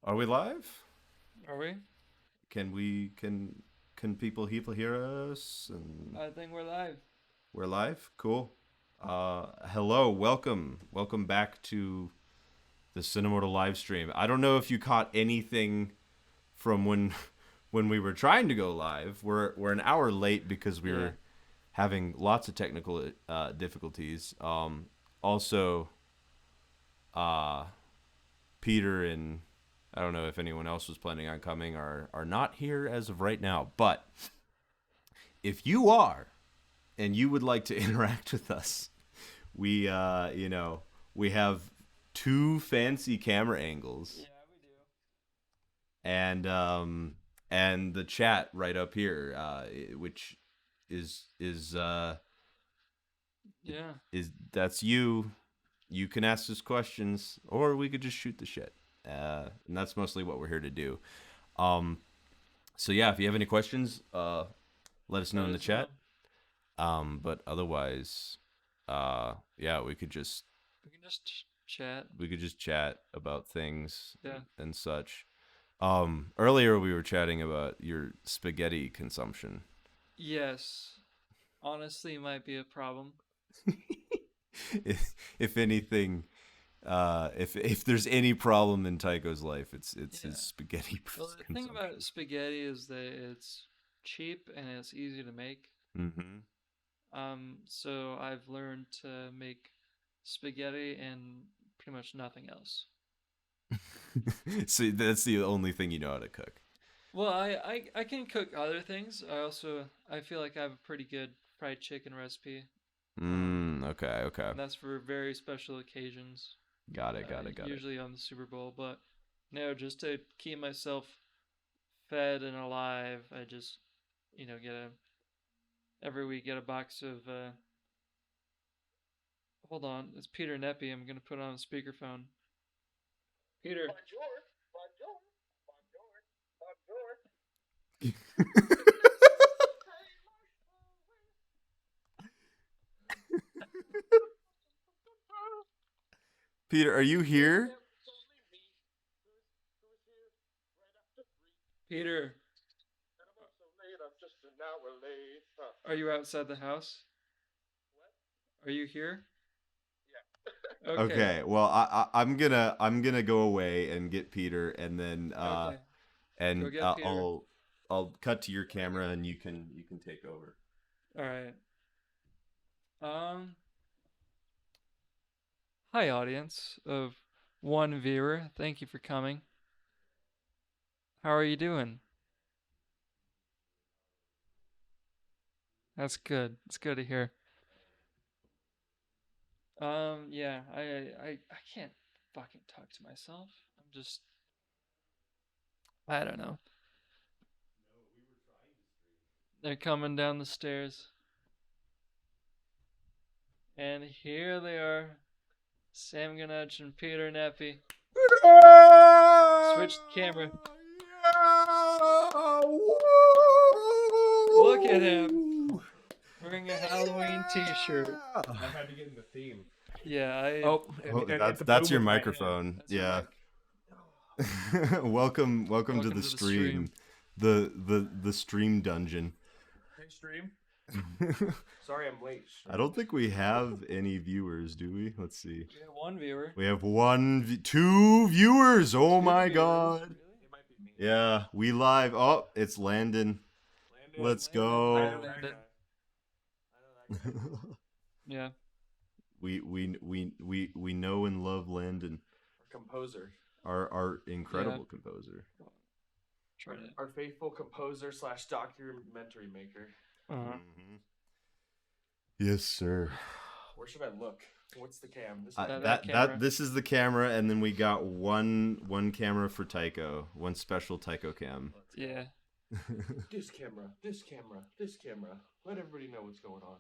Are we live? Are we? Can people hear us? And I think we're live. we're live. Cool. Hello, welcome back to the Cinemortal live stream. I don't know if you caught anything from when when we were trying to go live. We're an hour late because we Yeah. were having lots of technical difficulties. Also, uh, Peter and I don't know if anyone else was planning on coming are not here as of right now. But if you are and you would like to interact with us, we we have two fancy camera angles Yeah, we do. and the chat right up here, which is Yeah. is that's you. You can ask us questions, or we could just shoot the shit. And that's mostly what we're here to do. Um, so yeah, if you have any questions, let us know Let in the us know. chat. But otherwise, yeah, We can just chat. we could just chat about things Yeah. and such. Earlier we were chatting about your spaghetti consumption. Yes. Honestly, might be a problem. If anything, if there's any problem in Tycho's life, it's his Yeah. spaghetti Well, the thing about consumption. spaghetti is that it's cheap and it's easy to make. Mm-hmm. So I've learned to make spaghetti and pretty much nothing else. So that's the only thing you know how to cook. Well, I can cook other things. I feel like I have a pretty good fried chicken recipe. Okay, okay. And that's for very special occasions, Got it, got it, got it. usually on the Super Bowl. But no, just to keep myself fed and alive, I just get a every week get a box of. Hold on, it's Peter Neppy. I'm gonna put on a speakerphone. Peter. Bonjour, bonjour, bonjour, bonjour. Peter, are you here? Yep, it's only me who's here right after 3. Peter, And I'm not so late, I'm just an hour late. are you outside the house? What? Are you here? Yeah. Okay. Okay, well, I'm gonna go away and get Peter, and then Okay. Go get Peter. I'll cut to your camera, and you can take over. All right. Um. Hi, audience of one viewer. Thank you for coming. How are you doing? That's good. It's good to hear. Yeah, I can't fucking talk to myself. I'm just, I don't know. They're coming down the stairs, and here they are, Sam Ganach and Peter Neppy. Switch the camera. Look at him wearing a Halloween T-shirt. I had to get in the theme. Yeah, I. Oh, Oh, and that's the that's boom your of my hand. microphone. That's your Yeah. mic. Welcome to Welcome the to the stream. stream. The stream dungeon. Hey, stream. Sorry I'm late. I don't think we have any viewers, do we? Let's see. We have one viewer. We have two viewers. Oh Two my viewers. god. Really? It might be me. Yeah, we live. Oh, it's Landon. Landon. Let's I go. know that Landon. guy. I know that guy. Yeah. we know and love Landon, Our composer. our incredible composer. Try to. Our faithful composer / documentary maker. Mhm. Yes, sir. Where should I look? What's the cam? This That camera. This is the camera, and then we got one camera for Tycho, one special Tycho cam. Let's go. Yeah. This camera, this camera, this camera. Let everybody know what's going on.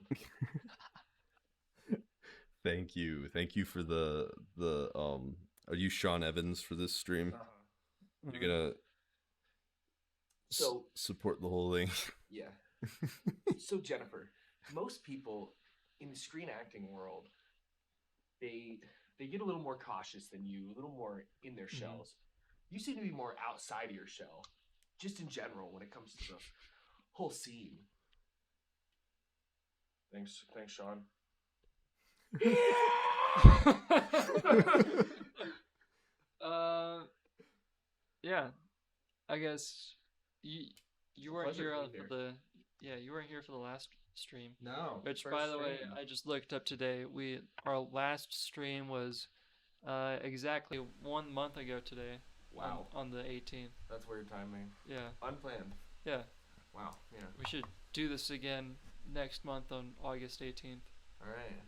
Thank you for the Are you Sean Evans for this stream? You're gonna So support the whole thing. yeah. So Jennifer, most people in the screen acting world, they get a little more cautious than you, a little more in their shells. You seem to be more outside of your shell, just in general when it comes to the whole scene. Thanks, Sean. Yeah, I guess you weren't here for the you weren't here for the last stream. No. Which, by the way, I just looked up today. Our last stream was exactly 1 month ago today. Wow. On the 18th. That's weird timing. Yeah. Unplanned. Yeah. Wow. Yeah. We should do this again next month on August 18th. All right.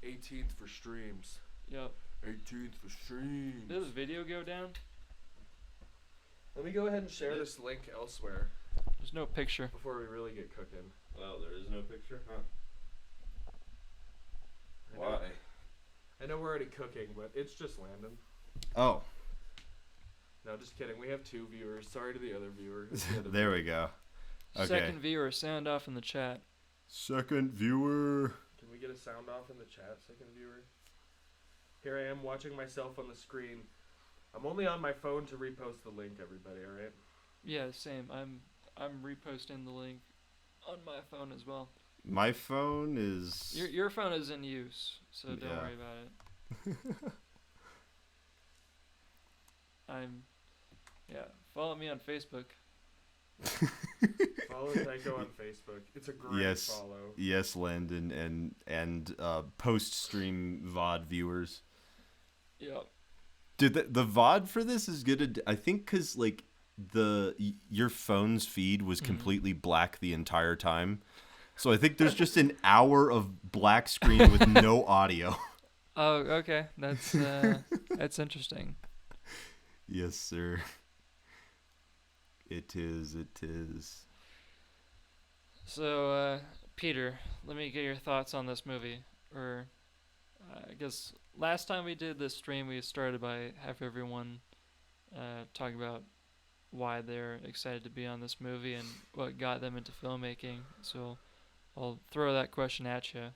18th for streams. Yep. 18th for streams. Did the video go down? Let me go ahead and share this link elsewhere. There's no picture. Before we really get cooking. Well, there is no picture, huh? Why? I know we're already cooking, but it's just Landon. Oh. No, just kidding. We have 2 viewers. Sorry to the other viewer. There we go. Okay. Second viewer, sound off in the chat. Second viewer. Can we get a sound off in the chat, second viewer? Here I am watching myself on the screen. I'm only on my phone to repost the link, everybody, alright? Yeah, same. I'm reposting the link on my phone as well. My phone is... Your phone is in use, so don't worry about it. Follow me on Facebook. Follow Tycho on Facebook. It's a great follow. Yes, Landon, and post-stream VOD viewers. Yep. Dude, the VOD for this is good. I think because, like, your phone's feed was completely black the entire time. So I think there's just an hour of black screen with no audio. Oh, okay. That's interesting. Yes, sir. It is. So, Peter, let me get your thoughts on this movie. Or, I guess last time we did this stream, we started by have everyone talk about why they're excited to be on this movie and what got them into filmmaking. So, I'll throw that question at you.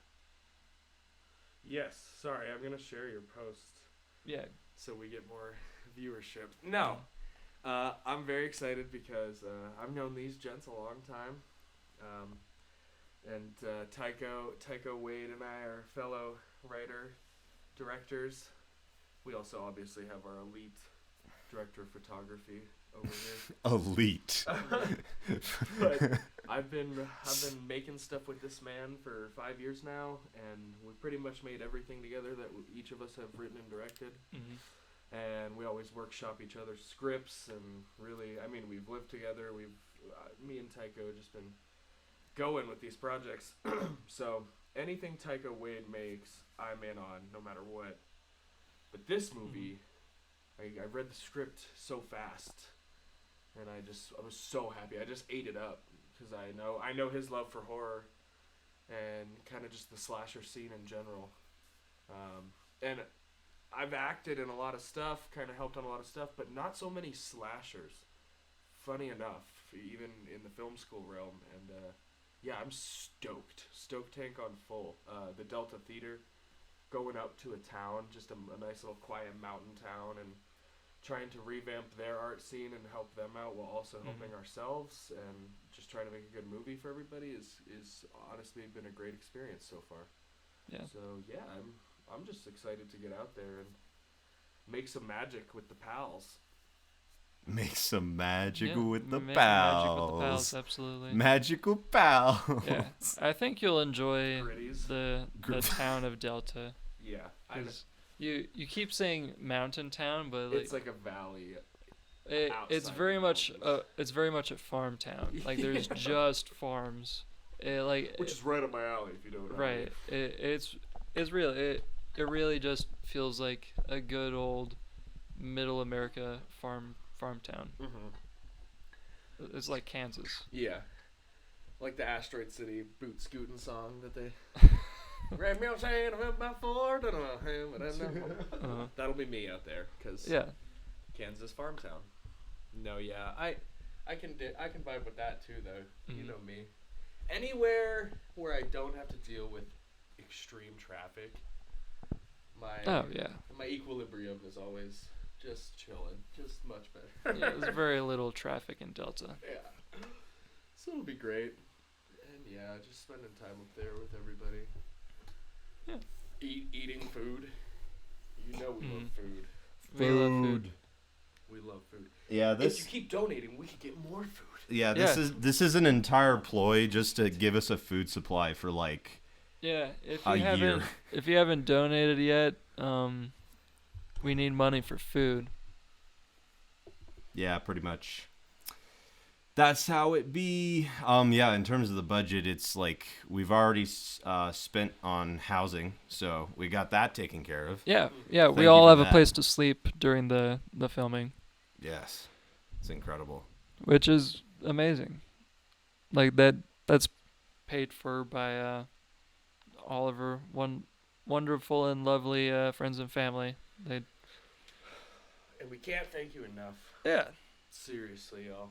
Yes. Sorry, I'm going to share your post. Yeah. So we get more viewership. No. I'm very excited because I've known these gents a long time. And Tycho Wade and I are fellow directors. We also obviously have our elite director of photography over here. Elite. But I've been making stuff with this man for 5 years now, and we pretty much made everything together that each of us have written and directed. Mm-hmm. And we always workshop each other's scripts, and really, I mean, we've lived together. Me and Tycho have just been going with these projects. So anything Tycho Wade makes, I'm in on, no matter what. But this movie, I read the script so fast, and I was so happy. I just ate it up because I know his love for horror, and kind of just the slasher scene in general. And I've acted in a lot of stuff, kind of helped on a lot of stuff, but not so many slashers. Funny enough, even in the film school realm. And yeah, I'm stoked. Stoked tank on full. The Delta Theater, going up to a town, just a nice little quiet mountain town, and trying to revamp their art scene and help them out while also helping ourselves, and just trying to make a good movie for everybody is honestly been a great experience so far. Yeah. So yeah, I'm just excited to get out there and make some magic with the pals. Make some magic with the Magic with the pals. pals, absolutely. Magical pals. Yeah, I think you'll enjoy Gritties. the town of Delta. Yeah, You keep saying mountain town, but like, it's like a valley. it's outside very the much mountains. a farm town. Like there's just farms. Which is right up my alley, if you know what I mean. Right. It's real. It really just feels like a good old middle America farm town. Mm-hmm. It's like Kansas. Yeah. Like the Asteroid City boot scooting song that they... Grab me saying about four. That'll be me out there, because Kansas farm town. No, yeah, I can vibe with that too, though. You know me. Anywhere where I don't have to deal with extreme traffic, my equilibrium is always Just chilling. Just much better. Yeah, there's very little traffic in Delta. Yeah. So it'll be great. And yeah, just spending time up there with everybody. Yeah. Eating food. You know we love food. We love food. We love food. Yeah, If you keep donating, we can get more food. Yeah, this is an entire ploy just to give us a food supply for like Yeah, a year. If you haven't donated yet, we need money for food. Yeah, pretty much. That's how it be. Yeah, in terms of the budget, it's like we've already spent on housing, so we got that taken care of. Yeah, we Thank you all for have a that. place to sleep during the filming, Yes, it's incredible. which is amazing. Like that's paid for by all of our wonderful and lovely friends and family. And we can't thank you enough. Yeah. Seriously, y'all.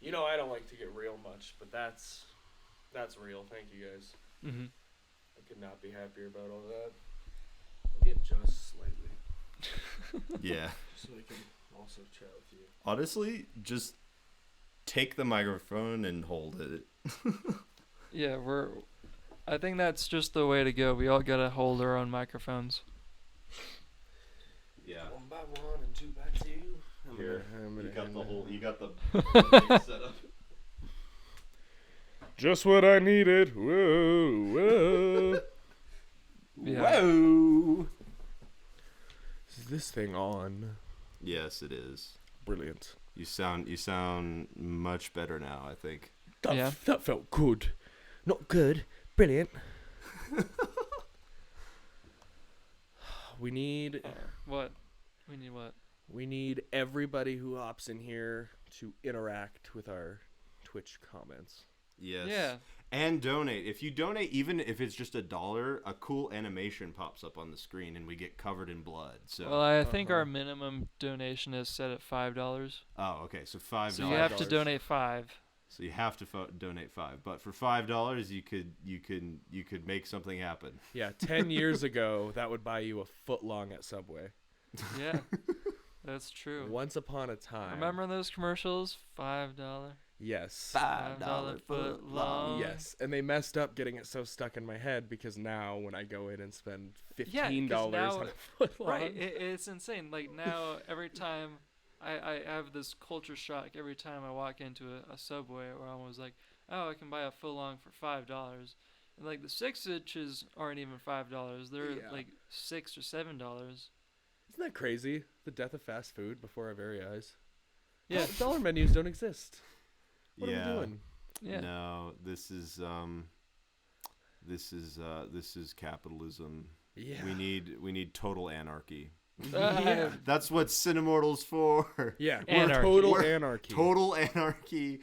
You know I don't like to get real much, but that's real. Thank you guys. Mm-hmm. I could not be happier about all that. Let me adjust slightly Yeah. so I can also chat with you. Honestly, just take the microphone and hold it. Yeah, I think that's just the way to go. We all gotta hold our own microphones. Yeah. 1 by 1 and 2 by 2. Here, you got the set up. Just what I needed. Whoa, whoa. Yeah. Whoa. Is this thing on? Yes, it is. Brilliant. You sound much better now, I think. That felt good. Not good. Brilliant. We need What? We need what? we need everybody who hops in here to interact with our Twitch comments. Yes. Yeah. And donate. If you donate, even if it's just $1, a cool animation pops up on the screen and we get covered in blood. So. Well, I think our minimum donation is set at $5. Oh, okay. So $5. So you have to $5. donate $5. So you have to donate $5. But for $5, you could make something happen. Yeah, 10 years ago, that would buy you a foot long at Subway. Yeah, that's true. Once upon a time. Remember those commercials? $5. Yes. $5 foot long. Yes, and they messed up getting it so stuck in my head because now when I go in and spend $15 now- on a foot long, Right, it's insane. Like now, every time I have this culture shock every time I walk into a Subway, or I'm always like, oh, I can buy a foot long for $5. And like the 6 inches aren't even $5. They're Yeah. like $6 or $7. Isn't that crazy? The death of fast food before our very eyes. Yeah, Dollar menus don't exist. What yeah. are we doing? yeah. No, this is capitalism. Yeah. We need total anarchy. Yeah. That's what Cinemortal's for. Yeah. Anarchy. Total We're anarchy. Total anarchy.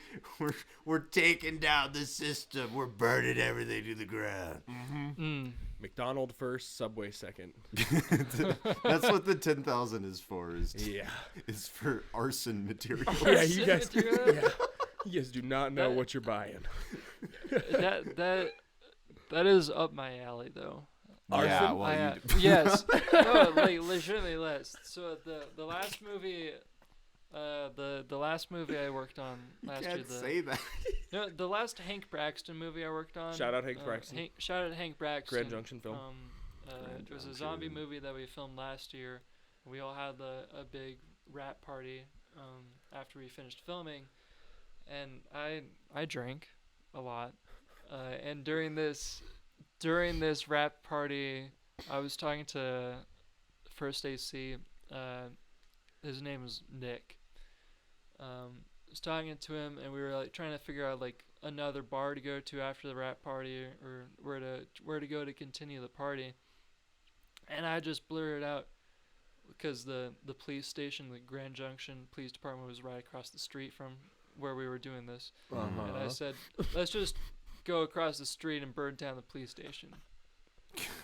We're taking down the system. We're burning everything to the ground. Mm. McDonald's first, Subway second. That's what the 10,000 is for. Yeah. Is for arson material. Yeah, you Arson guys. material? Yeah. You guys do not know That- what you're buying. that is up my alley though. Yeah, Arson? well, Yes. No, like legitimately less. So the last movie, the last movie I worked on last year. can't say that. No, the last Hank Braxton movie I worked on. Shout out Hank Braxton. Shout out Hank Braxton. Grand Junction film. Grand It was a zombie Junction. movie that we filmed last year. We all had a big rap party after we finished filming, and I drank a lot. And during this rap party, I was talking to First AC. His name is Nick. I was talking to him, and we were like trying to figure out like another bar to go to after the rap party, or where to go to continue the party. And I just blurted out because the police station, the Grand Junction Police Department, was right across the street from where we were doing this. And I said, let's just go across the street and burn down the police station.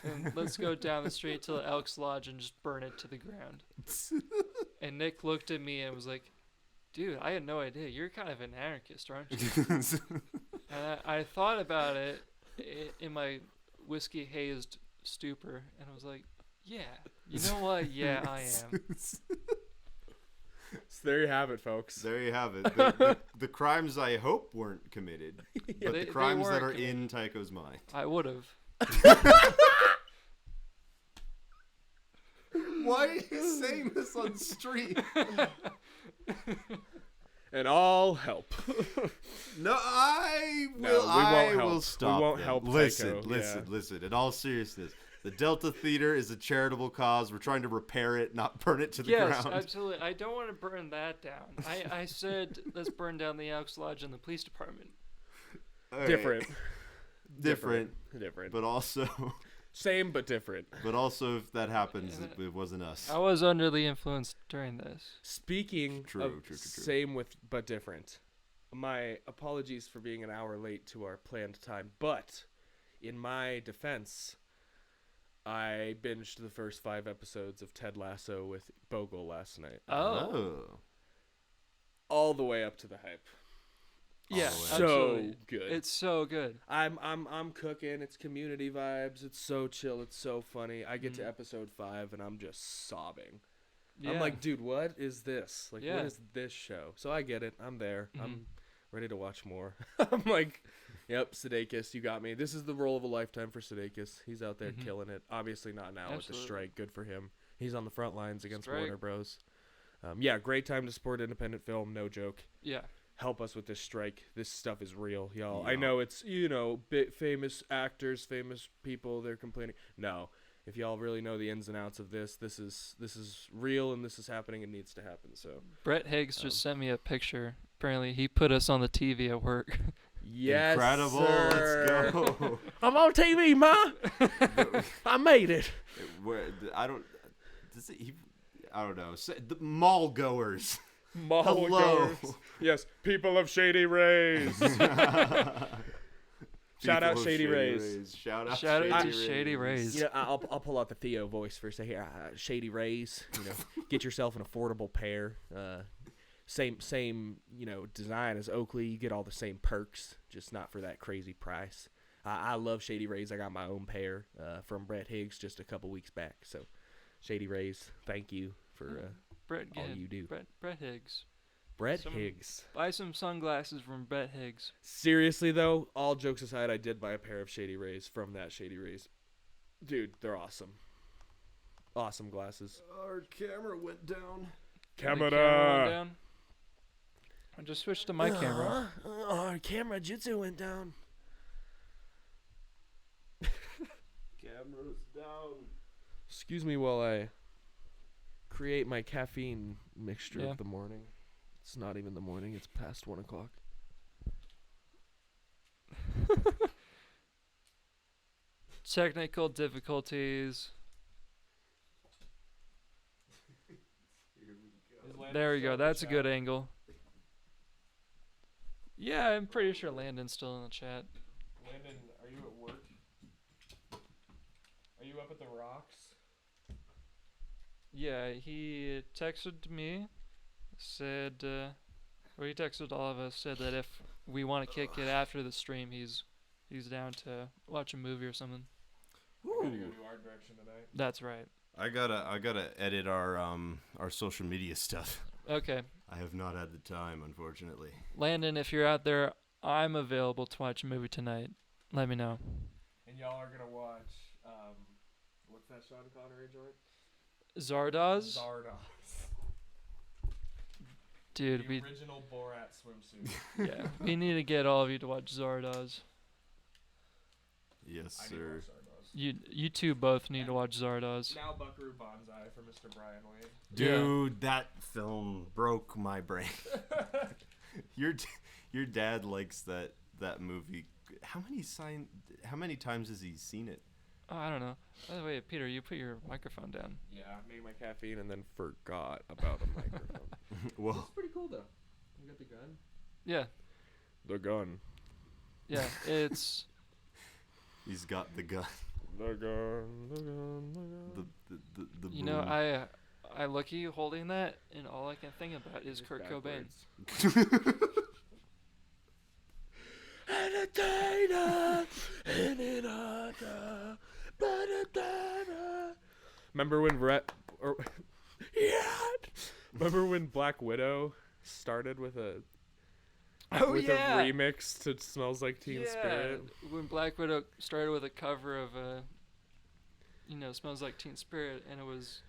And let's go down the street to the Elks Lodge and just burn it to the ground. And Nick looked at me and was like, dude, I had no idea. You're kind of an anarchist, aren't you? And I thought about it in my whiskey-hazed stupor, and I was like, yeah, You know what? Yeah, I am. So there you have it, folks. There you have it. The crimes I hope weren't committed, but They the crimes that weren't are committed. in Tycho's mind. I would have. Why are you saying this on stream? And all help. No, I will. No, we won't I help. will stop. We won't them. help Listen, Tycho, listen, yeah. listen. In all seriousness, the Delta Theater is a charitable cause. We're trying to repair it, not burn it to the Yes, ground. absolutely. I don't want to burn that down. I said let's burn down the Elks Lodge and the police department. All right. Different. Different. But also, Same but different. but also, if that happens, it wasn't us. I was under the influence during this. Speaking True, of true. same with but different, my apologies for being an hour late to our planned time, but in my defense, I binged the first 5 episodes of Ted Lasso with Bogle last night. Oh. All the way up to the hype. Yeah, Oh, absolutely. So good. It's so good. I'm cooking. It's community vibes. It's so chill. It's so funny. I get to episode 5 and I'm just sobbing. Yeah. I'm like, dude, what is this? Like, Yeah. what is this show? So I get it. I'm there. Mhm. I'm ready to watch more. I'm like, yep, Sudeikis, you got me. This is the role of a lifetime for Sudeikis. He's out there Mhm. killing it. Obviously not now with the Absolutely. strike. Good for him. He's on the front lines against Strike. Warner Bros. Yeah, great time to support independent film. No joke. Yeah. Help us with this strike. This stuff is real, y'all. Yeah. I know it's, famous actors, famous people, they're complaining. No. If y'all really know the ins and outs of this is real and this is happening and needs to happen. So, Brett Higgs just sent me a picture. Apparently, he put us on the TV at work. yes, Incredible. sir. Let's go. I'm on TV, ma. I made it. I don't. I don't know. The mall goers. Mall Hello. goers. Yes, people of Shady Rays. Shout out People of Shady Rays. Shout out Shout out to Shady Shady Rays. You know, I'll pull out the Theo voice for a second. Shady Rays. Get yourself an affordable pair. Same design as Oakley. You get all the same perks, just not for that crazy price. I love Shady Rays. I got my own pair from Brett Higgs just a couple weeks back. So, Shady Rays, thank you for Brett, all yeah, you do. Brett Higgs. Brett Some- Higgs. Buy some sunglasses from Brett Higgs. Seriously though, all jokes aside, I did buy a pair of Shady Rays from that Shady Rays. Dude, they're awesome. Awesome glasses. Our camera went down. The camera went down. I just switched to my camera. Our camera jutsu went down. Camera's down. Excuse me while I create my caffeine mixture Yeah. of the morning. It's not even the morning, it's past 1 o'clock. Technical difficulties. There we go. That's a good angle. Yeah, I'm pretty sure Landon's still in the chat. Landon, are you at work? Are you up at the rocks? Yeah, he texted me, said, or he texted all of us, said that if we want to kick it after the stream, he's down to watch a movie or something. We're gonna go do art direction tonight. That's right. I gotta edit our social media stuff. Okay. I have not had the time, unfortunately. Landon, if you're out there, I'm available to watch a movie tonight. Let me know. And y'all are gonna watch what's that Sean Connery joint? Zardoz? Zardoz. Dude, The we original Borat swimsuit. yeah, we need to get all of you to watch Zardoz. Yes, I need to sir. watch Zardoz. You two both need to watch Zardoz. Now Buckaroo Banzai for Mr. Brian Wade. Dude, that film broke my brain. Your dad likes that movie. How many times has he seen it? Oh, I don't know. By the way, Peter, you put your microphone down. Yeah, I made my caffeine and then forgot about a microphone. Well, It's pretty cool though. You got the gun? Yeah, The gun. yeah. It's he's got the gun. The gun. The gun. The gun. The you know boom. I look at you holding that, and all I can think about is Kurt Cobain. Remember when remember when Black Widow started with a a remix to Smells Like Teen Spirit? When Black Widow started with a cover of Smells Like Teen Spirit, and it was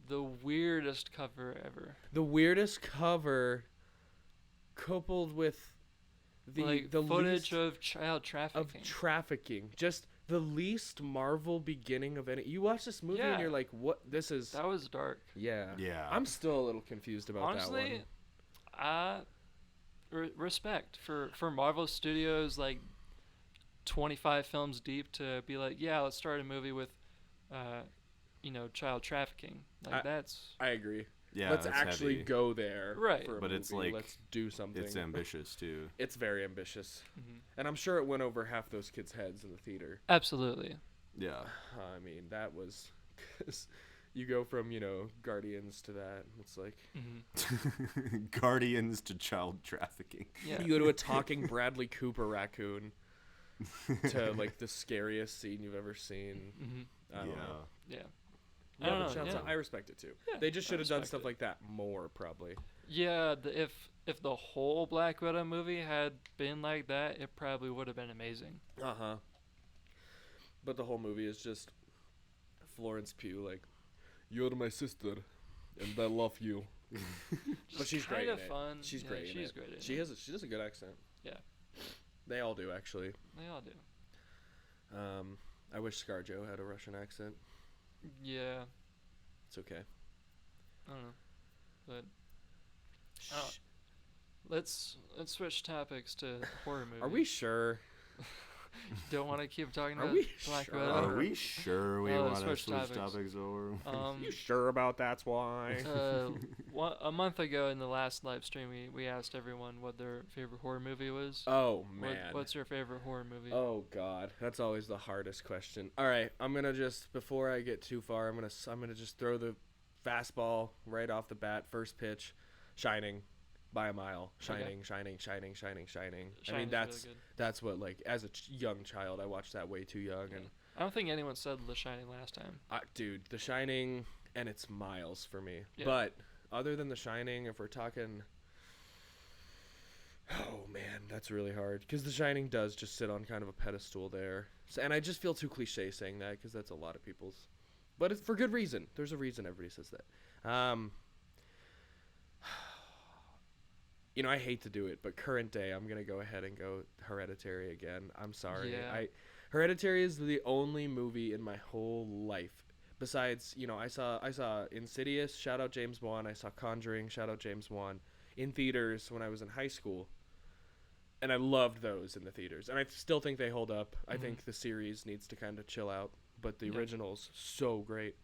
the weirdest cover ever. The weirdest cover, coupled with the footage least of child trafficking. Just the least Marvel beginning of any. You watch this movie and you're like, "What? This is." That was dark. Yeah. Yeah. I'm still a little confused about Honestly, that one. Respect for Marvel Studios, like 25 films deep, to be like, yeah, let's start a movie with, child trafficking. Like I agree. Yeah, let's actually heavy. Go there. Right. For a but movie. It's like let's do something. It's ambitious too. It's very ambitious, Mm-hmm. and I'm sure it went over half those kids' heads in the theater. Absolutely. Yeah. I mean, that was, cause you go from Guardians to that. It's like Guardians to child trafficking. Yeah. you go to a talking Bradley Cooper raccoon to like the scariest scene you've ever seen. Mm-hmm. I don't know. Yeah. Yeah, but shouts out. I respect it too. Yeah, they just should have done respect stuff it. like that more, probably. Yeah, if the whole Black Widow movie had been like that, it probably would have been amazing. But the whole movie is just Florence Pugh like, "You're my sister, and I love you." But she's great in it. Fun. She's Yeah, great. She's in great. it. She does a good accent. Yeah. They all do actually. They all do. I wish ScarJo had a Russian accent. Yeah. It's okay. I don't know, but let's switch topics to horror movies. Are we sure? Don't want to keep talking Are about we Black sure? Widow? Are we sure we want to switch switch topics. topics over? You sure about that's why? A month ago in the last live stream, we asked everyone what their favorite horror movie was. Oh man. What's your favorite horror movie? Oh god, that's always the hardest question. All right, I'm gonna just before I get too far, I'm gonna just throw the fastball right off the bat. First pitch, Shining, by a mile. Shining. I mean that's what like as a young child I watched that way too young and. I don't think anyone said The Shining last time. Dude, The Shining, and it's miles for me. Yeah. But other than The Shining, if we're talking, oh man, that's really hard because The Shining does just sit on kind of a pedestal there, and I just feel too cliche saying that because that's a lot of people's, but it's for good reason. There's a reason everybody says that. I hate to do it, but current day, I'm gonna go ahead and go Hereditary again. I'm sorry. Yeah. Hereditary is the only movie in my whole life. Besides, I saw Insidious, shout out James Wan. I saw Conjuring, shout out James Wan, in theaters when I was in high school. And I loved those in the theaters. And I still think they hold up. I think the series needs to kind of chill out. But the original's so great.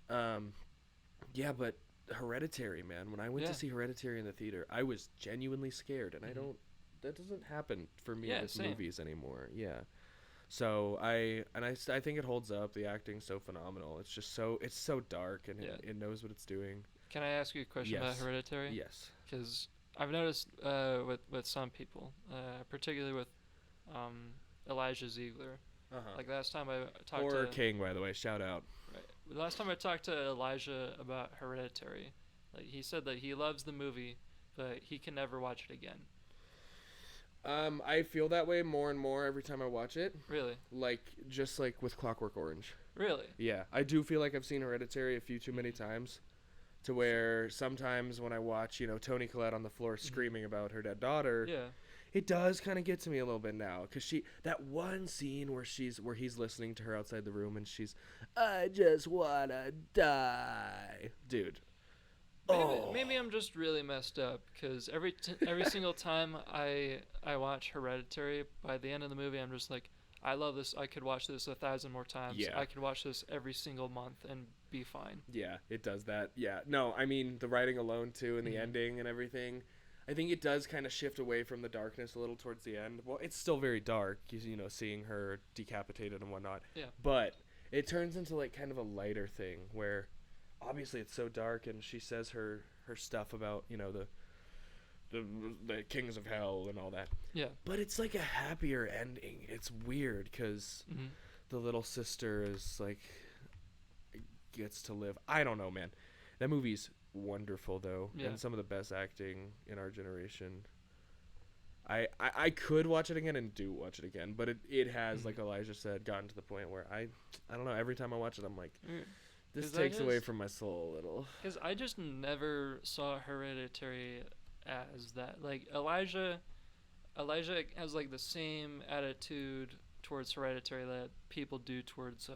Yeah, but Hereditary, man. When I went to see Hereditary in the theater, I was genuinely scared. And that doesn't happen for me with movies anymore. Yeah. So I think it holds up. The acting's so phenomenal. It's just it's so dark and it knows what it's doing. Can I ask you a question about Hereditary? Yes. Because I've noticed with some people, particularly with Elijah Ziegler. Like last time I talked Horror to King, by the way, shout out. Right. Last time I talked to Elijah about Hereditary, like he said that he loves the movie, but he can never watch it again. I feel that way more and more every time I watch it. Really? Just like with Clockwork Orange. Really? Yeah, I do feel like I've seen Hereditary a few too many times, to where sometimes when I watch, Toni Collette on the floor screaming about her dead daughter, it does kind of get to me a little bit now, because that one scene where he's listening to her outside the room and she's, I just wanna die, dude. Maybe I'm just really messed up because every single time I watch Hereditary, by the end of the movie I'm just like, I love this. I could watch this 1,000 more times. Yeah. I could watch this every single month and be fine. Yeah, it does that. Yeah, no, I mean the writing alone too, and the ending and everything. I think it does kind of shift away from the darkness a little towards the end. Well, it's still very dark, seeing her decapitated and whatnot. Yeah. But it turns into like kind of a lighter thing where. Obviously, it's so dark, and she says her stuff about the kings of hell and all that. Yeah. But it's like a happier ending. It's weird because the little sister is like gets to live. I don't know, man. That movie's wonderful though, Yeah. and some of the best acting in our generation. I could watch it again and do watch it again, but it has, like Elijah said, gotten to the point where I don't know. Every time I watch it, I'm like, this 'Cause I takes away just- from my soul a little. Because I just never saw Hereditary as that. Like Elijah has like the same attitude towards Hereditary that people do towards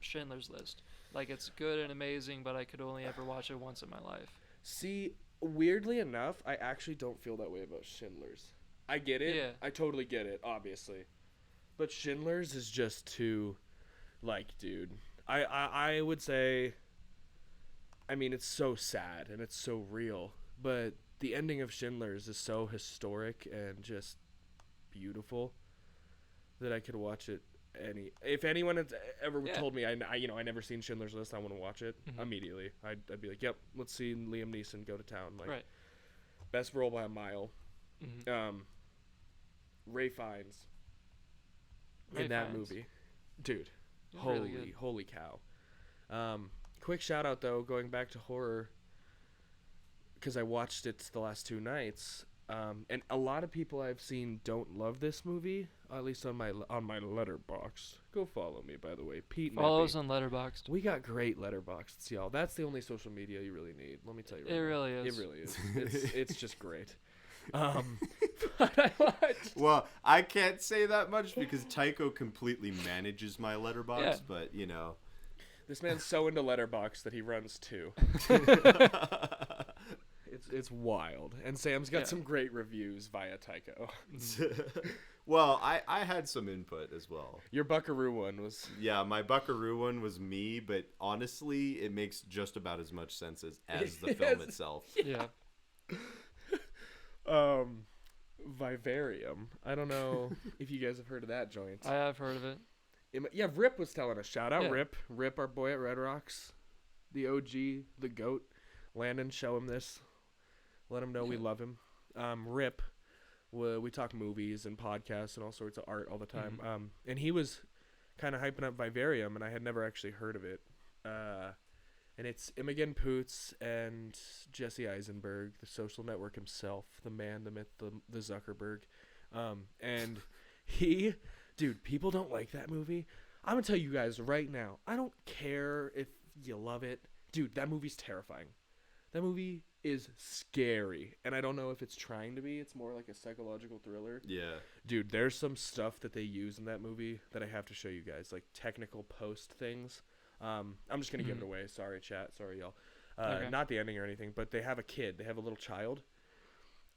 Schindler's List. Like it's good and amazing, but I could only ever watch it once in my life. See, weirdly enough, I actually don't feel that way about Schindler's. I get it. Yeah. I totally get it, obviously. But Schindler's is just too, like, dude. I would say, I mean, it's so sad and it's so real. But the ending of Schindler's is so historic and just beautiful that I could watch it if anyone had ever told me I never seen Schindler's List, I want to watch it immediately. I'd be like, yep, let's see Liam Neeson go to town. Like, Right. best role by a mile. Mm-hmm. Ray Fiennes Ray in that Fiennes. movie, dude. He's Holy really good. holy cow. Quick shout out though, going back to horror, because I watched it the last 2 nights. And a lot of people I've seen don't love this movie, at least on my letterbox. Go follow me, by the way, Pete. Follow Neppy. us on Letterboxd. We got great letterboxds, y'all. That's the only social media you really need. Let me tell you. Right It now. really is. It really is. It's just great. But I watched. Well, I can't say that much because Tycho completely manages my letterbox, Yeah. but you know. This man's so into letterbox that he runs 2. It's wild. And Sam's got some great reviews via Tycho. Well, I had some input as well. Your Buckaroo one was Yeah, my Buckaroo one was me, but honestly, it makes just about as much sense as the film Yes. itself. Yeah. Vivarium. I don't know if you guys have heard of that joint. I have heard of it. Yeah, Rip was telling us. Shout out Yeah. Rip, our boy at Red Rocks, the OG, the GOAT. Landon, show him this. Let him know we Yeah. love him. Rip, we talk movies and podcasts and all sorts of art all the time. And he was kind of hyping up Vivarium, and I had never actually heard of it. And it's Imogen Poots and Jesse Eisenberg, the social network himself, the man, the myth, the Zuckerberg. And dude, people don't like that movie. I'm going to tell you guys right now, I don't care if you love it. Dude, that movie's terrifying. That movie is scary. And I don't know if it's trying to be. It's more like a psychological thriller. Yeah. Dude, there's some stuff that they use in that movie that I have to show you guys, like technical post things. I'm just going to give it away. Sorry, chat. Sorry, y'all. Okay. Not the ending or anything, but they have a kid. They have a little child.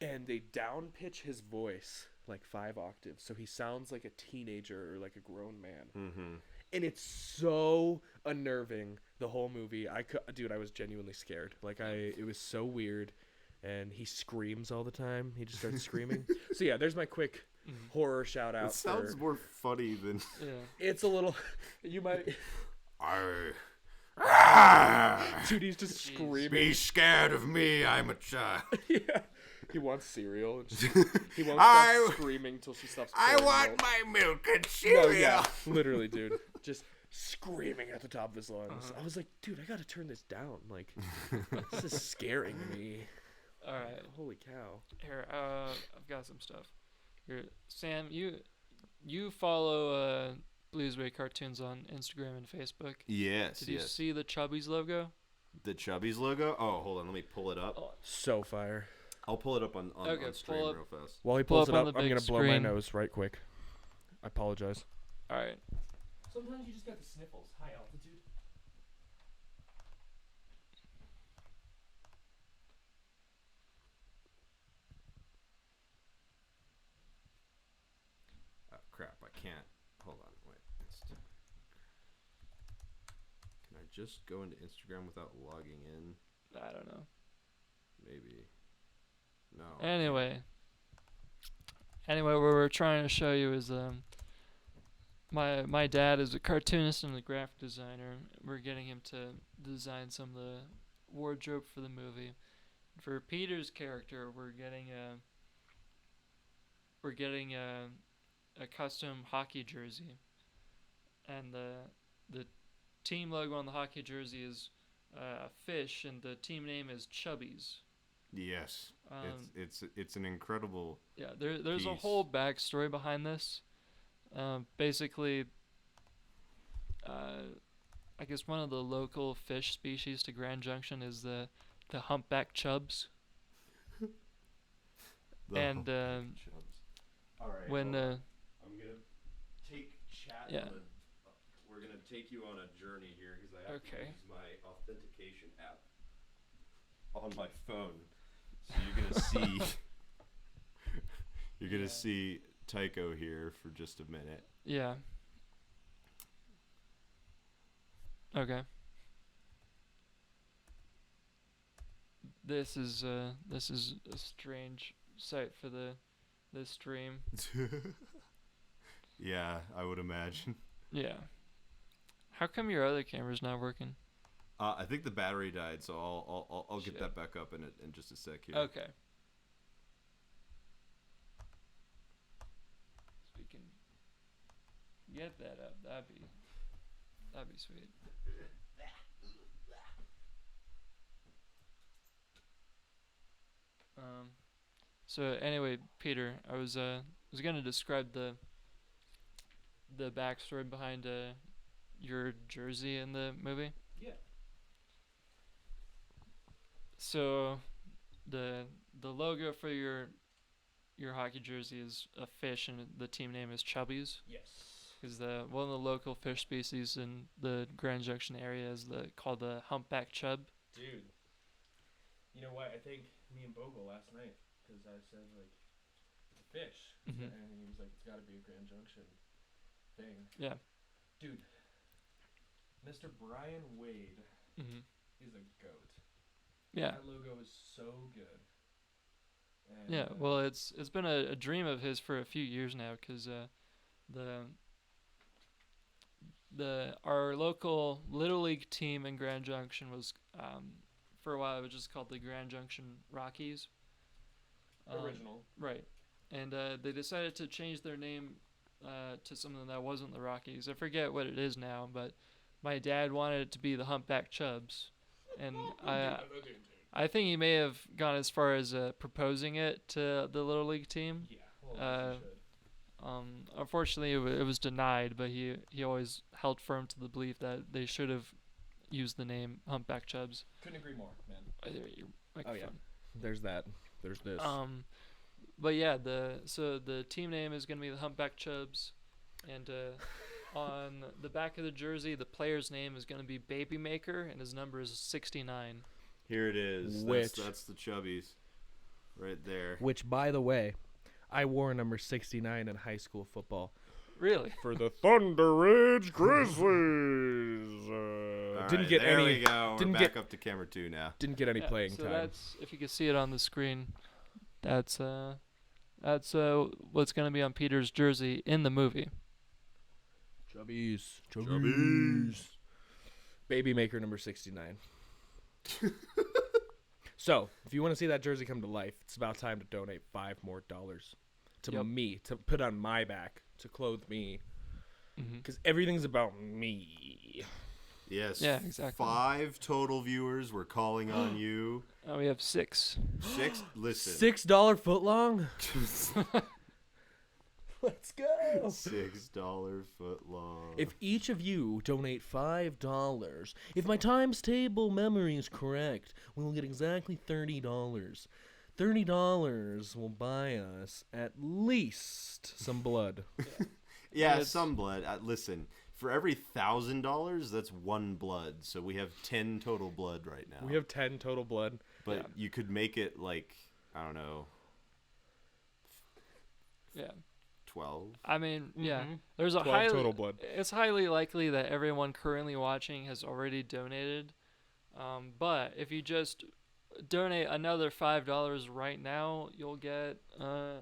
And they down pitch his voice like 5 octaves. So he sounds like a teenager or like a grown man. Mm-hmm. And it's so unnerving, the whole movie. Dude, I was genuinely scared. Like, it was so weird. And he screams all the time. He just starts screaming. So, yeah, there's my quick horror shout out. It sounds more funny than. Yeah. It's a little. You might. Dude, he's just Jeez. screaming. Be scared of me, I'm a child. Yeah. He wants cereal. And he won't I- stop screaming until she stops. I pouring want milk. my milk and No, cereal. yeah, literally, dude. Just screaming at the top of his lungs. I was like, dude, I gotta turn this down. Like, this is scaring me. All right. Holy cow. Here, I've got some stuff. Here, Sam, you follow Bluesway Cartoons on Instagram and Facebook. Yes, Did you yes. see the Chubbies logo? The Chubbies logo? Oh, hold on. Let me pull it up. So fire. I'll pull it up on Okay, stream pull up. real fast. While he Pull pulls up it on up, the I'm big gonna blow my screen. nose right quick. I apologize. All right. Sometimes you just got the sniffles. High altitude. Oh, crap. I can't. Hold on. Wait. Can I just go into Instagram without logging in? I don't know. Maybe. No. Anyway, what we're trying to show you is my dad is a cartoonist and a graphic designer. We're getting him to design some of the wardrobe for the movie. For Peter's character, we're getting a custom hockey jersey, and the team logo on the hockey jersey is a fish, and the team name is Chubbies. Yes. It's an incredible. Yeah, there's a piece. whole backstory behind this. Basically, I guess one of the local fish species to Grand Junction is the humpback chubs. And all right, when I'm gonna take chat. Yeah. We're gonna take you on a journey here because I have to Okay. use my authentication app on my phone. So you're gonna see you're gonna Yeah. see Tycho here for just a minute. Yeah. Okay. This is a strange sight for this stream. Yeah, I would imagine. Yeah. How come your other camera's not working? I think the battery died, so I'll get Shit. that back up in just a sec here. Okay. So we can get that up. That'd be sweet. So anyway, Peter, I was gonna describe the backstory behind your jersey in the movie. Yeah. So the logo for your hockey jersey is a fish, and the team name is Chubbies. Yes. Because one of the local fish species in the Grand Junction area is called the humpback chub. Dude. You know what? I think me and Bogle last night, because I said, like, it's a fish. Mhm. And he was like, it's got to be a Grand Junction thing. Yeah. Dude, Mr. Brian Wade Mhm. is a goat. Yeah. That logo is so good. And, Yeah. Well, it's been a dream of his for a few years now, because our local Little League team in Grand Junction was for a while it was just called the Grand Junction Rockies. original. Right. And they decided to change their name to something that wasn't the Rockies. I forget what it is now, but my dad wanted it to be the Humpback Chubs, and I think he may have gone as far as proposing it to the Little League team. Yeah. Well, you should. Unfortunately, it was denied, but he always held firm to the belief that they should have used the name Humpback Chubs. Couldn't agree more, man. Your Oh, yeah. microphone. There's that. There's this. But yeah, the team name is gonna be the Humpback Chubs, and on the back of the jersey, the player's name is gonna be Baby Maker, and his number is 69. Here it is. Which- That's the Chubbies, right there. Which, by the way, I wore number 69 in high school football Really? for the Thunder Ridge Grizzlies. All Didn't right, get there any. we go. We're didn't back get- up to camera 2 now. Didn't get any Yeah, playing so time. that's, if you can see it on the screen, that's what's gonna be on Peter's jersey in the movie. Chubbies. Baby Maker number 69. So, if you want to see that jersey come to life, it's about time to donate $5 more to Yep. me, to put on my back, to clothe me, Mm-hmm. because everything's about me. Yes. Yeah, exactly. 5 total viewers. We're calling on you. We have 6. 6. Listen. $6 footlong. Let's go. $6 foot long. If each of you donate $5, if my times table memory is correct, we will get exactly $30. $30 will buy us at least some blood. yeah, it's- some blood. Listen, for every $1,000, that's 1 blood. So we have 10 total blood right now. We have 10 total blood. but yeah. you could make it like, I don't know, Yeah. 12. I mean, yeah. Mhm. There's a 12 total blood. It's highly likely that everyone currently watching has already donated. But if you just donate another $5 right now, you'll get a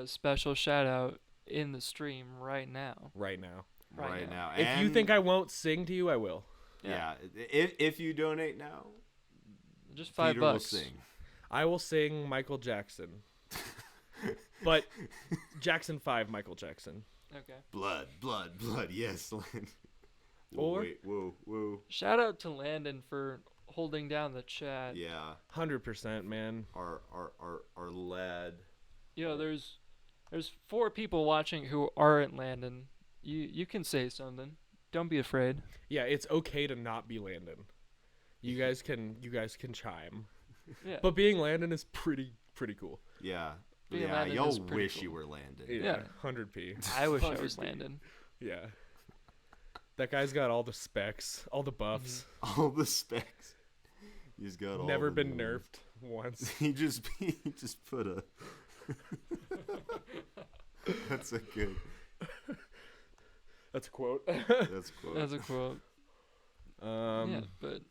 special shout out in the stream right now. Right now. Right now. If you And- think I won't sing to you, I will. Yeah. If you donate now, Just $5. Peter will sing. I will sing Michael Jackson. But Jackson 5 Michael Jackson. Okay. Blood, blood, blood. Yes, Lynn. Or- wait, whoa. Shout out to Landon for holding down the chat. Yeah, 100%, man. our lad. There's 4 people watching who aren't Landon. You can say something. Don't be afraid. Yeah, it's okay to not be Landon. You guys can chime. Yeah. But being Landon is pretty cool. Yeah, Being yeah. Landon Y'all is pretty wish cool. you were Landon. Yeah. 100p. I wish I was 100p. Landon. Yeah. That guy's got all the specs, all the buffs. All the specs. He's got all. Never the been moves. nerfed once. He just put a. That's a good. That's a quote. That's quote. That's a quote. Yeah, but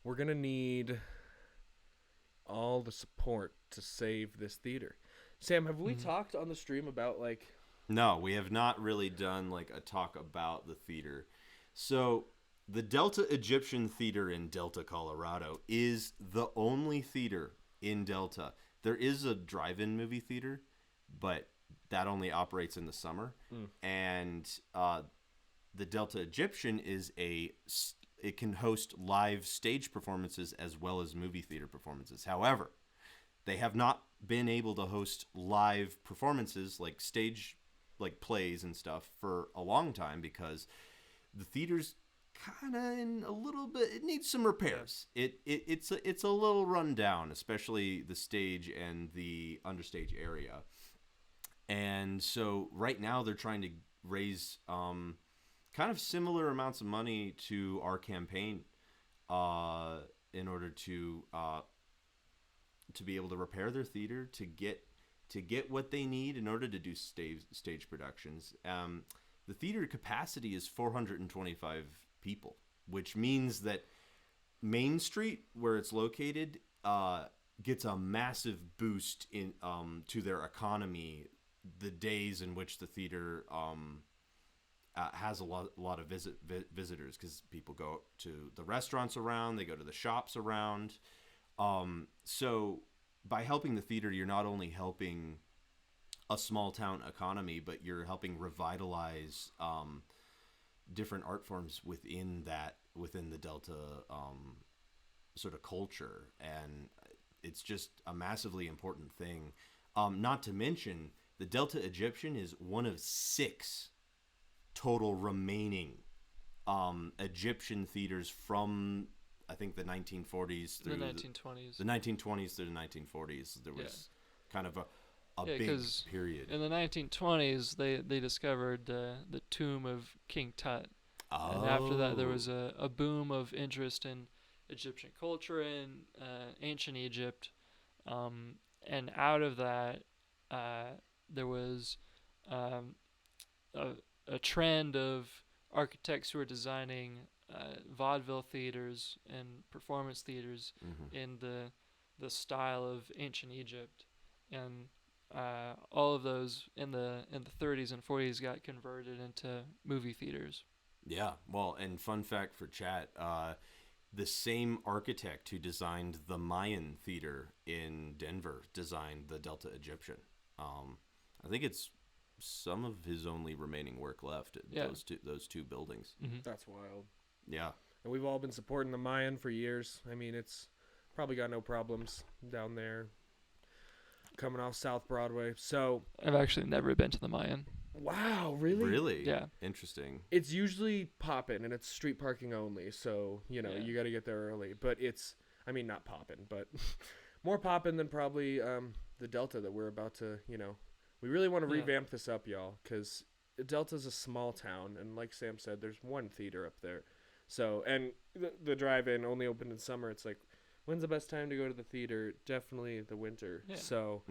We're gonna need all the support to save this theater. Sam, have we talked on the stream about like? No, we have not really done like a talk about the theater. So the Delta Egyptian Theater in Delta, Colorado is the only theater in Delta. There is a drive-in movie theater, but that only operates in the summer. And the Delta Egyptian it can host live stage performances as well as movie theater performances. However, they have not been able to host live performances like stage like plays and stuff for a long time because the theater's kind of in a little bit, it needs some repairs. It's a little run down, especially the stage and the understage area. And so right now they're trying to raise kind of similar amounts of money to our campaign in order to be able to repair their theater, to get what they need in order to do stage productions. The theater capacity is 425 people, which means that Main Street, where it's located, gets a massive boost in to their economy the days in which the theater has a lot of visitors, because people go to the restaurants around, they go to the shops around. So by helping the theater, you're not only helping a small town economy, but you're helping revitalize different art forms within the Delta sort of culture, and it's just a massively important thing. Not to mention, the Delta Egyptian is one of 6 total remaining Egyptian theaters from, I think, the 1940s through the 1920s. The 1920s through the 1940s. There was kind of a big 'cause period. In the 1920s, they discovered the tomb of King Tut. And after that, there was a boom of interest in Egyptian culture in ancient Egypt. And out of that, there was a trend of architects who are designing vaudeville theaters and performance theaters in the style of ancient Egypt, and all of those in the 30s and 40s got converted into movie theaters. Yeah, well, and fun fact for chat, the same architect who designed the Mayan Theater in Denver designed the Delta Egyptian. I think it's some of his only remaining work left at those two buildings. That's wild. Yeah. And we've all been supporting the Mayan for years. I mean, it's probably got no problems down there coming off South Broadway. So I've actually never been to the Mayan. wow, really? Really? Yeah. Interesting. It's usually poppin', and it's street parking only, so Yeah. you got to get there early. But it's, I mean, not poppin', but more poppin' than probably the Delta that we're about to, we really want to Yeah. revamp this up, y'all, because Delta's a small town, and like Sam said, there's one theater up there. So, and the drive-in only opened in summer. It's like, when's the best time to go to the theater? Definitely the winter. Yeah. So,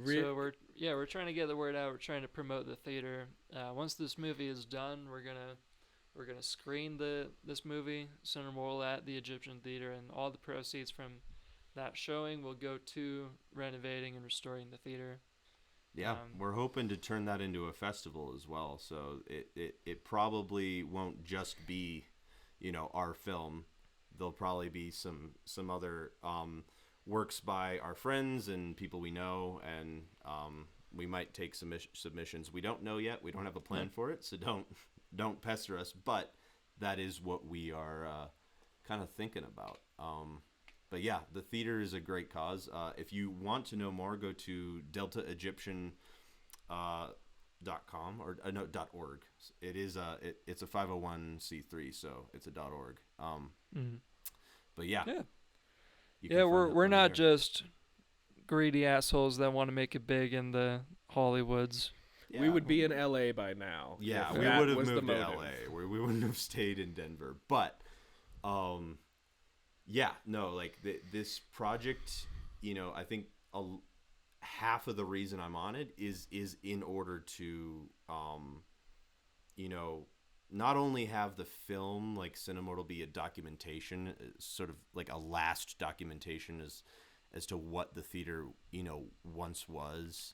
So we're trying to get the word out. We're trying to promote the theater. Once this movie is done, we're gonna screen this movie, Cinemortal, at the Egyptian Theater, and all the proceeds from that showing will go to renovating and restoring the theater. Yeah, we're hoping to turn that into a festival as well. So it probably won't just be, our film. There'll probably be some other works by our friends and people we know, and we might take some submissions. We don't know yet. We don't have a plan for it, so don't pester us. But that is what we are kind of thinking about. But yeah, the theater is a great cause. If you want to know more, go to deltaegyptian.com or no .org. It is it's a 501c3, so it's a .org. But yeah, Yeah. you can Yeah, find it we're on not there. just greedy assholes that want to make it big in the Hollywoods. We would be in LA by now. Yeah, if we that would have was the moved to motive. LA. We wouldn't have stayed in Denver. But, yeah, no, like this project, I think half of the reason I'm on it is in order to, not only have the film like Cinemortal be a documentation, sort of like a last documentation as to what the theater once was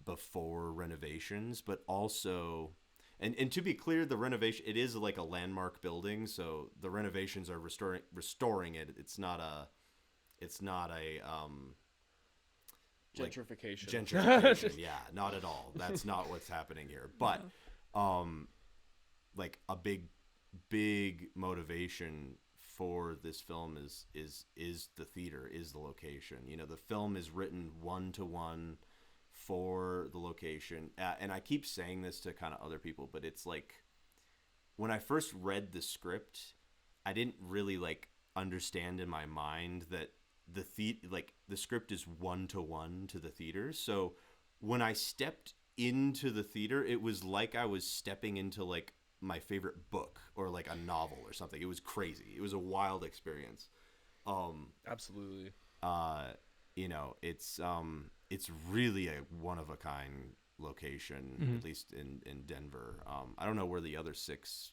before renovations, but also and to be clear, the renovation, it is like a landmark building, so the renovations are restoring it. It's not a Gentrification. gentrification. Yeah, not at all. That's not what's happening here. But like a big motivation for this film is the theater, is the location. The film is written 1-to-1 for the location, and I keep saying this to kind of other people, but it's like when I first read the script, I didn't really like understand in my mind that the script is 1-to-1 to the theater. So when I stepped into the theater, it was like I was stepping into like my favorite book or like a novel or something. It was crazy. It was a wild experience. Absolutely. It's really a one of a kind location, at least in Denver. I don't know where the other 6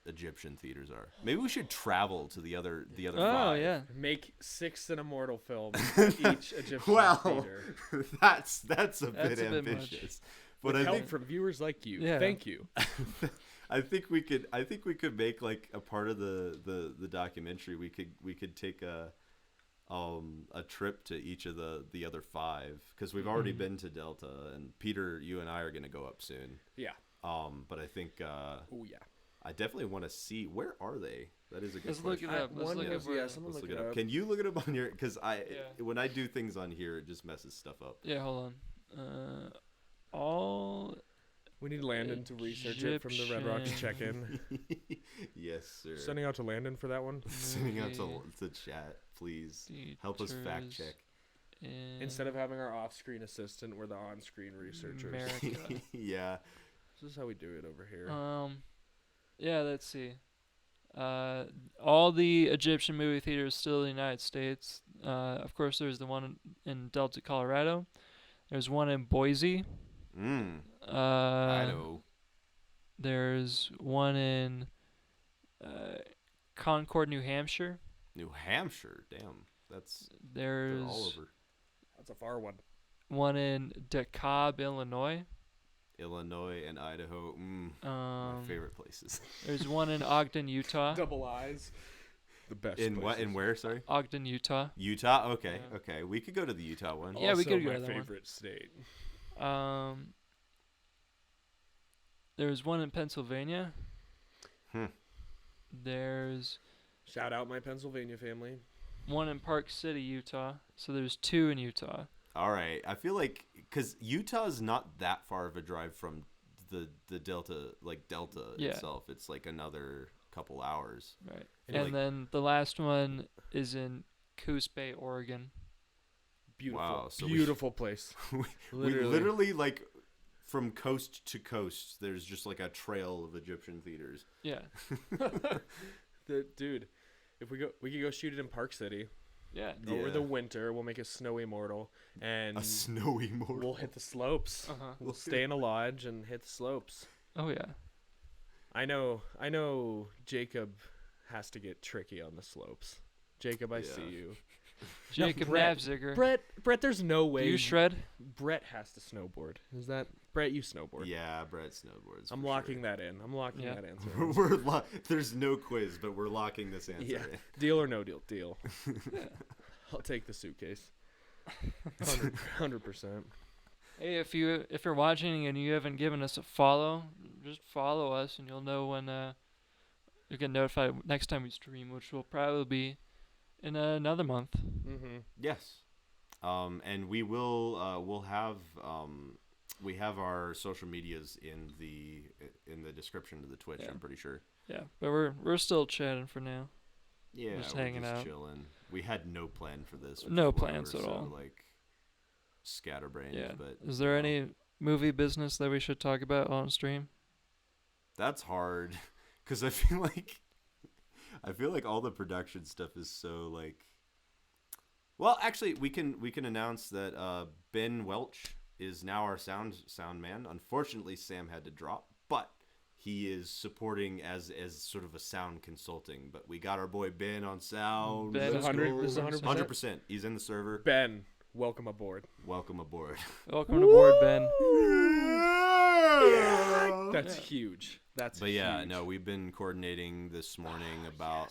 Egyptian theaters are. Maybe we should travel to the other 5. Oh yeah. Make 6 Cinemortal films each Egyptian theater. that's a That's bit a bit ambitious. With But I help think from viewers like you. Yeah. Thank you. I think we could make like a part of the documentary. We could take a trip to each of the other 5, because we've already been to Delta, and Peter, you and I are going to go up soon. Yeah. But I think Oh yeah. I definitely want to see, where are they? That is a good Let's look question. it up. Let's look up where. someone Let's look look it it up. up. Can you look it up on your? Because Yeah. when I do things on here, it just messes stuff up. Yeah, hold on. All We need Landon to research it from the Red Rocks check-in. Yes, sir. Sending out to Landon for that one. Sending out movie to chat, please. Help us fact check. Instead of having our off-screen assistant, we're the on-screen researchers. America. Yeah. This is how we do it over here. Yeah, let's see. All the Egyptian movie theaters still in the United States. Of course, there's the one in Delta, Colorado. There's one in Boise. Idaho. There's one in Concord, New Hampshire. New Hampshire. Damn. They're There's all over. That's a far one. one in DeKalb, Illinois. Illinois and Idaho. My favorite places. There's one in Ogden, Utah. Double eyes. The best. In what? In where? Sorry. Ogden, Utah. Utah. Okay. Yeah. Okay. We could go to the Utah one. Yeah, we Also could go my to that one. favorite state. There's one in Pennsylvania. There's Shout out my Pennsylvania family. one in Park City, Utah. So there's 2 in Utah. All right. I feel like because Utah is not that far of a drive from the Delta, like Delta Yeah. itself. It's like another couple hours. Right. And, And like- then the last one is in Coos Bay, Oregon. Beautiful. Wow, so beautiful place. We literally like from coast to coast. There's just like a trail of Egyptian theaters. Yeah. Dude, if we could go shoot it in Park City Yeah. over Yeah. the winter. We'll make a snowy mortal, and A snowy mortal. we'll hit the slopes. Uh-huh. We'll stay in a lodge and hit the slopes. Oh, yeah. I know. Jacob has to get tricky on the slopes. Jacob, I see Yeah. you. Jacob Brett- Navziger. Brett, there's no Do way. you shred? Brett has to snowboard. Is that Brett? You snowboard. Yeah, Brett snowboards. I'm for locking that in. I'm locking Yeah. that answer. Sure. There's no quiz, but we're locking this answer Yeah. in. Deal or no deal? Deal. I'll take the suitcase. 100%. Hey, if you're watching and you haven't given us a follow, just follow us and you'll know you get notified next time we stream, which will probably be in another month. Mm-hmm. Yes. And we will we'll have we have our social medias in the description of the Twitch. Yeah. I'm pretty sure. Yeah, but we're still chatting for now. Yeah, Just we're hanging out. chilling. We had no plan for this. which No is why plans we're at so, all. Like scatterbrained. Yeah. But Is there you know, any movie business that we should talk about on stream? That's hard, because I feel like all the production stuff is so like. Well, actually, we can announce that Ben Welch is now our sound man. Unfortunately, Sam had to drop, but he is supporting as sort of a sound consulting. But we got our boy Ben on sound. Ben Let's is go. great. This is 100%? 100%. He's in the server. Ben, welcome aboard. Welcome aboard. Welcome aboard, Ben. That's huge. That's But yeah, huge. no, we've been coordinating this morning about.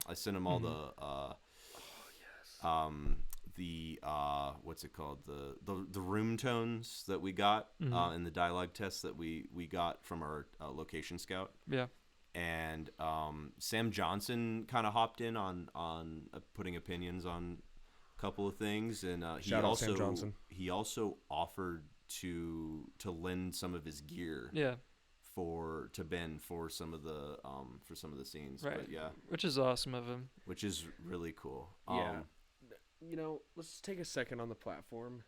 I sent him all the what's it called, the room tones that we got in the dialogue test that we got from our location scout. Yeah. And Sam Johnson kind of hopped in on putting opinions on a couple of things, and Shout out Sam Johnson. he also offered to lend some of his gear Yeah. to Ben for some of the scenes. Right. But yeah, Which is awesome of him. which is really cool. Yeah. Let's take a second on the platform.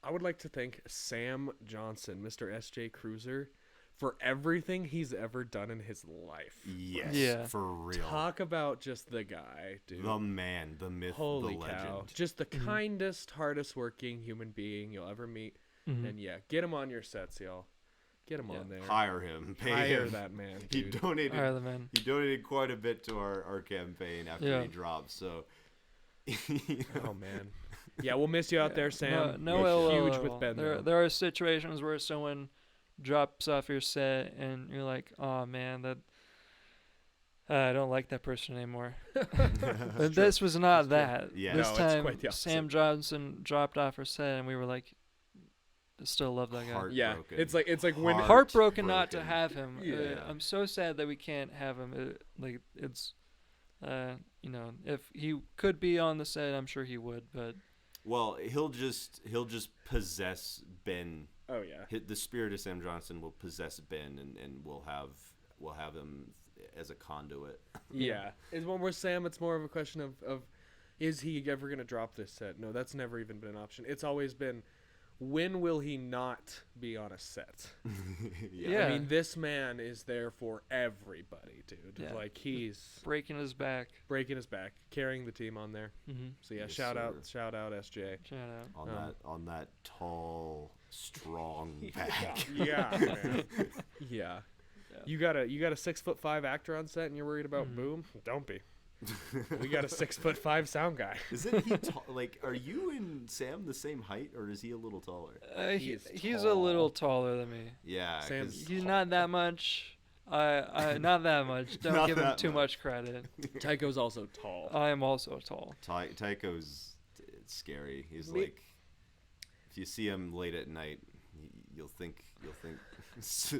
I would like to thank Sam Johnson, Mr. S.J. Cruiser, for everything he's ever done in his life. Yes, Yeah. for real. Talk about just the guy, dude. The man, the myth, Holy the legend. cow. Just the kindest, hardest working human being you'll ever meet. Mhm. And yeah, get him on your sets, y'all. Get him on there. Hire him, pay Hire him. that man, He dude. donated. All right, man. He donated quite a bit to our campaign after Yeah. he dropped. So, Oh man. Yeah, we'll miss you out there, Sam. No You're ill huge will. with Ben. There, though. there are situations where someone drops off your set and you're like, oh man, that I don't like that person anymore. But this was not that. Yeah. This No, it's time, quite the opposite. Sam Johnson dropped off her set and we were like, still love that guy. Yeah, Heartbroken. it's like when Heartbroken not to have him. Yeah. I'm so sad that we can't have him. It's, if he could be on the set, I'm sure he would. But well, he'll just possess Ben. Oh yeah. The spirit of Sam Johnson will possess Ben, and we'll have him as a conduit. Yeah. It's when we're Sam, it's more of a question of is he ever gonna drop this set? No, that's never even been an option. It's always been, when will he not be on a set? Yeah. I mean, this man is there for everybody, dude. Yeah. Like, he's breaking his back. breaking his back, carrying the team on there. Mm-hmm. So yeah, Yes, shout out sir. SJ. Shout out. on that tall, strong back. Yeah, man. Yeah. Yeah. You got a 6'5" actor on set and you're worried about boom? Don't be. We got a 6'5" sound guy. Isn't he like? Are you and Sam the same height, or is he a little taller? He's a little taller than me. Yeah, Sam- 'cause He's not that much. Not that much. Don't Not give him that too much. much credit. Tycho's also tall. I am also tall. Tycho's it's scary. He's Me- like, if you see him late at night, you'll think it's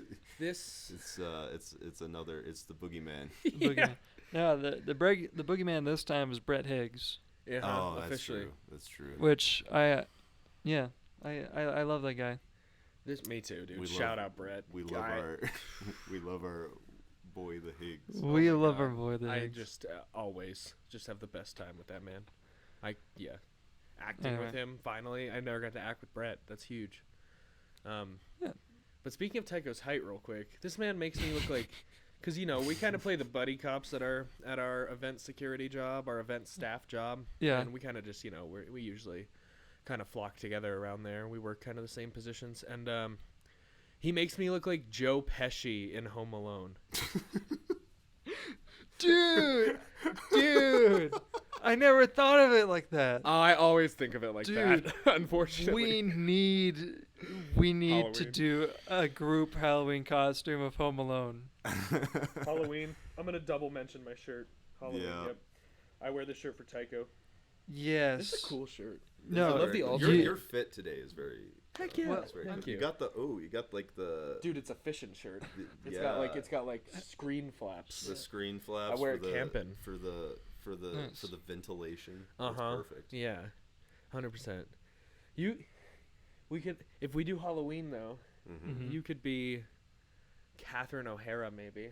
the boogeyman. Boogeyman. No, the boogeyman this time is Brett Higgs, Yeah, Oh, that's officially. true. That's true. which I love that guy. Me too, dude. We Shout love- out Brett. We love Guy. our we love our boy the Higgs. We my love God. our boy the I Higgs. just always just have the best time with that man. Acting with Anyway. him finally. I never got to act with Brett. That's huge. Yeah. But speaking of Tycho's height, real quick, this man makes me look like, because we kind of play the buddy cops at our event security job, our event staff job. Yeah. And we kind of just we usually kind of flock together around there. We work kind of the same positions, and he makes me look like Joe Pesci in Home Alone. Dude, I never thought of it like that. I always think of it like Dude, that. Unfortunately, We need to Halloween. do a group Halloween costume of Home Alone. Halloween. I'm gonna double mention my shirt. Halloween. Yeah. Yep. I wear this shirt for Tycho. Yes. It's a cool shirt. No, I love the your, alternate. your fit today is very Heck yeah. Well, That's very Thank good. you. You got like the Dude, it's a fishing shirt. It's yeah, got like screen flaps. the screen flaps. I wear for it the, camping. for the Nice. for the ventilation. That's Uh-huh. perfect. Yeah. 100%. We could, if we do Halloween though, Mm-hmm. you could be Catherine O'Hara maybe.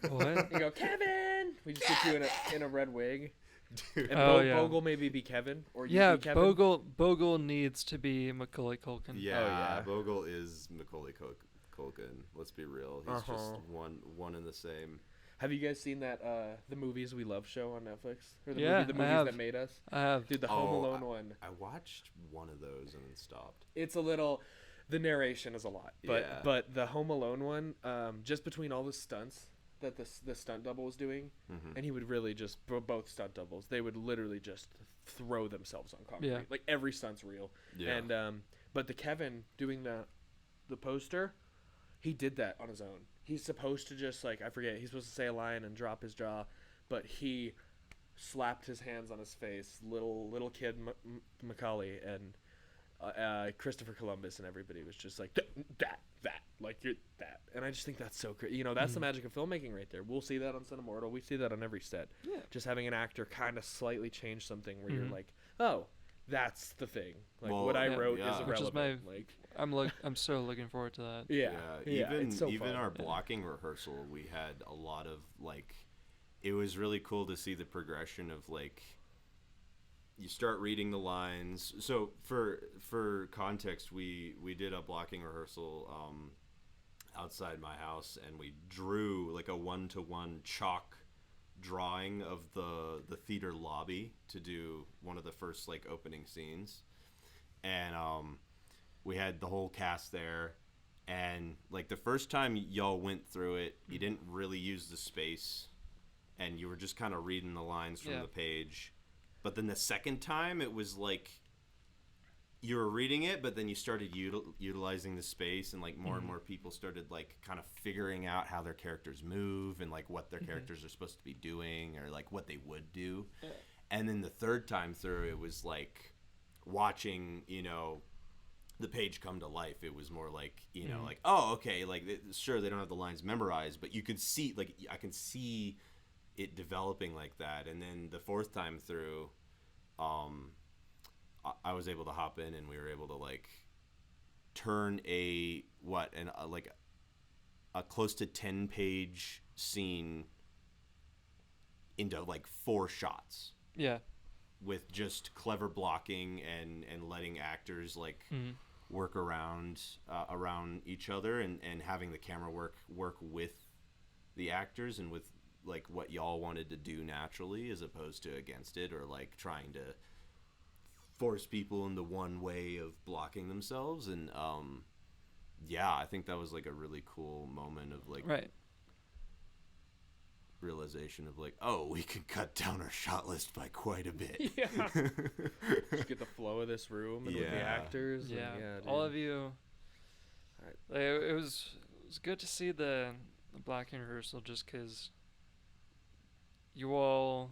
What? You go, Kevin! We just get you in a red wig. Dude. And Oh, yeah. Bogle maybe be Kevin. Or you Yeah, be Kevin. Bogle needs to be Macaulay Culkin. Yeah, yeah. Bogle is Macaulay Culkin. Let's be real. He's just Uh-huh. one and the same. Have you guys seen that The Movies We Love show on Netflix? Or the Yeah, the I movies have. that made us? I have. Dude, the Home Oh, Alone one. I watched one of those and then stopped. It's a little, the narration is a lot, but Yeah. but the Home Alone one, just between all the stunts that the stunt double was doing, Mm-hmm. and he would really just both stunt doubles, they would literally just throw themselves on concrete. Yeah. Like every stunt's real. Yeah. And but the Kevin doing the poster, he did that on his own. He's supposed to just like, I forget, he's supposed to say a line and drop his jaw, but he slapped his hands on his face, little kid Macaulay and Christopher Columbus and everybody was just like that like you're that, and I just think that's so great. You know, that's the magic of filmmaking right there. We'll see that on Cinemortal. We see that on every set. Yeah. Just having an actor kind of slightly change something where you're Mhm. like, oh, that's the thing. Like Well, what I yeah. wrote Yeah. is Which is irrelevant. like I'm so looking forward to that. yeah, Even it's so even fun. our blocking rehearsal, we had a lot of like, it was really cool to see the progression of like, you start reading the lines. So for context, we did a blocking rehearsal outside my house, and we drew like a 1-to-1 chalk drawing of the theater lobby to do one of the first like opening scenes, and we had the whole cast there, and like the first time y'all went through it, you didn't really use the space, and you were just kind of reading the lines from Yeah. the page. But then the second time, it was like you were reading it, but then you started utilizing the space, and like more and more people started like kind of figuring out how their characters move and like what their characters are supposed to be doing, or like what they would do. Yeah. And then the third time through, it was like watching, you know, the page come to life. It was more like, you know, like, oh, okay, like sure, they don't have the lines memorized, but you could see, like, I can see it developing like that. And then the fourth time through, I was able to hop in, and we were able to like turn a close to 10-page scene into like 4 shots Yeah. with just clever blocking and letting actors like work around each other, and having the camera work with the actors and with like what y'all wanted to do naturally, as opposed to against it, or like trying to force people into one way of blocking themselves. And yeah, I think that was like a really cool moment of like Right. realization of like, oh, we can cut down our shot list by quite a bit. yeah. Just get the flow of this room and with the Yeah. actors. Yeah. And yeah, All dude. of you. Alright. Like, it was good to see the blocking rehearsal, just because you all,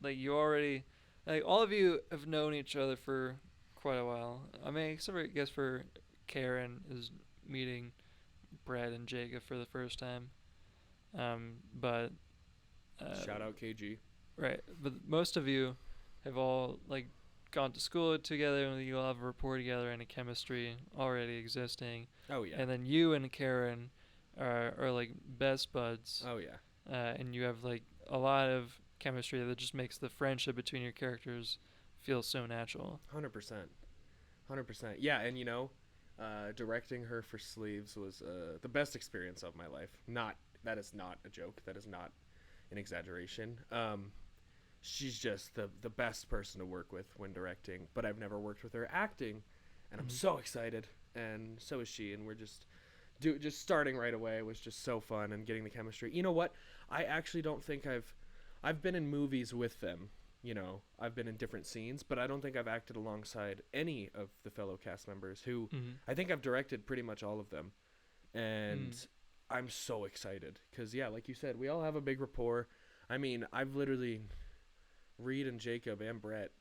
like, you already, like, all of you have known each other for quite a while. I mean, except for, I guess, for Karen is meeting Brad and Jacob for the first time. But Shout out KG. right, but most of you have all like gone to school together, and you all have a rapport together and a chemistry already existing. Oh yeah. And then you and Karen are like best buds, Oh yeah. and you have like a lot of chemistry that just makes the friendship between your characters feel so natural. 100%. 100%. Yeah, and you know, directing her for Sleeves was the best experience of my life. That is not a joke. That is not an exaggeration. She's just the best person to work with when directing, but I've never worked with her acting, and I'm so excited, and so is she, and we're just starting right away was just so fun, and getting the chemistry. You know what? I actually don't think I've been in movies with them. You know, I've been in different scenes, but I don't think I've acted alongside any of the fellow cast members who I think I've directed pretty much all of them. And I'm so excited because, yeah, like you said, we all have a big rapport. I mean, I've literally, Reed and Jacob and Brett,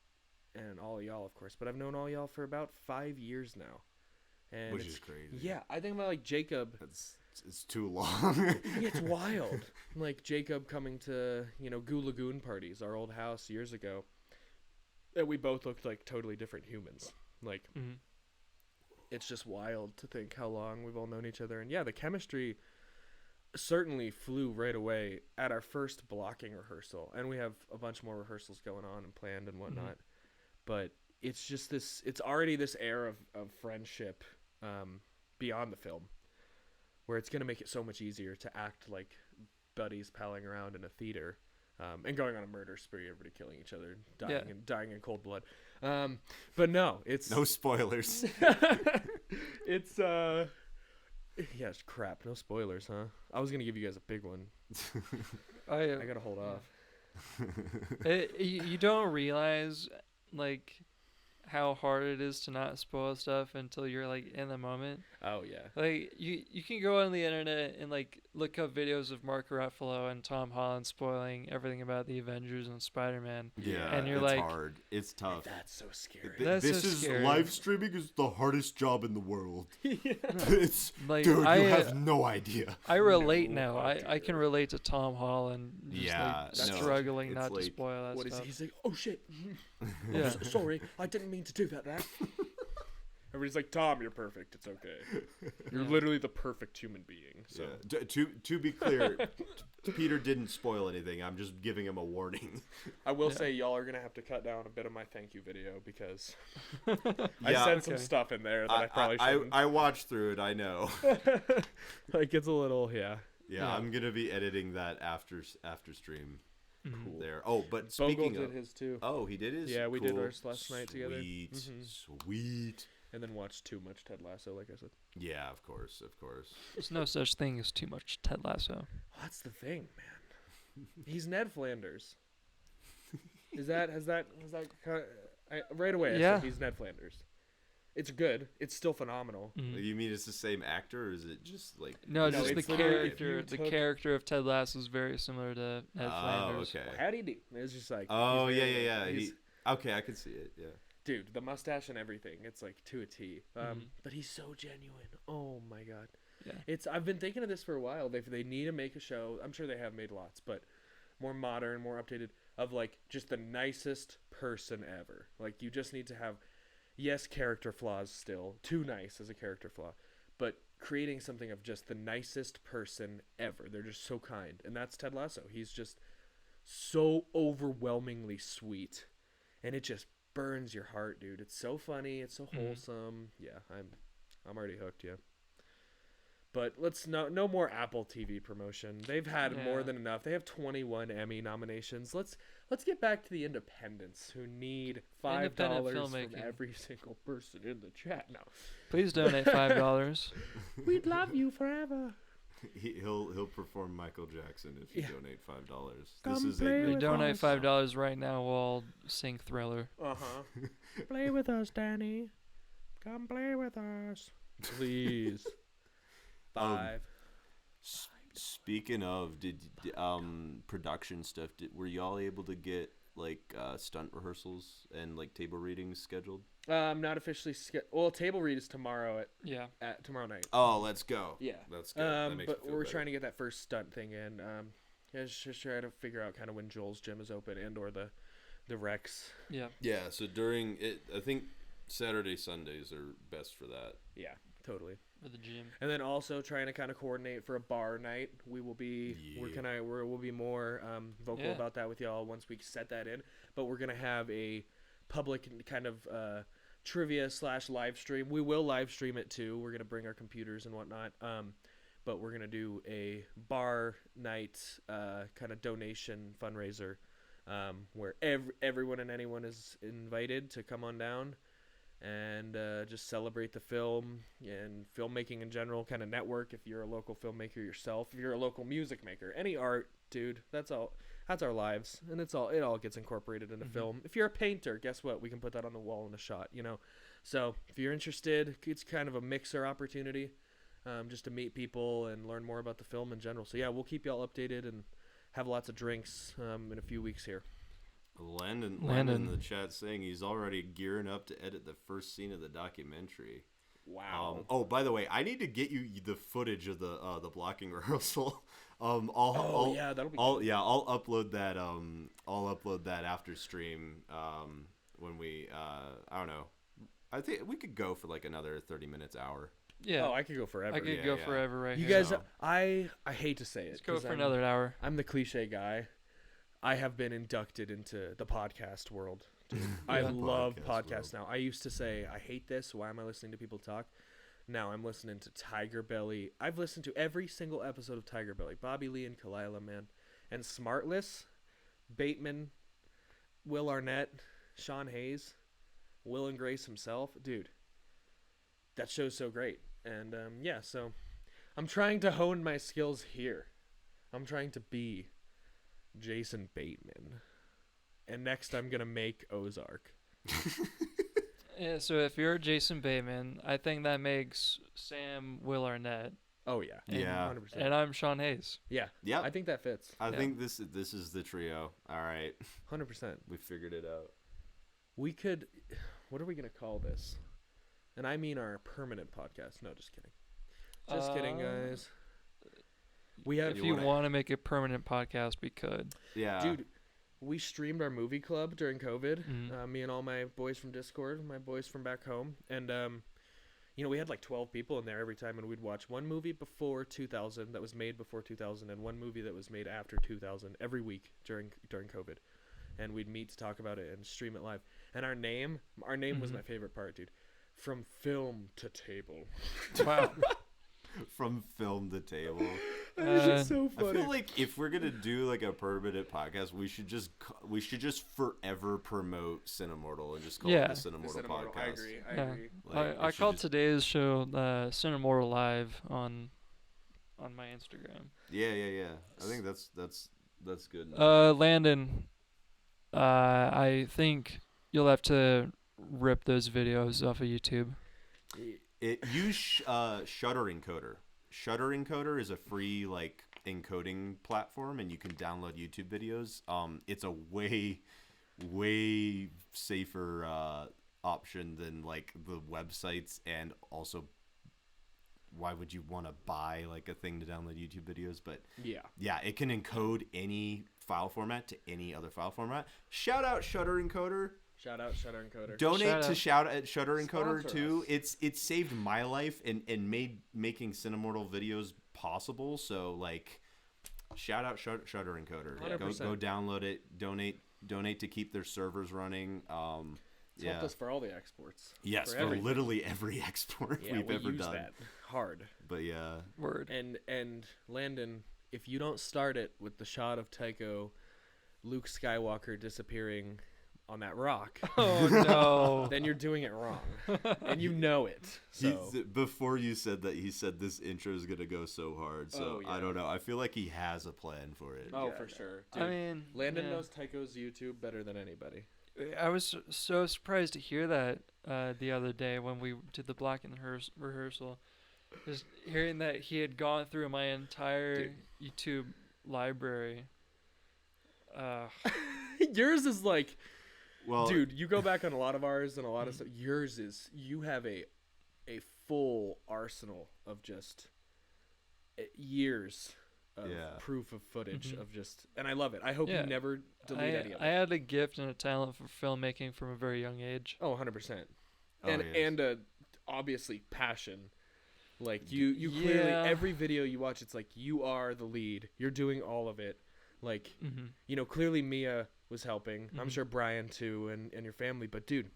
and all y'all, of course, but I've known all y'all for about 5 years now. And Which it's- is crazy. Yeah, I think about like Jacob. It's too long. It's wild. Like Jacob coming to, Goo Lagoon parties, our old house years ago. And we both looked like totally different humans. Like, Mm-hmm. it's just wild to think how long we've all known each other. And yeah, the chemistry certainly flew right away at our first blocking rehearsal. And we have a bunch more rehearsals going on and planned and whatnot. But it's just it's already this air of friendship beyond the film, where it's going to make it so much easier to act like buddies palling around in a theater and going on a murder spree, everybody killing each other, dying in cold blood. But no, it's No spoilers. it's yeah, it's crap. No spoilers, huh? I was gonna give you guys a big one. I gotta hold off. You don't realize like how hard it is to not spoil stuff until you're like in the moment. Oh yeah. Like you can go on the internet and like look up videos of Mark Ruffalo and Tom Holland spoiling everything about the Avengers and Spider-Man. Yeah, And you're it's like- hard. It's tough. That's so scary. That's this so is scary. live streaming is the hardest job in the world. Yeah. It's Like dude, I you have no idea. I relate No now. I can relate to Tom Holland just Yeah, like no, struggling it's not to like- spoil that What is stuff. he? He's like, oh shit. Yeah. Sorry, I didn't mean to do that. Everybody's like, Tom, you're perfect. It's okay. You're Yeah. literally the perfect human being. So Yeah. To be clear, Peter didn't spoil anything. I'm just giving him a warning. I will Yeah. say y'all are gonna have to cut down a bit of my thank you video because I Yeah. said some Okay. stuff in there that I probably I shouldn't. I watched through it. I know. Like it's a little, yeah. Yeah, I'm gonna be editing that after stream Mhm. Cool. there. Oh, but Bogle speaking did of, his too, oh, he did his. Yeah, we did Cool. ours last night together. Sweet, Mhm. sweet. and then watched too much Ted Lasso, like I said. Yeah, of course, of course. There's no such thing as too much Ted Lasso. That's the thing, man. He's Ned Flanders. Has that right away? I Yeah. said he's Ned Flanders. It's good. It's still phenomenal. Mhm. You mean it's the same actor, or is it just like? No, No, just the it's literally if character. you The took- character of Ted Lasso is very similar to Ned Oh, Flanders. okay. How'd he do? It's just like. Oh, he's yeah, very- yeah. he's- Okay, I can see it. Yeah. Dude, the mustache and everything, it's like to a T. Mhm. But he's so genuine. Oh my god. Yeah. I've been thinking of this for a while. They need to make a show. I'm sure they have made lots, but more modern, more updated, of like just the nicest person ever. Like you just need to have, yes, character flaws still. Too nice as a character flaw, but creating something of just the nicest person ever. They're just so kind, and that's Ted Lasso. He's just so overwhelmingly sweet, and it just burns your heart, dude. It's so funny. It's so Mhm. wholesome. Yeah, I'm already hooked. Yeah. But let's no more Apple TV promotion. They've had more Yeah. than enough. They have 21 Emmy nominations. Let's get back to the independents who need $5 from filmmaking. every single person in the chat. No, Please donate $5. we'd love you forever. He'll perform Michael Jackson if you Yeah. donate $5. Come This is play If a you with donate us. $5 right now, we'll sing Thriller. Play with us, Danny. Come play with us, please. Five. Speaking of, did production stuff? Were y'all able to get like stunt rehearsals and like table readings scheduled? Not officially. Well, table read is tomorrow Yeah. at tomorrow night. Oh, let's go. Yeah. That's good. That makes But me feel we're better. trying to get that first stunt thing in. Yeah, just try to figure out kind of when Joel's gym is open and or the Rex. Yeah. Yeah. So during it, I think Saturday Sundays are best for that. Yeah, totally. For the gym. And then also trying to kind of coordinate for a bar night. We'll be more vocal Yeah. about that with y'all once we set that in. But we're gonna have a public kind of trivia / live stream. We will live stream it too. We're gonna bring our computers and whatnot. But we're gonna do a bar night kind of donation fundraiser where everyone and anyone is invited to come on down and just celebrate the film and filmmaking in general, kind of network if you're a local filmmaker yourself, if you're a local music maker, any art, dude, that's our lives, and it all gets incorporated into film. If you're a painter, guess what, we can put that on the wall in a shot, so if you're interested, it's kind of a mixer opportunity, just to meet people and learn more about the film in general. So yeah, we'll keep y'all updated and have lots of drinks in a few weeks here. Landon in the chat saying he's already gearing up to edit the first scene of the documentary. Wow. Oh, by the way, I need to get you the footage of the blocking rehearsal. That'll be good. I'll upload that. I'll upload that after stream. When we I don't know. I think we could go for like another 30 minutes, hour. Yeah. Oh, I could go forever. I could go forever right You here. guys, I hate to say it. Let's go 'cause for another hour. I'm the cliche guy. I have been inducted into the podcast world. Dude. I love podcasts now. I used to say, I hate this. Why am I listening to people talk? Now I'm listening to Tiger Belly. I've listened to every single episode of Tiger Belly. Bobby Lee and Kalila, man. And Smartless, Bateman, Will Arnett, Sean Hayes, Will and Grace himself. Dude, that show's so great. And so I'm trying to hone my skills here. I'm trying to be Jason Bateman. And next I'm going to make Ozark. Yeah, so if you're Jason Bateman, I think that makes Sam Will Arnett. Oh, yeah. Yeah. 100%. And I'm Sean Hayes. Yeah. Yep. I think that fits. I think this is the trio. All right. 100%. We figured it out. We could... What are we going to call this? And I mean our permanent podcast. No, just kidding. Just kidding, guys. We have... If you want to make a permanent podcast, we could. Yeah. Dude, we streamed our movie club during COVID. Mhm. Me and all my boys from Discord, my boys from back home. And, we had like 12 people in there every time, and we'd watch one movie before 2000 that was made before 2000 and one movie that was made after 2000 every week during COVID. And we'd meet to talk about it and stream it live. And our name was my favorite part, dude. From film to table. Wow. From film to table. It's just so funny. I feel like if we're gonna do like a permanent podcast, we should just forever promote Cinemortal and just call it the Cinemortal podcast. I agree. Yeah. I called today's show Cinemortal Live on my Instagram. Yeah. I think that's good. Landon, I think you'll have to rip those videos off of YouTube. Use Shutter Encoder. Shutter Encoder is a free like encoding platform, and you can download YouTube videos. It's a way safer option than like the websites, and also why would you want to buy like a thing to download YouTube videos? But yeah, it can encode any file format to any other file format. Shout out Shutter Encoder. Shout out Shutter Encoder. Donate to Shutter Encoder Sponsor too. us. It's saved my life and made making Cinemortal videos possible. So like, shout out Shutter Encoder. 100%. Go download it. Donate to keep their servers running. It's helped us for all the exports. Yes, for literally every export we've ever use done. that hard. But yeah, Word. And Landon, if you don't start it with the shot of Tycho, Luke Skywalker disappearing on that rock, Oh no. then you're doing it wrong, and you know it. So before you said that, he said this intro is gonna go so hard. So I don't know. I feel like he has a plan for it. for sure. Dude, I mean, Landon yeah. knows Tycho's YouTube better than anybody. I was so surprised to hear that the other day when we did the blocking rehearsal. Just hearing that he had gone through my entire YouTube library. Yours is like, Well, dude, you go back on a lot of ours and a lot of stuff. Yours is, you have a full arsenal of just years of proof of footage of just, and I love it. I hope you never delete any of it. I had a gift and a talent for filmmaking from a very young age. Oh, 100%. Oh, And yes. and obviously passion. Like you clearly, every video you watch, it's like you are the lead. You're doing all of it. Like, clearly Mia was helping. I'm sure Brian too, and your family. But dude,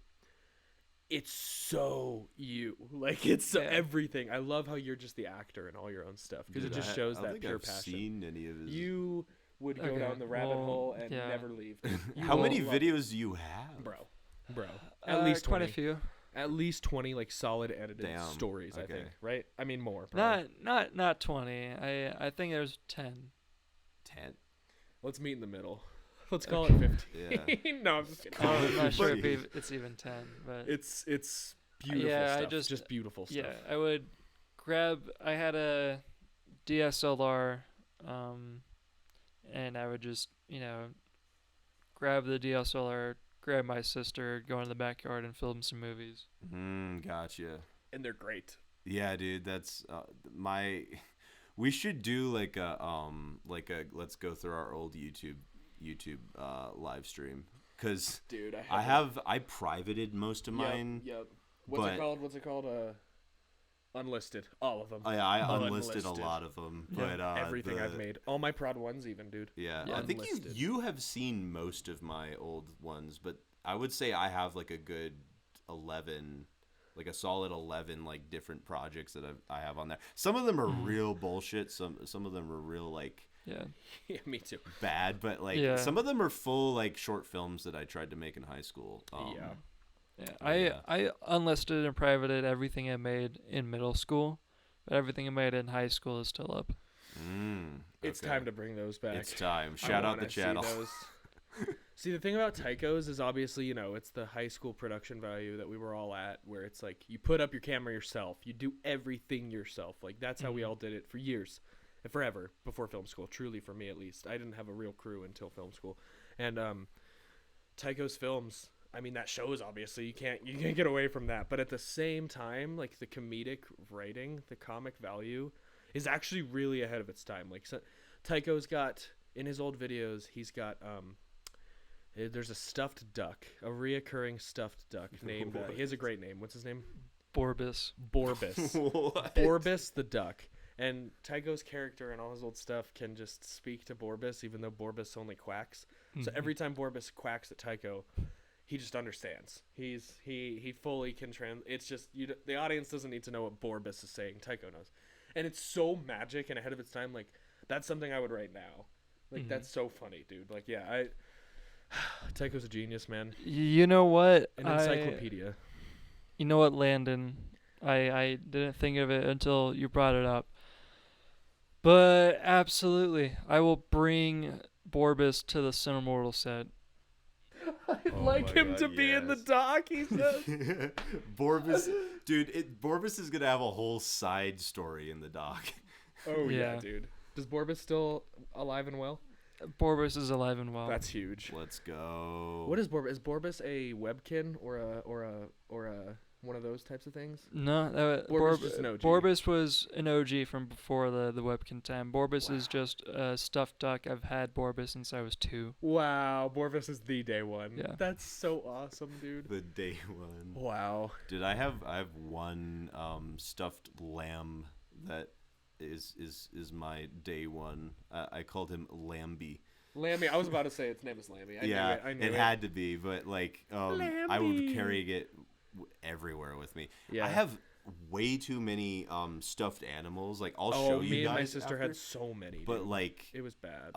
it's so you. Like, it's so everything. I love how you're just the actor in all your own stuff, because it just shows that pure passion. Seen any of his... You would go down the rabbit hole and never leave. How many videos do you have, bro? At least 20. Quite a few. At least 20 like solid edited stories. I Okay. think, right? I mean more. Probably. Not 20. I think there's 10. 10? Let's meet in the middle. Let's call it 15. Yeah. No, I'm just kidding. I'm not sure if it's even 10, but It's beautiful Yeah, stuff. I just beautiful stuff. yeah, I would grab. I had a DSLR, and I would just grab the DSLR, grab my sister, go in the backyard and film some movies. Gotcha. And they're great. Yeah, dude, that's my. We should do like a let's go through our old YouTube live stream, cause Dude, I privated most of mine. Yep. What's but- it called? Unlisted. All of them. I unlisted a lot of them, Yeah. but Everything I've made. All my Proud ones even, dude. Yeah, Yeah, I think unlisted. you have seen most of my old ones, but I would say I have like a good 11, like a solid 11 like different projects that I have on there. Some of them are real bullshit. Some of them are real like Yeah. Yeah, me too. bad, but like Yeah. some of them are full like short films that I tried to make in high school. Yeah, Yeah. I unlisted and privated everything I made in middle school, but everything I made in high school is still up. It's okay. time to bring those back. It's time. I Shout out the wanna see channel. those. See, the thing about Tychos is obviously, it's the high school production value that we were all at, where it's like you put up your camera yourself, you do everything yourself. Like that's how we all did it for years, and forever before film school. Truly, for me at least, I didn't have a real crew until film school, and Tychos Films. I mean, that shows obviously you can't get away from that. But at the same time, like the comedic writing, the comic value is actually really ahead of its time. Like Tycho's got in his old videos, he's got there's a stuffed duck, a reoccurring stuffed duck named. He has a great name. What's his name? Borbus. Borbus. What? Borbus the duck. And Tycho's character and all his old stuff can just speak to Borbus, even though Borbus only quacks. So every time Borbus quacks at Tycho, he just understands. He fully can It's just the audience doesn't need to know what Borbus is saying. Tycho knows, and it's so magic and ahead of its time. Like that's something I would write now. Like that's so funny, dude. Like Tycho's a genius, man. You know what? An encyclopedia. You know what, Landon? I didn't think of it until you brought it up. But absolutely, I will bring Borbus to the Cinemortal set. I'd Oh like my him God, to be in the yes. doc, he says. Borbus, dude, Borbus is gonna have a whole side story in the doc. Oh yeah, Yeah. dude. Does Borbus still alive and well? Borbus is alive and well. That's huge. Let's go. What is Borbus? Is Borbus a webkin or a one of those types of things? No, Borbus just an OG. Borbus was an OG from before the webkin time. Borbus is just a stuffed duck. I've had Borbus since I was 2. Wow, Borbus is the day one. Yeah. That's so awesome, dude. The day one? Wow. Dude, I have one stuffed lamb that is my day one. I called him Lambie. Lammy. I was about to say its name is Lammy. I knew it. had to be, but like I would carry it everywhere with me. Yeah. I have way too many stuffed animals. Like I'll Oh, show you me and guys. my sister after, had so many. but dude. like it was bad.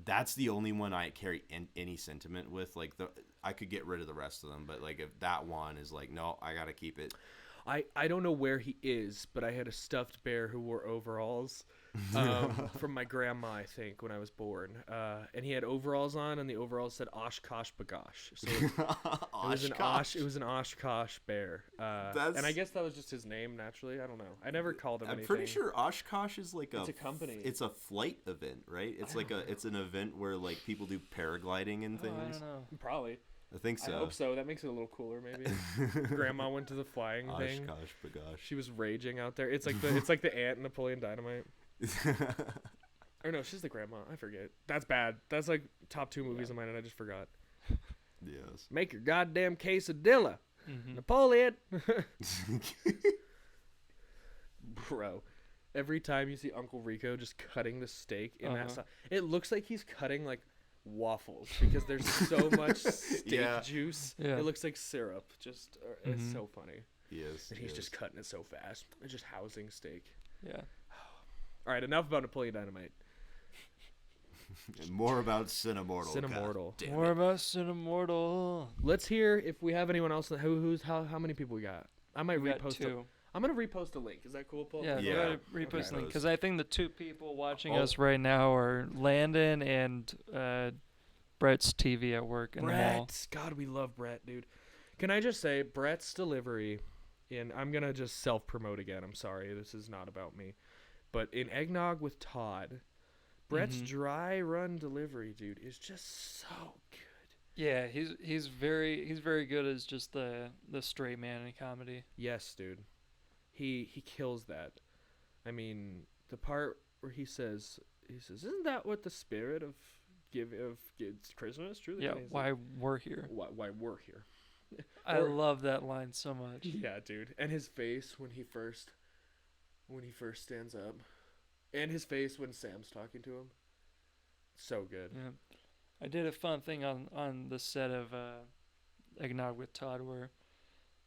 that's the only one I carry any sentiment with. Like I could get rid of the rest of them, but like if that one is like no, I gotta keep it. I don't know where he is, but I had a stuffed bear who wore overalls from my grandma, I think, when I was born. And he had overalls on, and the overalls said Oshkosh Bagosh. So it was an Oshkosh bear. And I guess that was just his name, naturally. I don't know. I never called him I'm anything. pretty sure Oshkosh is like It's a company. It's a flight event, right? It's like it's an event where like people do paragliding and Oh, I things. don't know. Probably. I think so. I hope so. That makes it a little cooler, maybe. Grandma went to the flying thing. Oshkosh Bagosh. She was raging out there. It's like the aunt in Napoleon Dynamite. Or no, she's the grandma. I forget. That's bad. That's like top 2 movies of mine, and I just forgot. Yes. Make your goddamn quesadilla, Mhm. Napoleon. Bro, every time you see Uncle Rico just cutting the steak in that sauce, it looks like he's cutting like waffles because there's so much steak Yeah. juice. Yeah. It looks like syrup. Just it's so funny. Yes. And he's just cutting it so fast. It's just housing steak. Yeah. All right, enough about Napoleon Dynamite. And more about Cinemortal. Cinemortal. God damn More it. about Cinemortal. Let's hear if we have anyone else. How many people we got? I might We got repost. 2. I'm gonna repost a link. Is that cool, Paul? Yeah, Yeah. we gotta repost Okay. link because I think the 2 people watching Oh. us right now are Landon and Brett's TV at work in the mall. Brett. God, we love Brett, dude. Can I just say Brett's delivery I'm gonna just self promote again. I'm sorry, this is not about me. But in Eggnog with Todd, Brett's Mhm. dry run delivery, dude, is just so good. Yeah, he's very good as just the straight man in comedy. Yes, dude. He kills that. I mean, the part where isn't that what the spirit of it's Christmas truly? Yeah, And he's why like, we're here. why we're here. I Or- love that line so much. Yeah, dude. And his face when he first stands up, and his face when Sam's talking to him. So good. Yeah. I did a fun thing on the set of Eggnog with Todd where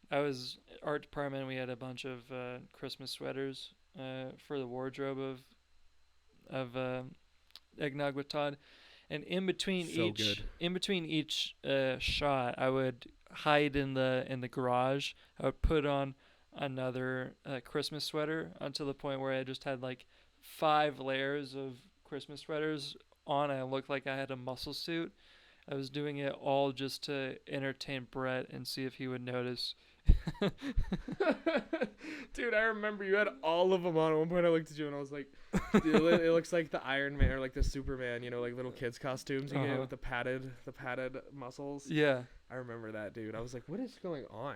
I was art department. We had a bunch of Christmas sweaters for the wardrobe of Eggnog with Todd, and in between So good. each shot, I would hide in the garage. I would put on another Christmas sweater until the point where I just had like 5 layers of Christmas sweaters on. I looked like I had a muscle suit. I was doing it all just to entertain Brett and see if he would notice. Dude, I remember you had all of them on. At one point I looked at you and I was like, dude, it looks like the Iron Man or like the Superman, like little kids costumes you get with the padded muscles. Yeah. I remember that, dude. I was like, what is going on?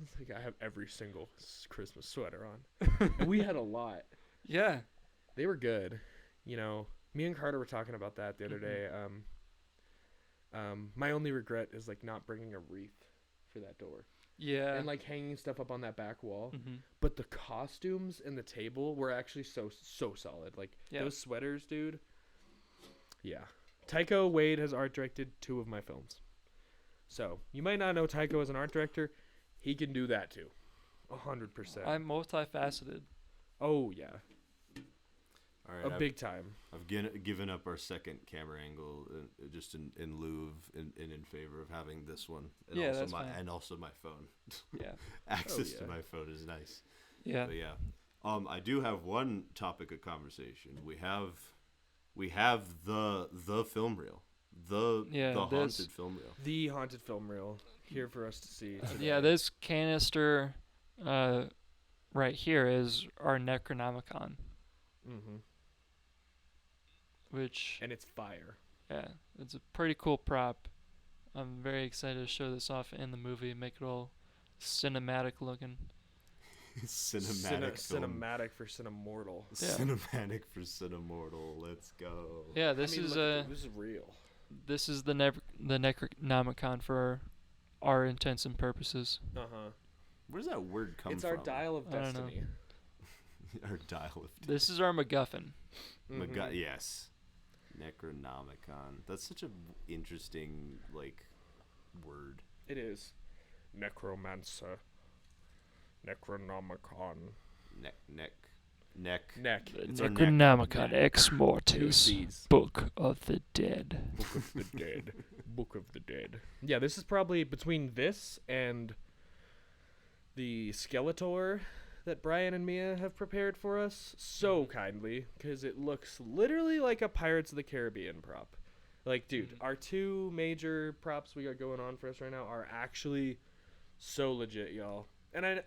It's like I have every single Christmas sweater on. And we had a lot. Yeah. They were good. Me and Carter were talking about that the other day. My only regret is like not bringing a wreath for that door. Yeah. And like hanging stuff up on that back wall. Mhm. But the costumes and the table were actually so solid. Like Yeah. those sweaters, dude. Yeah. Taika Wade has art directed 2 of my films. So you might not know Taika as an art director. He can do that too. 100%. I'm multifaceted. Oh yeah. All right, Big time. I've given up our second camera angle just in lieu of in favor of having this one. And Yeah, also that's my fine. and also my phone. Yeah. Access yeah. to my phone is nice. Yeah. But yeah. I do have one topic of conversation. We have the film reel. The haunted film reel. The haunted film reel here for us to see. today. Yeah, this canister right here is our Necronomicon, Mm-hmm. which And it's fire. yeah, it's a pretty cool prop. I'm very excited to show this off in the movie, make it all cinematic looking. Cinematic film. Cinematic for Cinemortal. Yeah. Cinematic for Cinemortal. Let's go. Yeah, this is this is real. this is the Necronomicon for our intents and purposes. Uh-huh. Where does that word come It's from? our dial of I don't know. destiny. Our dial of This is our MacGuffin. Mhm. yes. Necronomicon. That's such a interesting word. It is. Necromancer. Necronomicon. Neck. Neck. The our Necronomicon neck. Ex 2 Mortis, C's. Book of the Dead. Book of the Dead. Book of the Dead. Yeah, this is probably between this and the Skeletor that Brian and Mia have prepared for us so kindly, because it looks literally like a Pirates of the Caribbean prop. Like, dude, our 2 major props we got going on for us right now are actually so legit, y'all. And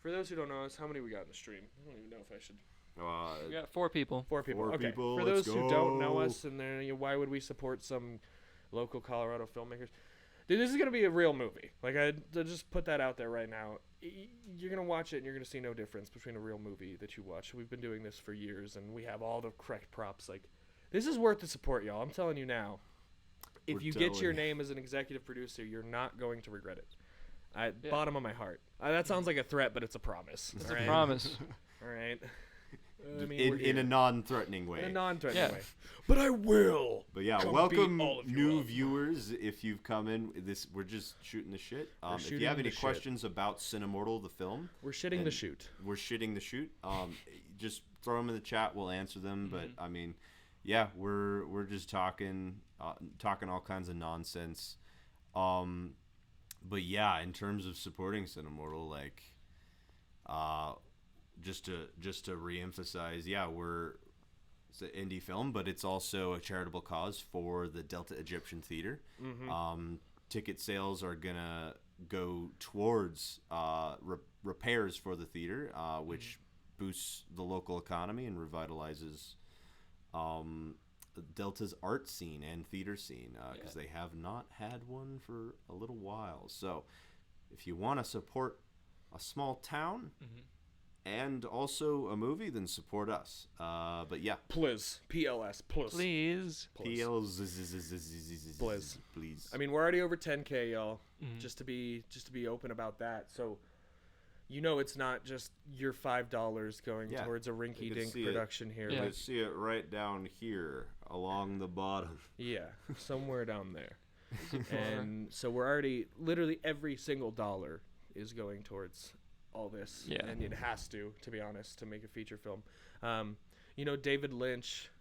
for those who don't know us, how many we got in the stream? I don't even know if I should. We got 4 people. 4 people. 4 Okay. people, For let's those who don't know go. us, and then why would we support some local Colorado filmmakers? Dude, this is gonna be a real movie. Like I just put that out there right now. You're gonna watch it, and you're gonna see no difference between a real movie that you watch. We've been doing this for years, and we have all the correct props. Like, this is worth the support, y'all. I'm telling you now. If We're you get your telling you. name as an executive producer, you're not going to regret it. Yeah. Bottom of my heart. That sounds like a threat, but it's a promise. It's all a right? promise. All right. I mean, we're in a here. non-threatening way. In a non-threatening Yeah. way. But I will. But yeah, Come welcome beat all of you new up. viewers. If you've come in, we're just shooting the shit. If shooting you have any the shit. questions about Cinemortal, the film, We're shitting the And- shoot. we're shitting the shoot. Just throw them in the chat. We'll answer them. But Mm-hmm. I mean, yeah, we're just talking all kinds of nonsense. But yeah, in terms of supporting Cinemortal, just to reemphasize, yeah, it's an indie film, but it's also a charitable cause for the Delta Egyptian Theater. Mm-hmm. Ticket sales are gonna go towards repairs for the theater, which boosts the local economy and revitalizes Delta's art scene and theater scene, because they have not had one for a little while. So if you want to support a small town and also a movie, then support us. But yeah, Please. PLS. Please. Please. Please. I mean, we're already over 10K, y'all. Just to be open about that. So, it's not just your $5 going towards a rinky-dink production here. You can see it right down here along the bottom. Yeah, somewhere down there. And so we're already, literally every single dollar is going towards all this. Yeah. And it has to be honest, to make a feature film. David Lynch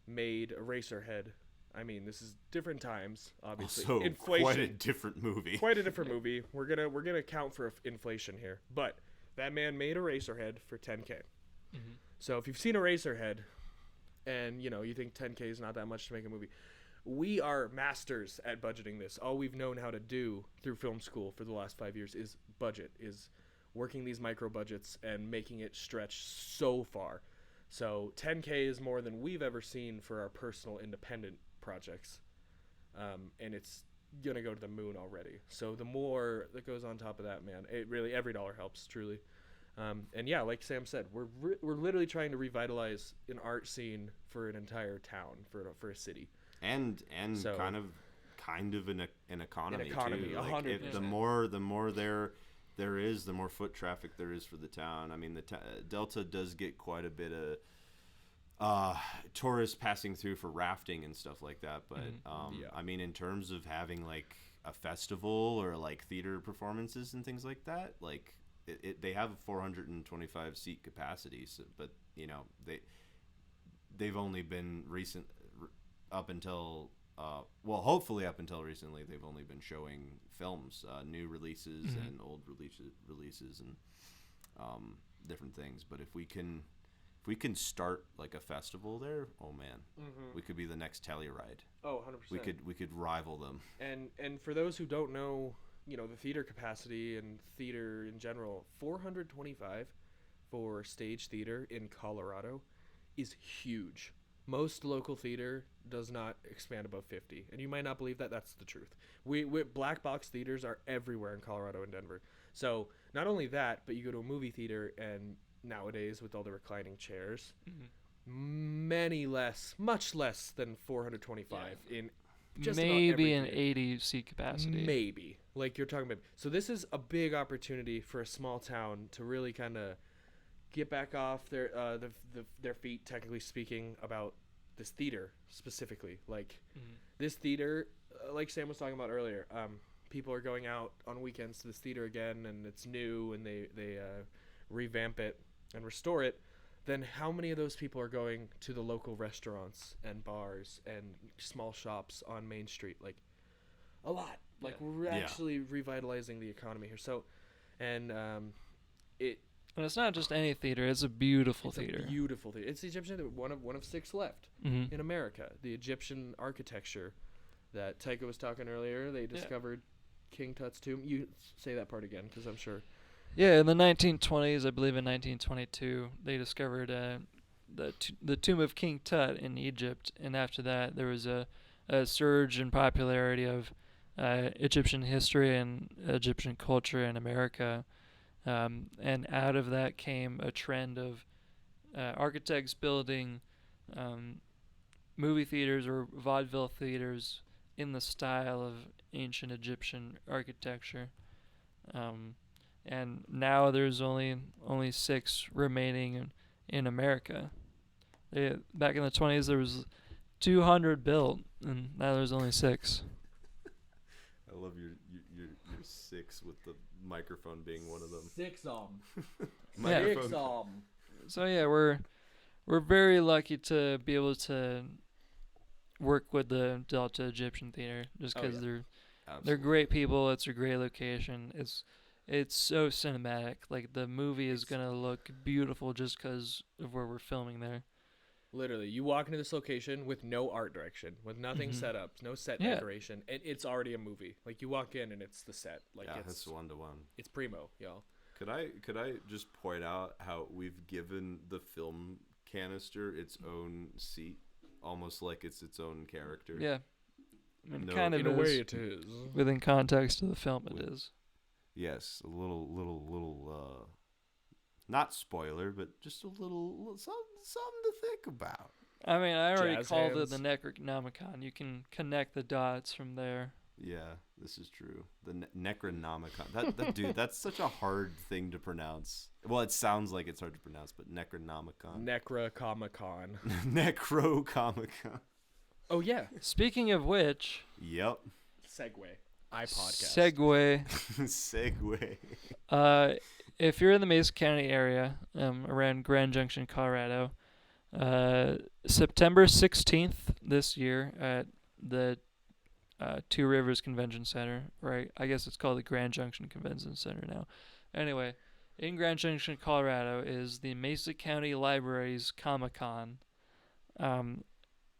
made Eraserhead. I mean, this is different times, obviously. Also, inflation. quite a different movie. Quite a different movie. We're gonna account for inflation here, but that man made Eraserhead for 10K. So if you've seen Eraserhead, and you think 10K is not that much to make a movie, we are masters at budgeting this. All we've known how to do through film school for the last 5 years is budget, is working these micro budgets and making it stretch so far. So 10K is more than we've ever seen for our personal independent projects, and it's gonna go to the moon already. So the more that goes on top of that, man, it really, every dollar helps, truly. And yeah, like Sam said, we're literally trying to revitalize an art scene for an entire town, for a city, and so, kind of an economy, too. Like 100%. the more there is, the more foot traffic there is for the town. I mean, Delta does get quite a bit of tourists passing through for rafting and stuff like that. But I mean, in terms of having like a festival or like theater performances and things like that, like they have a 425 seat capacity. So, but they've only been up until hopefully up until recently, they've only been showing films, new releases and old releases and different things. But if we can start like a festival there, oh man, we could be the next Telluride. Oh, 100%. We could rival them. And for those who don't know, the theater capacity and theater in general, 425 for stage theater in Colorado is huge. Most local theater does not expand above 50, and you might not believe that. That's the truth. We black box theaters are everywhere in Colorado and Denver. So not only that, but you go to a movie theater, and nowadays with all the reclining chairs, much less than 425 in just maybe about an every 80 seat capacity. Maybe, like you're talking about. So this is a big opportunity for a small town to really kind of get back off their feet, technically speaking, about this theater specifically. Like this theater, like Sam was talking about earlier, people are going out on weekends to this theater again, and it's new, and they revamp it and restore it. Then how many of those people are going to the local restaurants and bars and small shops on Main Street? Like a lot. Like we're actually revitalizing the economy here. So, and And it's not just any theater; it's a beautiful theater. It's a beautiful theater. It's the Egyptian, one of 6 left in America. The Egyptian architecture that Taika was talking earlier. They discovered King Tut's tomb. You say that part again, because I'm sure. Yeah, in the 1920s, I believe in 1922, they discovered the tomb of King Tut in Egypt, and after that, there was a surge in popularity of Egyptian history and Egyptian culture in America. And out of that came a trend of architects building movie theaters or vaudeville theaters in the style of ancient Egyptian architecture. And now there's only 6 remaining in America. Back in the 20s, there was 200 built, and now there's only 6. I love your 6 with the microphone being one of them. 6 Microphone. So yeah, we're very lucky to be able to work with the Delta Egyptian Theater, just because they're great people. It's a great location. It's so cinematic. Like the movie is gonna look beautiful just because of where we're filming there. Literally, you walk into this location with no art direction, with nothing set up, no set decoration, and it's already a movie. Like you walk in and it's the set. Like it's 1-to-1. It's primo, y'all. Could I just point out how we've given the film canister its own seat? almost like it's its own character. Yeah. I mean, No, kind of In a way, is. it is. Within context of the film, it is. Yes, a little not spoiler, but just a little something to think about. I mean, I already Jazz called hands. it the Necronomicon. You can connect the dots from there. Yeah, this is true. The Necronomicon. That dude, that's such a hard thing to pronounce. Well, it sounds like it's hard to pronounce, but Necronomicon. Necronomicon. Necrocomicon. Oh yeah. Speaking of which, Yep. Segway. iPodcast. segue. Segway. If you're in the Mesa County area, around Grand Junction, Colorado, September 16th this year at the Two Rivers Convention Center, right? I guess it's called the Grand Junction Convention Center now. Anyway, in Grand Junction, Colorado is the Mesa County Library's Comic-Con,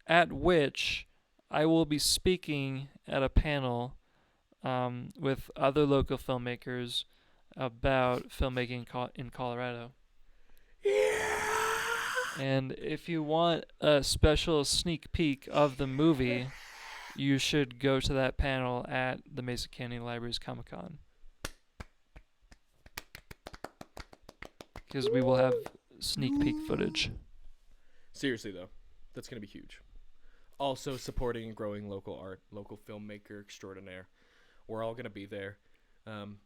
at which I will be speaking at a panel with other local filmmakers about filmmaking in Colorado. Yeah. And if you want a special sneak peek of the movie, you should go to that panel at the Mesa County Library's Comic-Con. Because we will have sneak peek footage. Seriously though, that's gonna be huge. Also supporting and growing local art, local filmmaker extraordinaire. We're all gonna be there.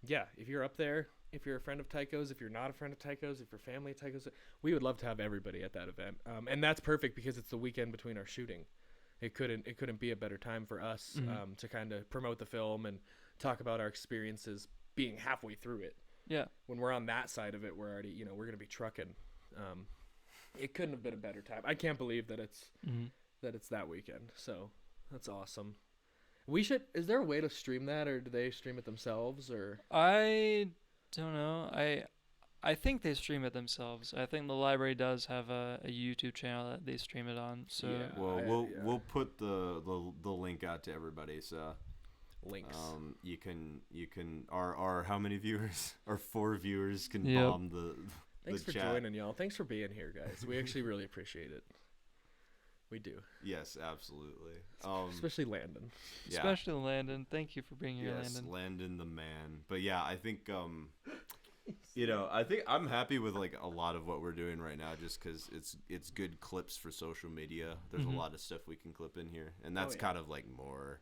Yeah, if you're up there, if you're a friend of Tycho's, if you're not a friend of Tycho's, if you're family of Tycho's, we would love to have everybody at that event. And that's perfect because it's the weekend between our shooting. It couldn't be a better time for us to kind of promote the film and talk about our experiences being halfway through it. Yeah. When we're on that side of it, we're already, we're gonna be trucking. It couldn't have been a better time. I can't believe that it's that weekend. So that's awesome. Is there a way to stream that, or do they stream it themselves, or? I don't know. I think they stream it themselves. I think the library does have a YouTube channel that they stream it on. So Yeah. Well, we'll put the link out to everybody. So Links. you can our how many viewers? Our 4 viewers can Yep. bomb the Thanks for chat. joining, y'all. Thanks for being here, guys. We actually really appreciate it. We do. Yes, absolutely. Especially Landon. Yeah. especially Landon. Thank you for being here, Yes, Landon. Landon the man. But yeah, I think I think I'm happy with like a lot of what we're doing right now, just because it's good clips for social media. There's a lot of stuff we can clip in here, and that's yeah. kind of like more.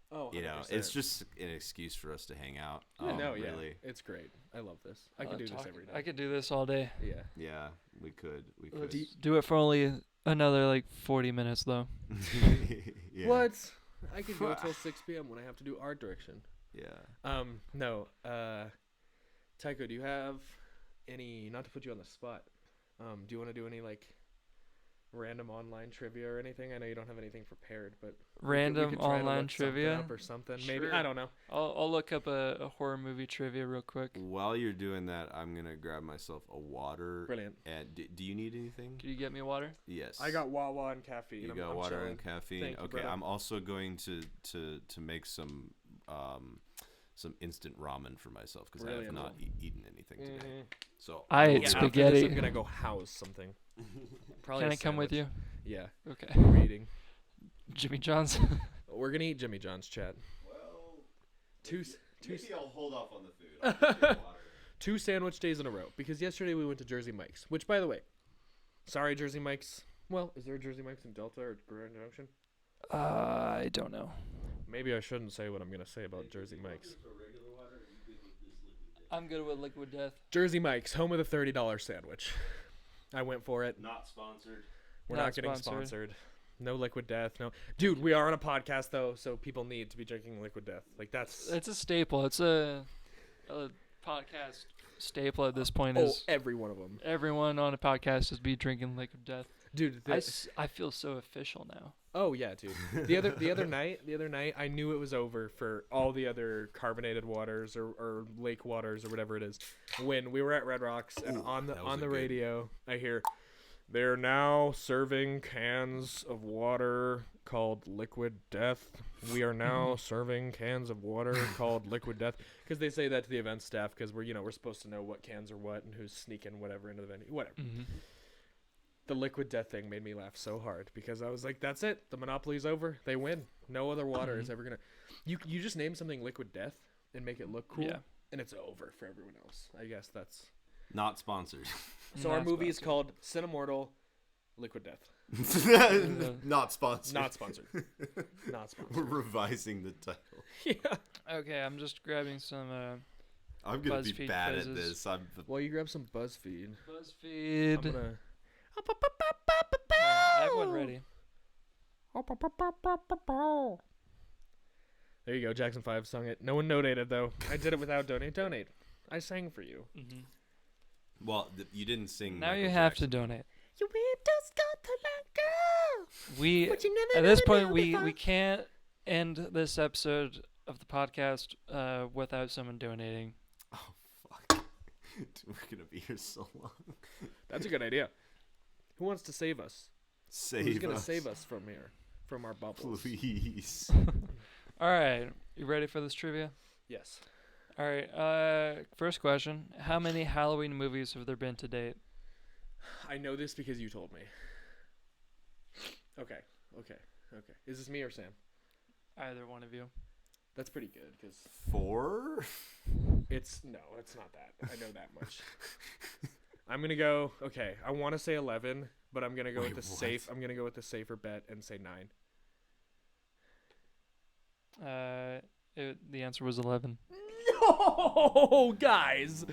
Oh, It's just an excuse for us to hang out. Really. It's great. I love this. I could do this every day. I could do this all day. Yeah. Yeah, we could. Do it for only another like 40 minutes though. Yeah. What? I could go till 6 p.m. when I have to do art direction. Yeah. No. Tycho, do you have any? Not to put you on the spot. Do you want to do any like random online trivia or anything? I know you don't have anything prepared, but Random we could try to online look something trivia up or something. Maybe Sure. I don't know. I'll look up a horror movie trivia real quick. While you're doing that, I'm gonna grab myself a water. Brilliant. And do you need anything? Can you get me water? Yes. I got Wawa and caffeine. You I'm got water chilling. and caffeine. Thank you, Okay, brother. I'm also going to make some instant ramen for myself because I have Brilliant. not eaten anything today. So I will ate be- After spaghetti. this, I'm gonna go house something. Probably. Can a I come with you? sandwich. Yeah. Okay. We're eating. Jimmy John's. We're gonna eat Jimmy John's, Chad. Well, Two I'll hold off on the food. 2 sandwich days in a row because yesterday we went to Jersey Mike's, which by the way, sorry Jersey Mike's. Well, is there a Jersey Mike's in Delta or Grand Junction? I don't know. Maybe I shouldn't say what I'm gonna say about Jersey Mike's. I'm good with liquid death. Jersey Mike's, home of the $30 sandwich. I went for it. Not sponsored. We're Not not getting sponsored. sponsored. No liquid death. No, dude. We are on a podcast though, so people need to be drinking liquid death. Like that's. It's a staple. It's a podcast staple at this point. Oh, Is every one of them, everyone on a podcast is be drinking liquid death. dude. I feel so official now. Oh yeah, dude. The other night, I knew it was over for all the other carbonated waters or lake waters or whatever it is. When we were at Red Rocks and on that was the a good- radio, I hear they're now serving cans of water called Liquid Death. We are now serving cans of water called Liquid Death because they say that to the event staff because we're supposed to know what cans are what and who's sneaking whatever into the venue, whatever. The liquid death thing made me laugh so hard because I was like, that's it. The monopoly's over. They win. No other water is ever going to. You just name something liquid death and make it look cool, Yeah. and it's over for everyone else. I guess that's. Not sponsored. So our Not movie is sponsored. called Cinemortal Liquid Death. Not sponsored. Not sponsored. Not We're sponsored. revising the title. Yeah. Okay, I'm just grabbing some I'm gonna be BuzzFeed bad quizzes. at this. Well, you grab some BuzzFeed. BuzzFeed. I'm gonna. I have one ready. There you go. Jackson 5 sung it. No one donated though. I did it without donate. I sang for you. Mm-hmm. Well, you didn't sing. Now Michael you have Jackson. to donate. You just got to let go. We But you never at this never point knew we before. can't end this episode of the podcast without someone donating. Oh fuck! Dude, we're gonna be here so long. That's a good idea. Who wants to save us? Save Who's gonna us, save us from here, from our bubbles? please. All right, you ready for this trivia? Yes. All right. First question: how many Halloween movies have there been to date? I know this because you told me. Okay. Is this me or Sam? Either one of you. That's pretty good because 4? it's not that. I know that much. I'm gonna go. Okay, I want to say 11, but I'm gonna go Wait, with the what? safe. I'm gonna go with the safer bet and say 9. The answer was 11. No, guys.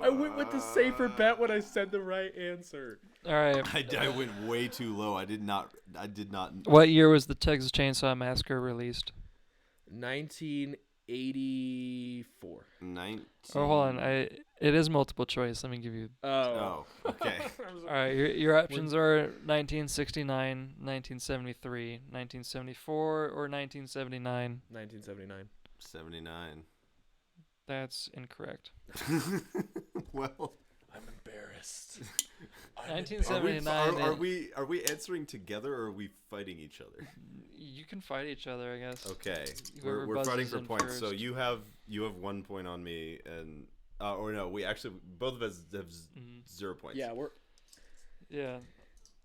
I went with the safer bet when I said the right answer. All right. I went way too low. I did not. What year was the Texas Chainsaw Massacre released? 1984. 19. Oh, hold on. It is multiple choice. Let me give you. Oh, okay. All right. Your options are 1969, 1973, 1974, or 1979. 1979. 79. That's incorrect. Well, I'm embarrassed. 1979. are we answering together or are we fighting each other? You can fight each other, I guess. Okay, Whoever we're fighting buzzes for in points. So first. you have 1 point on me, and or no, we actually both of us have 0 points. Yeah, Yeah.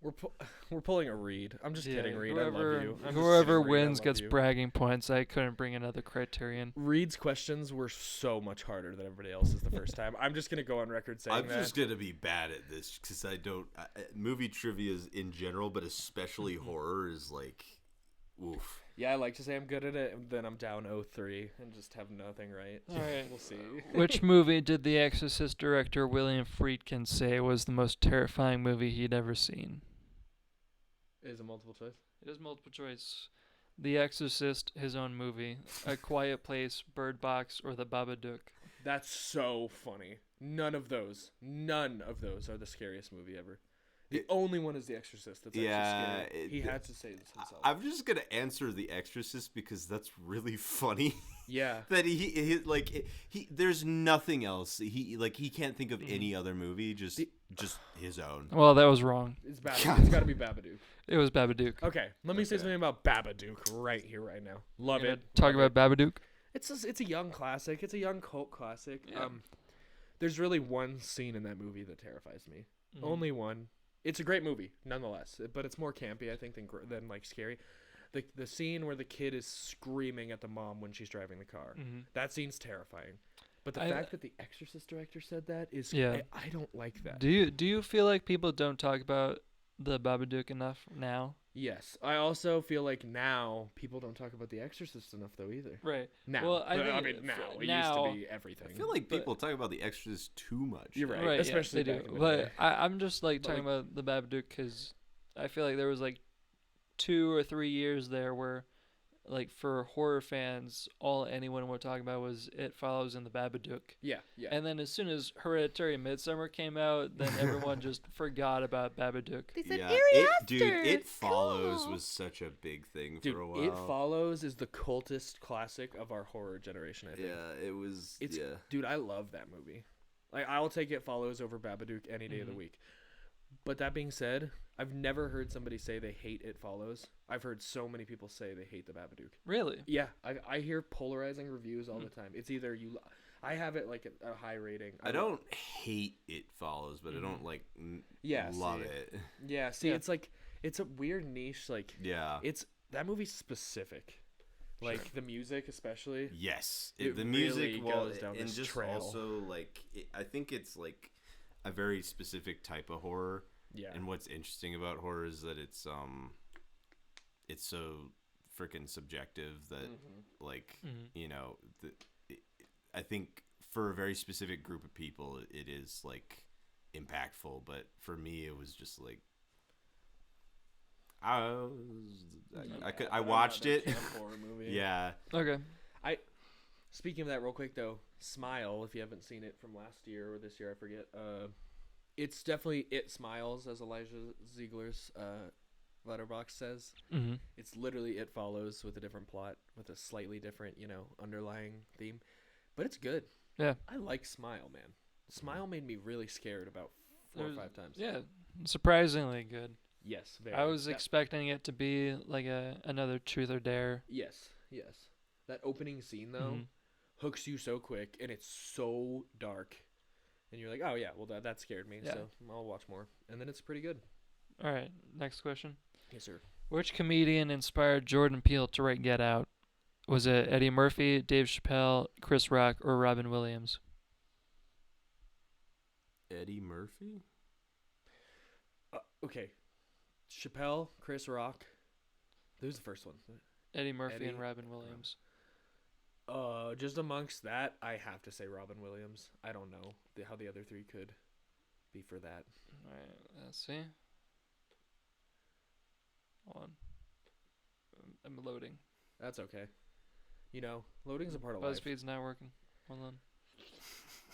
we're pulling a Reed. I'm just kidding, Reed. I love you. I'm just Whoever kidding, Reed. I wins love gets you. bragging points. I couldn't bring another criterion. Reed's questions were so much harder than everybody else's the first time. I'm just gonna go on record saying I'm that. just gonna be bad at this because I don't movie trivia in general, but especially horror is like, oof. Yeah, I like to say I'm good at it, and then I'm down 0-3 and just have nothing right. All right. We'll see. Which movie did The Exorcist director William Friedkin say was the most terrifying movie he'd ever seen? Is it multiple choice? It is multiple choice. The Exorcist, his own movie, A Quiet Place, Bird Box, or The Babadook. That's so funny. None of those are the scariest movie ever. The only one is The Exorcist. That's Yeah, actually scary. He had to say this himself. I'm just gonna answer The Exorcist because that's really funny. Yeah. That he there's nothing else. He can't think of any other movie. Just his own. Well, that was wrong. It's Babadook. It's got to be Babadook. It was Babadook. Okay, let me say Okay. something about Babadook right here, right now. Love You it. gonna Talk Love about it. Babadook. It's a young classic. It's a young cult classic. Yeah. There's really one scene in that movie that terrifies me. Mhm. Only one. It's a great movie, nonetheless, but it's more campy, I think, than like scary. The scene where the kid is screaming at the mom when she's driving the car. Mhm. That scene's terrifying. But the I- fact that the Exorcist director said that is, Yeah. I don't like that. Do you feel like people don't talk about the Babadook enough now? Yes, I also feel like now people don't talk about the Exorcist enough though either. Right. Now, Well, I I think mean now for it now- used to be everything. I feel like But- people talk about The Exorcist too much. You're right. Right. especially yeah, they back do. in the But day. I'm just like But, talking about the Babadook because I feel like there was like 2 or 3 years there where, like, for horror fans, all anyone would talk about was It Follows and the Babadook. yeah. And then as soon as Hereditary Midsummer came out, then everyone just forgot about Babadook. Yeah, It Follows was such a big thing Dude, for a while. It Follows is the cultist classic of our horror generation, I think. Yeah, it was. It's- Dude, I love that movie. Like, I'll take It Follows over Babadook any day of the Mhm. week. But that being said, I've never heard somebody say they hate It Follows. I've heard so many people say they hate the Babadook. Really? Yeah, I hear polarizing reviews all the time. It's either I have it like a high rating. I don't hate It Follows, but I don't like love it. Yeah, see, Yeah. it's like it's a weird niche. Like, Yeah. it's that movie's specific. Like the music, especially. Yes, It the really music goes down and this just trail. also like I think it's like a very specific type of horror. Yeah. And what's interesting about horror is that it's so freaking subjective that like you know I think for a very specific group of people it is like impactful, but for me it was just like I watched it. Horror movie. Yeah. Okay. Speaking of that, real quick though, Smile. If you haven't seen it from last year or this year, I forget. It's definitely It Smiles, as Elijah Ziegler's letterbox says. Mm-hmm. It's literally It Follows with a different plot, with a slightly different, underlying theme. But it's good. Yeah. I like Smile, man. Smile made me really scared about 4 or 5 times. Yeah, surprisingly good. Yes, very. I was expecting it to be like another Truth or Dare. Yes. That opening scene though hooks you so quick, and it's so dark, and you're like, oh yeah, well that scared me, Yeah. so I'll watch more. And then it's pretty good. All right, next question. Yes, sir. Which comedian inspired Jordan Peele to write Get Out? Was it Eddie Murphy, Dave Chappelle, Chris Rock, or Robin Williams? Eddie Murphy? Okay, Chappelle, Chris Rock. Who's the first one? Eddie Murphy Eddie- and Robin Williams. Just amongst that, I have to say Robin Williams. I don't know how the other 3 could be for that. All right, let's see. Hold on. I'm loading. That's okay. Loading's a part of life. BuzzFeed's not working. Hold on.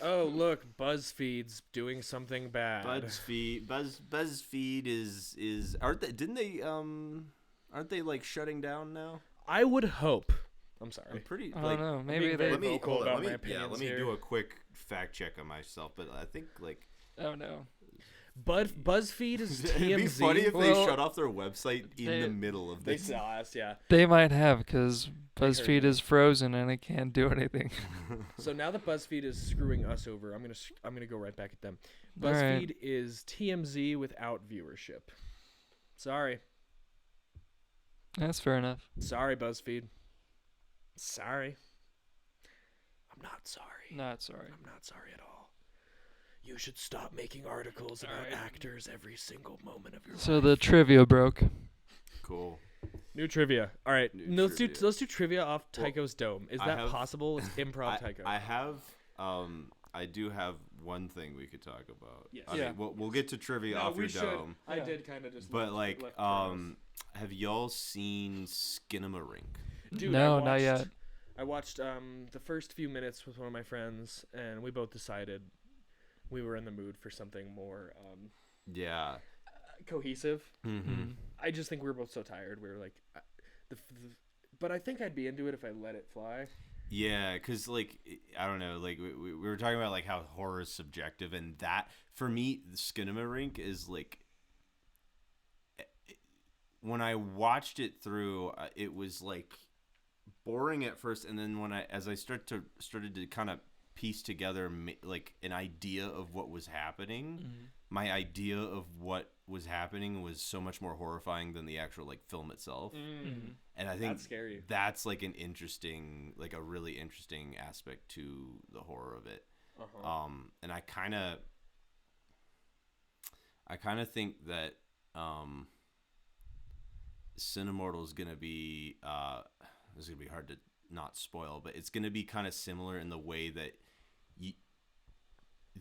Oh, look, BuzzFeed's doing something bad. BuzzFeed is aren't they like shutting down now? I would hope. I'm sorry. I'm pretty I like don't know. being Maybe very they. let me vocal hold on, about let my me opinions do here. a quick fact check on myself, but I think like Oh no. But BuzzFeed is TMZ. it'd be funny if Well, they shut off their website in they- the middle of They this. saw us, yeah. They might have, because heard BuzzFeed that. is frozen and it can't do anything. So now that BuzzFeed is screwing us over, I'm gonna go right back at them. All right. BuzzFeed is TMZ without viewership. Sorry, That's fair enough. BuzzFeed. Sorry. I'm not sorry. Not sorry. I'm not sorry at all. You should stop making articles about Alright. actors every single moment of your So life. the trivia broke. Cool. New trivia. All right, New let's trivia. do trivia off Well, Tycho's dome. Is I that have- possible? It's improv Tycho. I have I do have one thing we could talk about. Yes. I Yeah. mean, we'll get to trivia off your dome. I Yeah. did kind of just. But like left trails. have y'all seen Cinemortal? Dude, No, I not watched- yet. I watched the first few minutes with one of my friends, and we both decided we were in the mood for something more Yeah. cohesive. Mm-hmm. I just think we were both so tired. We were like, but I think I'd be into it if I let it fly. Yeah, because, like, I don't know, like, we were talking about, like, how horror is subjective, and that, for me, the Skinamarink is, like, when I watched it through, it was, like, boring at first, and then as I started to kind of piece together, like, an idea of what was happening, my idea of what was happening was so much more horrifying than the actual, like, film itself. And I think That's scary. that's like an interesting, like a really interesting aspect to the horror of it. And I kind of think that Cinemortal is gonna be this is gonna be hard to not spoil, but it's gonna be kind of similar in the way that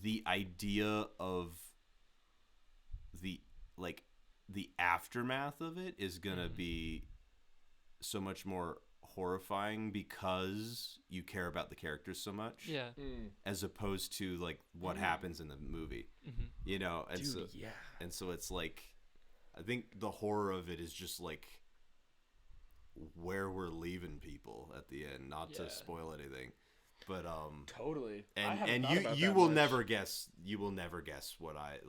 the idea of the aftermath of it is gonna be so much more horrifying because you care about the characters so much, Yeah. as opposed to like what happens in the movie, you know. And Dude, so yeah. and so it's like, I think the horror of it is just like where we're leaving people at the end, not Yeah. to spoil anything, but Totally. I and haven't and thought about you that will much. never guess what I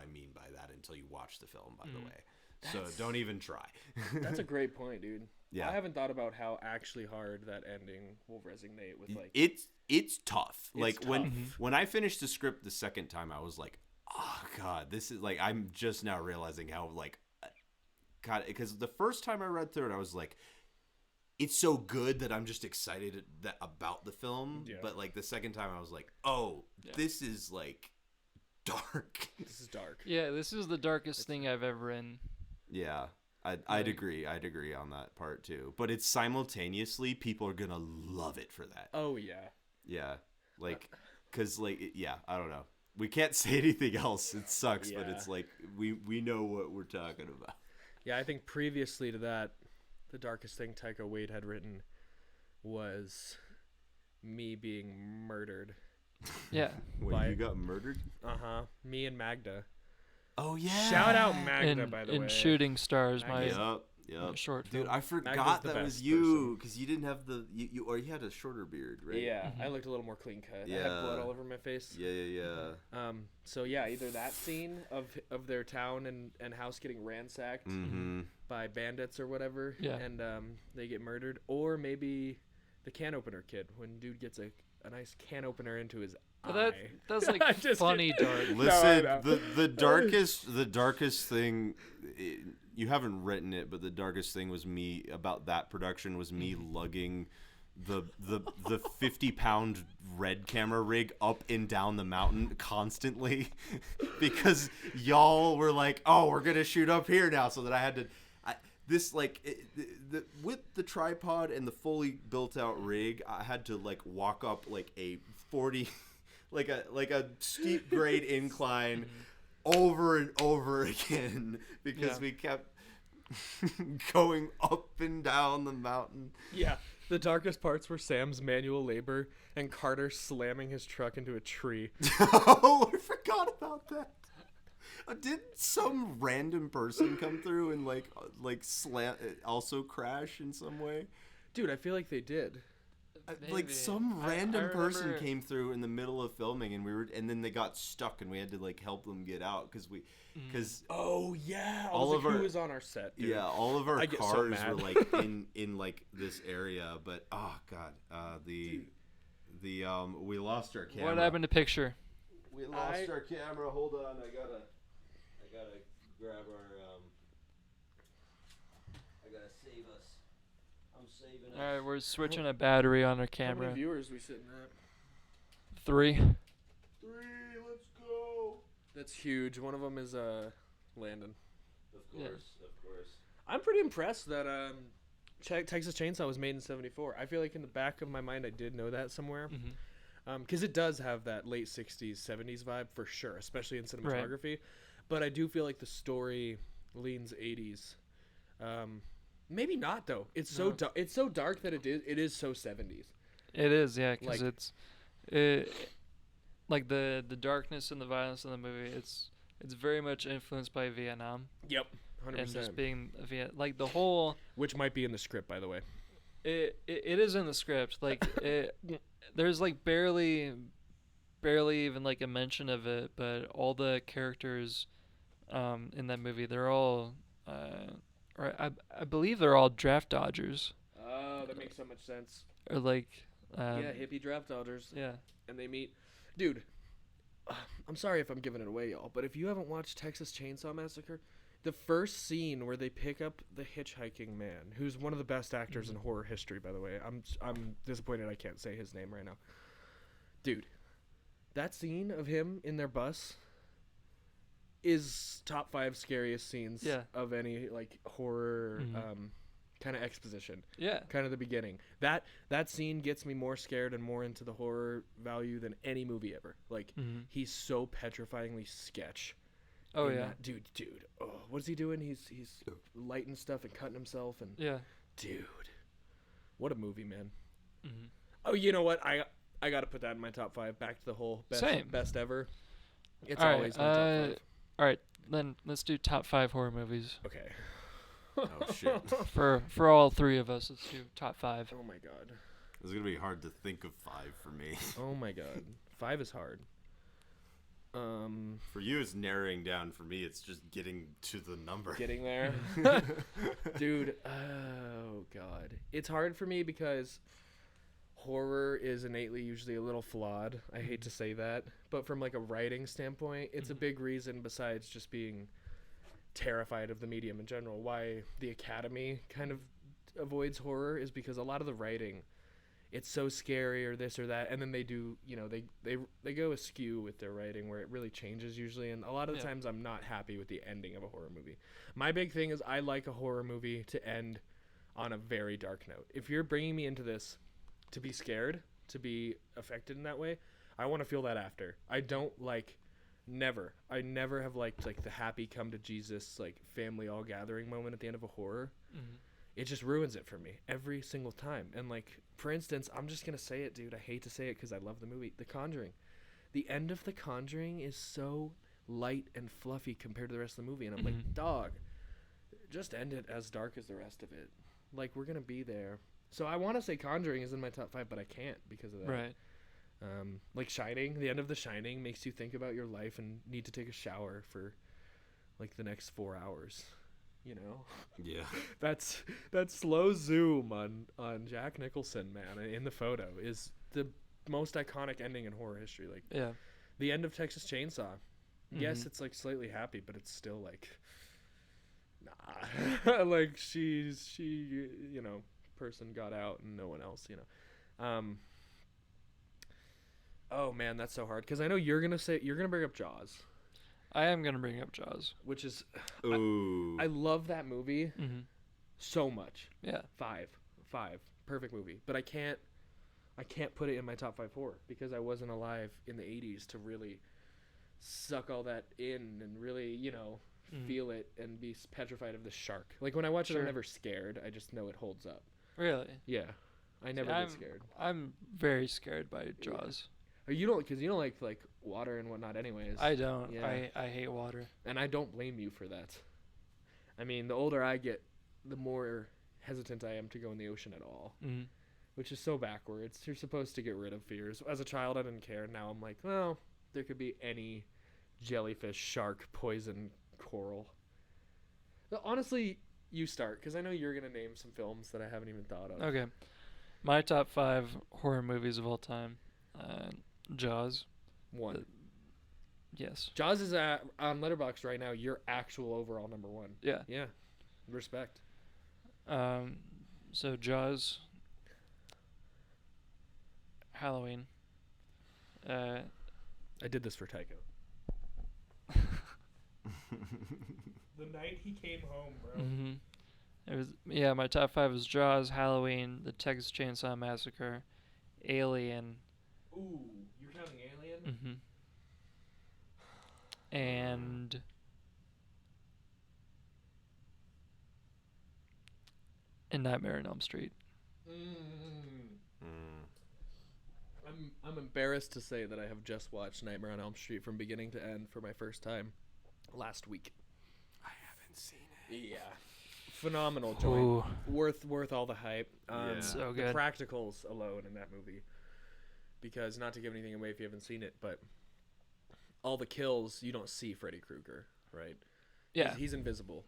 mean by that until you watch the film, by the way. So don't even try. That's a great point, dude. Yeah. I haven't thought about how actually hard that ending will resonate with like. It's tough. Like tough. when I finished the script the second time, I was like, oh god, this is like, I'm just now realizing how like, God, because the first time I read through it, I was like, it's so good that I'm just excited about the film. Yeah. But like the second time, I was like, oh, this is like dark. This is dark. Yeah, this is the darkest thing I've ever written. Yeah. I'd agree. I'd agree on that part too. But it's simultaneously, people are gonna love it for that. Oh yeah. Yeah, like, cause like, yeah, I don't know. We can't say anything else. It sucks, but it's like we know what we're talking about. Yeah, I think previously to that, the darkest thing Taika Waititi had written was me being murdered. Yeah. When you got murdered? Me and Magda. Oh yeah. Shout out Magda, In, by the in way. Shooting Stars, my Yep. short Dude, film. I Magda's forgot the that was best you because you didn't have the or you had a shorter beard, right? Yeah, I looked a little more clean cut. I had Yeah. blood all over my face. Yeah. So yeah, either that scene of their town and house getting ransacked Mm-hmm. by bandits or whatever, Yeah. and they get murdered, or maybe the can opener kid when dude gets a nice can opener into his But eye. that's like Just funny dark. Listen, No, I know. the darkest thing, you haven't written it, but the darkest thing was me about that production was me lugging the 50-pound red camera rig up and down the mountain constantly because y'all were like, oh, we're gonna shoot up here now, so that I had to. With the tripod and the fully built out rig, I had to like walk up like a 40, like a steep grade incline over and over again because we kept going up and down the mountain. Yeah, the darkest parts were Sam's manual labor and Carter slamming his truck into a tree. Oh, I forgot about that. Did some random person come through and like also crash in some way? Dude, I feel like they did. Maybe. Like some I random person remember- came through in the middle of filming and then they got stuck and we had to like help them get out because Oh yeah, All of who our- was on our set? Dude? yeah, all of our I get so cars mad. were like in like this area, but oh god, we lost our camera. What happened to picture? We lost our camera. Hold on, I gotta grab our I gotta save us. I'm saving us. All right, we're switching a battery on our How camera. many viewers we sitting at? 3. 3, let's go. That's huge. One of them is Landon. Of Yeah. course. I'm pretty impressed that Texas Chainsaw was made in '74. I feel like in the back of my mind I did know that somewhere. Because it does have that late 60s, 70s vibe for sure, especially in cinematography. But I do feel like the story leans 80s. Maybe not though. It's so it's so dark that it is so 70s. It is, yeah, because Like- like the darkness and the violence in the movie. It's very much influenced by Vietnam Yep, 100%. and just being like the whole. Which might be in the script, by the way. It is in the script. Like there's like barely even like a mention of it, but all the characters in that movie, they're all or I believe they're all draft dodgers Oh, that makes so much sense. or like Yeah, hippie draft dodgers. yeah. And they meet. Dude, I'm sorry if I'm giving it away, y'all, but if you haven't watched Texas Chainsaw Massacre, the first scene where they pick up the hitchhiking man, who's one of the best actors in horror history, by the way. I'm disappointed I can't say his name right now. Dude, that scene of him in their bus is top 5 scariest scenes Yeah. of any like horror Mhm. kind of exposition. Yeah. Kind of the beginning. That scene gets me more scared and more into the horror value than any movie ever. Like he's so petrifyingly sketch. Oh in yeah. that. Dude. Oh, what's he doing? He's lighting stuff and cutting himself and Yeah. dude. What a movie, man. Mhm. Oh, you know what? I got to put that in my top 5. Back to the whole Same. best ever. It's All right, always my top 5. All right, then let's do top 5 horror movies Okay. Oh shit. for all 3 of us. Let's do top 5. Oh my god. It's gonna be hard to think of 5 for me. Oh my god. 5 is hard. For you, it's narrowing down. For me, it's just getting to the number. Getting there. Dude, oh God. It's hard for me because horror is innately usually a little flawed. I hate to say that. But from like a writing standpoint, it's a big reason besides just being terrified of the medium in general. Why the Academy kind of avoids horror is because a lot of the writing, it's so scary or this or that, and then they do, they go askew with their writing where it really changes usually, and a lot of the times I'm not happy with the ending of a horror movie. My big thing is I like a horror movie to end on a very dark note. If you're bringing me into this to be scared, to be affected in that way, I want to feel that after. I never have liked like the happy come to Jesus like family all gathering moment at the end of a horror. It just ruins it for me every single time. And like, for instance, I'm just going to say it, dude. I hate to say it because I love the movie. The Conjuring. The end of The Conjuring is so light and fluffy compared to the rest of the movie. And I'm like, dog, just end it as dark as the rest of it. Like, we're going to be there. So I want to say Conjuring is in my top 5, but I can't because of that. Right. Like Shining, the end of The Shining makes you think about your life and need to take a shower for like the next 4 hours. Yeah. That slow zoom on Jack Nicholson, man, in the photo is the most iconic ending in horror history. Like, the end of Texas Chainsaw. Yes, it's like slightly happy, but it's still like, nah. Like she, person got out and no one else, Oh man, that's so hard because I know you're gonna bring up Jaws. I am gonna bring up Jaws, Which is, Ooh. I love that movie so much. Yeah. Five, perfect movie. But I can't put it in my top 5 horror because I wasn't alive in the 80s to really suck all that in and really, feel it and be petrified of the shark. Like when I watch it, I'm never scared. I just know it holds up. Really? Yeah, I never get scared. I'm very scared by Jaws. You don't, because you don't like water and whatnot anyways. I don't. Yeah. I hate water. And I don't blame you for that. I mean, the older I get, the more hesitant I am to go in the ocean at all. Which is so backwards. You're supposed to get rid of fears. As a child, I didn't care. Now I'm like, well, there could be any jellyfish, shark, poison, coral. Honestly, you start, because I know you're going to name some films that I haven't even thought of. Okay. My top 5 horror movies of all time. Jaws. 1. Yes. Jaws is on Letterboxd right now your actual overall number 1. Yeah. Yeah. Respect. So Jaws. Halloween. I did this for Tycho. The night he came home, bro. It was my top 5 was Jaws, Halloween, The Texas Chainsaw Massacre, Alien. Ooh, you're counting Alien? And Nightmare on Elm Street. I'm embarrassed to say that I have just watched Nightmare on Elm Street from beginning to end for my first time last week. I haven't seen it. Yeah. Phenomenal joint. Worth all the hype. So the good. practicals alone in that movie. Because, not to give anything away if you haven't seen it, but all the kills, you don't see Freddy Krueger, right? Yeah. He's invisible.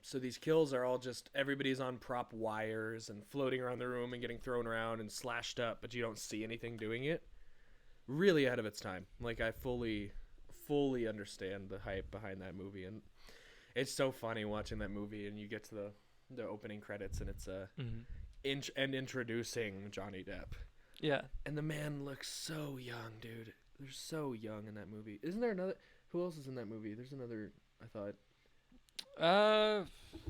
So these kills are all just, everybody's on prop wires and floating around the room and getting thrown around and slashed up, but you don't see anything doing it. Really ahead of its time. Like, I fully understand the hype behind that movie, and it's so funny watching that movie, and you get to the opening credits, and it's introducing Johnny Depp. Yeah. And the man looks so young, dude. They're so young in that movie. Isn't there another? Who else is in that movie? There's another, I thought,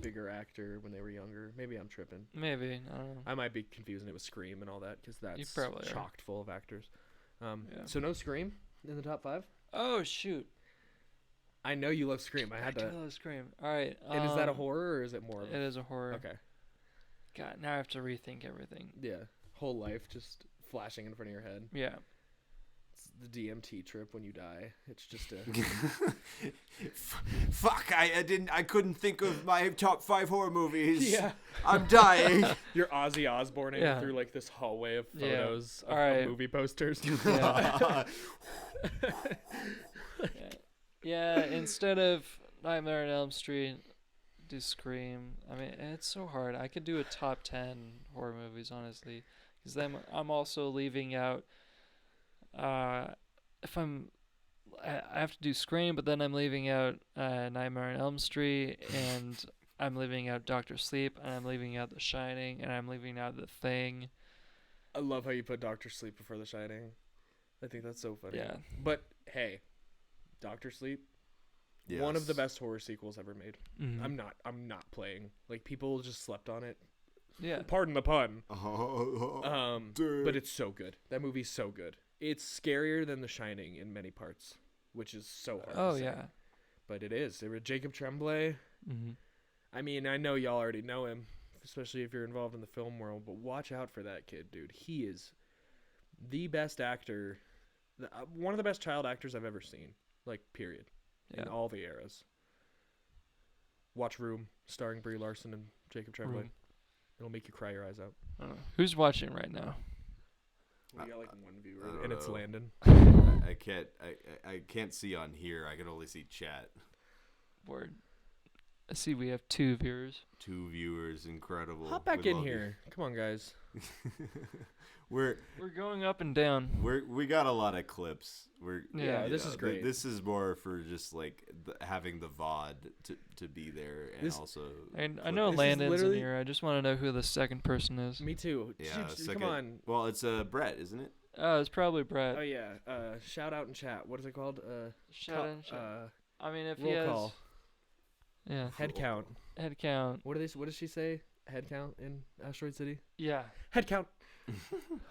bigger actor when they were younger. Maybe I'm tripping. Maybe. I don't know. I might be confusing it with Scream and all that because that's probably chocked full of actors. So no Scream in the top 5? Oh, shoot. I know you love Scream. I do love Scream. All right. And is that a horror or is it more of It is a horror. Okay. God, now I have to rethink everything. Yeah. Whole life just flashing in front of your head. Yeah. It's the DMT trip when you die. It's just a... Fuck, I couldn't think of my top 5 horror movies. Yeah. I'm dying. You're Ozzy Osbourne through like this hallway of photos of movie posters. Yeah. Yeah, instead of Nightmare on Elm Street, do Scream. I mean, it's so hard. I could do a top 10 horror movies, honestly. Because then I'm also leaving out. If I have to do Scream, but then I'm leaving out Nightmare on Elm Street, and I'm leaving out Doctor Sleep, and I'm leaving out The Shining, and I'm leaving out The Thing. I love how you put Doctor Sleep before The Shining. I think that's so funny. Yeah. But hey, Doctor Sleep, one of the best horror sequels ever made. Mhm. I'm not playing. Like, people just slept on it. Yeah. Pardon the pun. Dude. But it's so good. That movie's so good. It's scarier than The Shining in many parts, which is so hard Oh to say. yeah. But it is. There was Jacob Tremblay. Mm-hmm. I mean, I know y'all already know him, especially if you're involved in the film world, but watch out for that kid, dude. He is the best actor, one of the best child actors I've ever seen, like, period, in Yeah. all the eras. Watch Room, starring Brie Larson and Jacob Tremblay. Room. It'll make you cry your eyes out. I don't know. Who's watching right now? We got like one viewer, I don't and it's know. Landon. I can't see on here. I can only see chat. Word. I see we have 2 viewers. 2 viewers, incredible. Hop back We in love you. here. Come on, guys. We're going up and down. we got a lot of clips. Yeah, this is great. This is more for just like having the VOD to be there, and This- also. And I know This is Landon's in literally- here. I just want to know who the second person is. Me too. Yeah, Come second- on. Well, it's Brett, isn't it? Oh, it's probably Brett. Oh yeah. Shout out in chat. What is it called? Shout out, shout. I mean, if he roll has, call. yeah, Head count. head count. What does she say? Head count in Asteroid City? Yeah, Head count.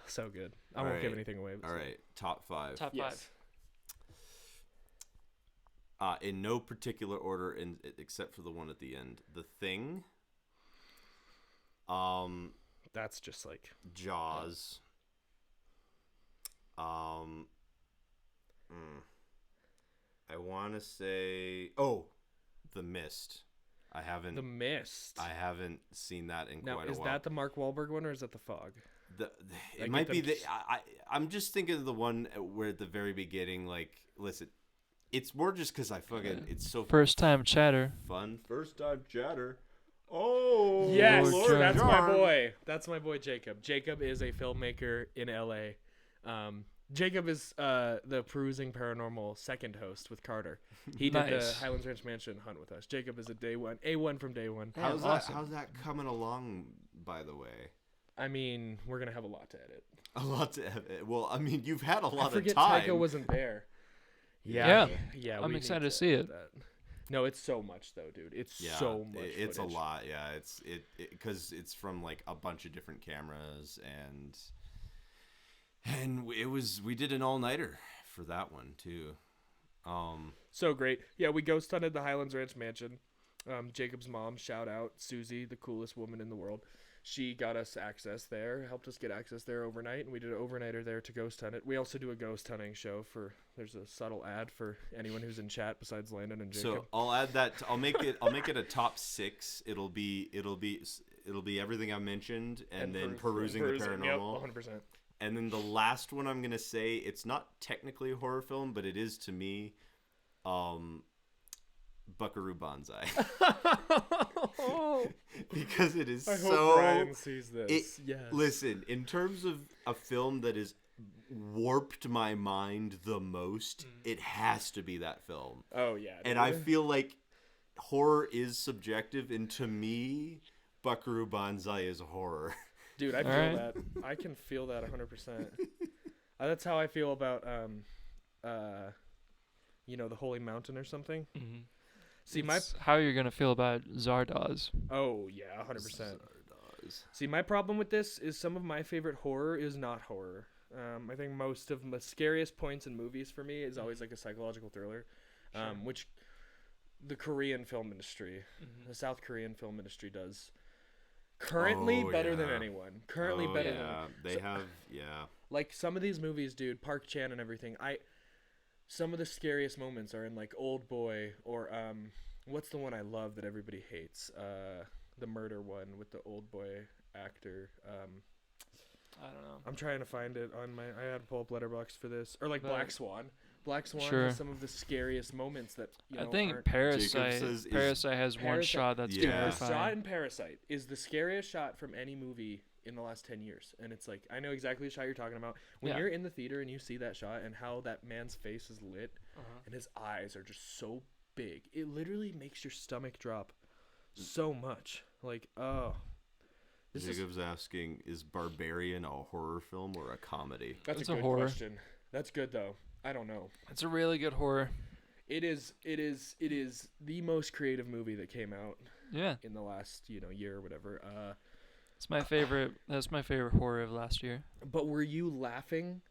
So good. I won't give Alright. anything away. All right, top 5. top Yes. 5. In no particular order, except for the one at the end. The Thing. That's just like Jaws. I want to say The Mist. I haven't The Mist. I haven't seen that in Now, quite a is while. that the Mark Wahlberg one or is that the Fog? It Like, might get be them I'm just thinking of the one where at the very beginning, like, listen, it's more just because I fucking it's so First time chatter. fun. First time chatter. Oh Yes, Lord that's my John. boy. That's my boy Jacob. Jacob is a filmmaker in LA. Jacob is the Perusing Paranormal second host with Carter. He did the Nice. Highlands Ranch Mansion hunt with us. Jacob is A1 from day one. Yeah, awesome. How's that coming along? By the way, I mean, we're gonna have a lot to edit. a lot to. Well, I mean, you've had a I lot of forget time. Tycho wasn't there. Yeah. yeah. I'm we excited need to see it. that. No, it's so much though, dude. It's Yeah, so much. it's a footage. lot. Yeah, it's because it's from like a bunch of different cameras and we did an all-nighter for that one too. So great. Yeah, we ghost hunted the Highlands Ranch Mansion. Jacob's mom, shout out, Susie, the coolest woman in the world. She got us access there, helped us get access there overnight, and we did an overnighter there to ghost hunt it. We also do a ghost hunting show there's a subtle ad for anyone who's in chat besides Landon and Jacob. So I'll add that. I'll make it a top 6. It'll be everything I mentioned, and then perusing the paranormal. Yep, 100%. And then the last one I'm gonna say, it's not technically a horror film, but it is to me, Buckaroo Banzai, because it is I so. hope Brian sees this. Yes. Listen, in terms of a film that has warped my mind the most, it has to be that film. Oh yeah. And dude. I feel like horror is subjective, and to me, Buckaroo Banzai is horror. Dude, I feel Alright. that. I can feel that 100%. That's how I feel about the Holy Mountain or something. Mm-hmm. See, how you're gonna feel about Zardoz? Oh yeah, 100%. See, my problem with this is some of my favorite horror is not horror. I think most of the scariest points in movies for me is always like a psychological thriller, which the Korean film industry, the South Korean film industry does currently better than anyone. Currently better than They have like some of these movies, dude, Park Chan and everything. Some of the scariest moments are in like Old Boy or what's the one I love that everybody hates? The murder one with the Old Boy actor. I don't know. I'm trying to find it on I had to pull up Letterboxd for this. Or like But- Black Swan. Black Swan Sure. has some of the scariest moments that I think aren't. Parasite. says is- Parasite has one Parasite- shot that's Yeah. The terrifying. shot in Parasite is the scariest shot from any movie in the last 10 years. And it's like, I know exactly the shot you're talking about. When Yeah. you're in the theater and you see that shot and how that man's face is lit Uh-huh. and his eyes are just so big, it literally makes your stomach drop so much. Like, oh. This is, Jacob's asking, is Barbarian a horror film or a comedy? that's It's a a good horror. question. That's good, though. I don't know. It's a really good horror. It is the most creative movie that came out Yeah, in the last, year or whatever. it's my favorite. That's my favorite horror of last year. But were you laughing?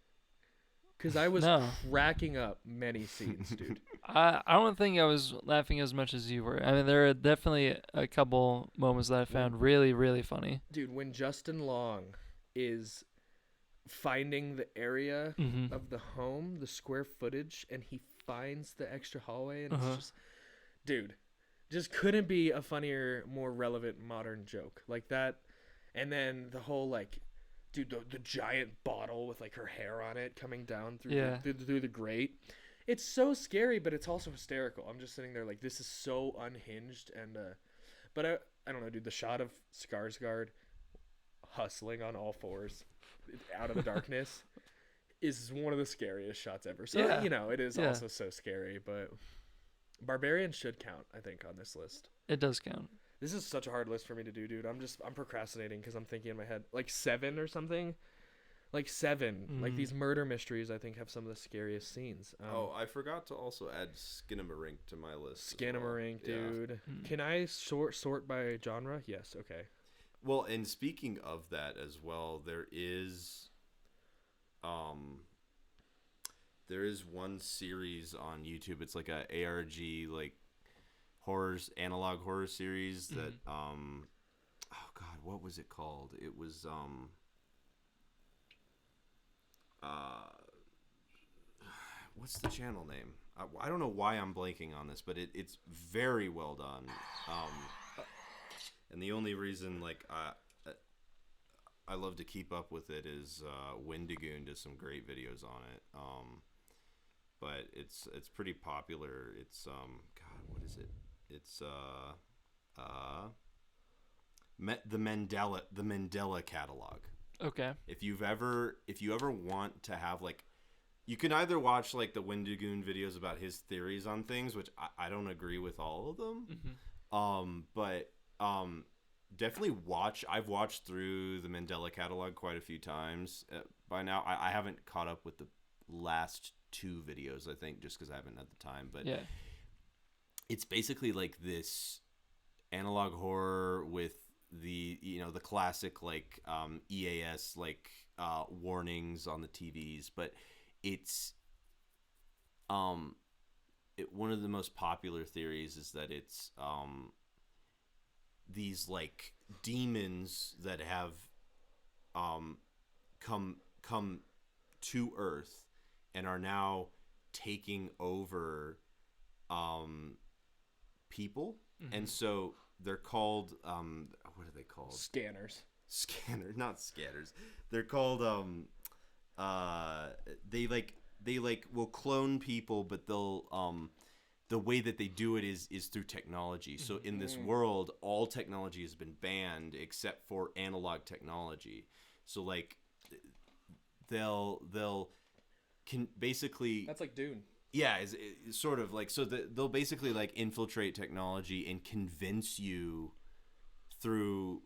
Because I was No. cracking up many scenes, dude. I don't think I was laughing as much as you were. I mean, there are definitely a couple moments that I found really, really funny. Dude, when Justin Long is finding the area Mm-hmm. of the home, the square footage, and he finds the extra hallway, and Uh-huh. it's just, dude, just couldn't be a funnier, more relevant modern joke like that. And then the whole like, dude, the giant bottle with like her hair on it coming down through Yeah. through the grate. It's so scary, but it's also hysterical. I'm just sitting there like, this is so unhinged, and but I don't know, dude. The shot of Skarsgård hustling on all fours out of the darkness is one of the scariest shots ever. So Yeah. it is Yeah. also so scary, but Barbarian should count, I think, on this list. It does count. This is such a hard list for me to do, dude. I'm procrastinating because I'm thinking in my head like 7 or something. Like 7. Like Mhm. these murder mysteries, I think, have some of the scariest scenes. Oh, I forgot to also add Skinamarink to my list. as well. Skinamarink, Yeah. dude. Mm. Can I sort by genre? Yes. Okay. Well, and speaking of that as well, there is one series on YouTube. It's like a ARG like analog horror series that oh god, what was it called? It was what's the channel name? I don't know why I'm blanking on this, but it's very well done. And the only reason like I love to keep up with it is Wendigoon does some great videos on it. But it's pretty popular. It's God, what is it? It's the Mandela catalog. Okay. If you ever want to have like, you can either watch like the Wendigoon videos about his theories on things, which I don't agree with all of them. Mm-hmm. But definitely watch. I've watched through the Mandela catalog quite a few times by now. I haven't caught up with the last 2 videos, I think, just because I haven't had the time. But Yeah. it's basically like this analog horror with the the classic like EAS like warnings on the TVs, but it's one of the most popular theories is that it's these like demons that have come to Earth and are now taking over people. Mm-hmm. And so they're called what are they called? Scanners. Not scanners. They're called they will clone people, but they'll the way that they do it is through technology. So in this world, all technology has been banned except for analog technology. So like they'll can basically That's like Dune. yeah, it's sort of like, so they'll basically like infiltrate technology and convince you through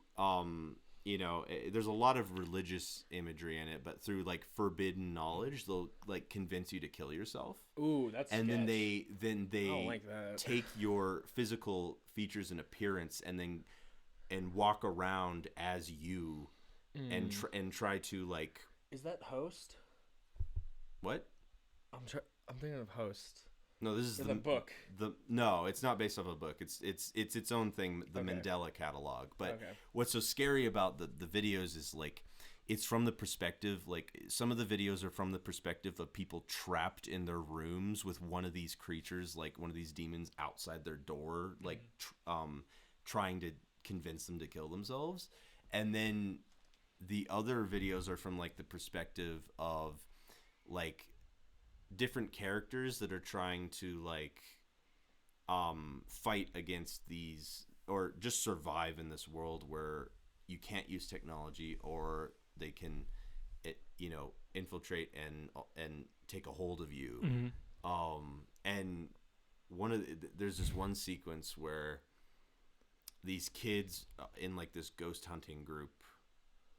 there's a lot of religious imagery in it, but through like forbidden knowledge, they'll like convince you to kill yourself. Ooh, that's And then sketch. they I don't like that. take your physical features and appearance and walk around as you and try to like Is that Host? what? I'm thinking of Host. No, this is The book. No, it's not based off a book. It's its own thing, the Okay. Mandela catalog. But Okay. what's so scary about the videos is like it's from the perspective, like some of the videos are from the perspective of people trapped in their rooms with one of these creatures, like one of these demons outside their door, like trying to convince them to kill themselves. And then the other videos are from like the perspective of like different characters that are trying to like fight against these or just survive in this world where you can't use technology or they can infiltrate and take a hold of you. And there's this one sequence where these kids in like this ghost hunting group,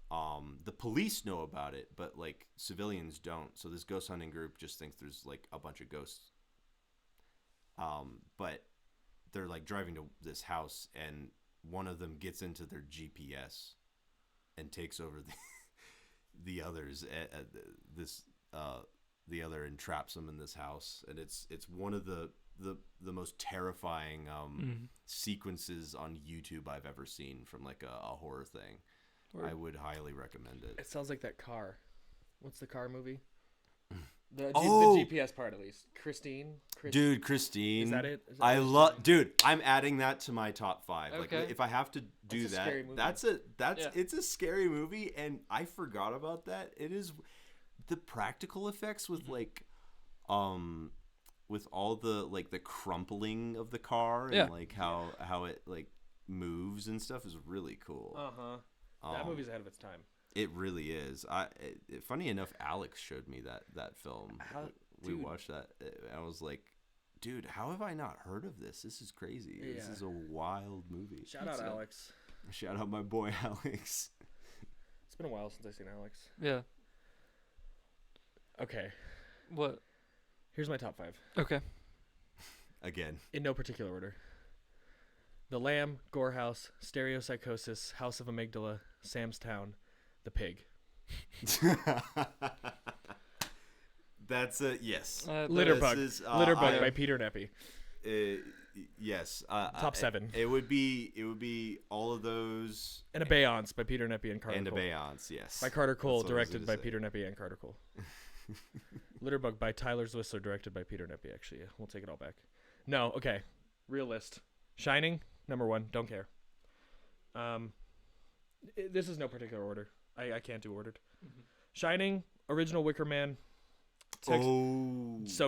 the police know about it, but like civilians don't. So this ghost hunting group just thinks there's like a bunch of ghosts. But they're like driving to this house, and one of them gets into their GPS and takes over the others. The other entraps them in this house, and it's one of the most terrifying sequences on YouTube I've ever seen from like a horror thing. I would highly recommend it. It sounds like that car. What's the car movie? The GPS part, at least. Christine. Dude, Christine. Is that it? I love. Dude, I'm adding that to my top 5. Okay. Like, if I have to do That's a scary that, movie. it's a scary movie, and I forgot about that. It is the practical effects with like, with all the like the crumpling of the car and like how it like moves and stuff is really cool. That movie's ahead of its time. It really is. Funny enough, Alex showed me that film. We watched that. I was like, dude, how have I not heard of this? This is crazy. Yeah. This is a wild movie. Shout out Alex. Shout out my boy Alex. It's been a while since I've seen Alex. Yeah. Okay. What? Here's my top 5. Okay. Again. In no particular order. The Lamb, Gorehouse, Stereopsychosis, House of Amygdala, Sam's Town, The Pig. That's a yes. Litterbug. Litterbug by Peter Neppy. Yes. Top 7. It would be all of those. And Abeyance by Peter Neppy and Carter and Cole. Abeyance, yes. By Carter Cole, directed by Peter Neppy and Carter Cole. Litterbug by Tyler Zwissler, directed by Peter Neppy, actually. We'll take it all back. No, okay. Real list. Shining, number 1. Don't care. This is no particular order. I can't do ordered. Shining, original Wicker Man. So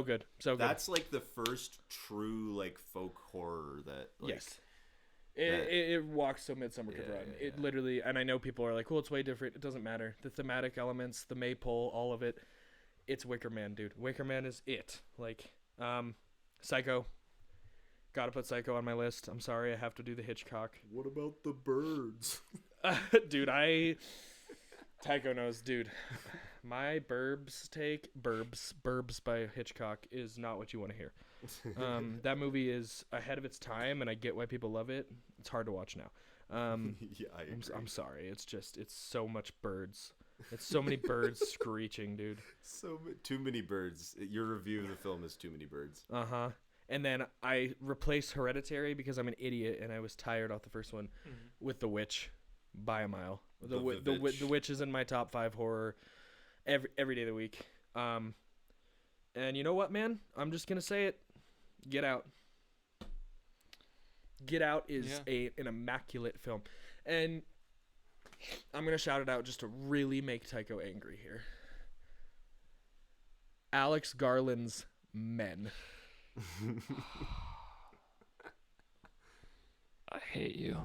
good. So good. That's like the first true like folk horror that like, yes. It walks so Midsummer could run. It literally, and I know people are like, well, it's way different. It doesn't matter. The thematic elements, the maypole, all of it. It's Wicker Man, dude. Wicker Man is it. Like, Psycho. Gotta put Psycho on my list. I'm sorry, I have to do the Hitchcock. What about the birds? Dude, Tycho knows, dude. My Burbs by Hitchcock is not what you want to hear. That movie is ahead of its time, and I get why people love it. It's hard to watch now. Yeah, I agree. I'm sorry. It's so much birds. It's so many birds screeching, dude. Too many birds. Your review of the film is too many birds. And then I replaced Hereditary because I'm an idiot and I was tired off the first one with The Witch by a mile. The Witch is in my top 5 horror every day of the week. And you know what, man? I'm just gonna say it. Get Out. Get Out is an immaculate film, and I'm gonna shout it out just to really make Tycho angry here. Alex Garland's Men. I hate you.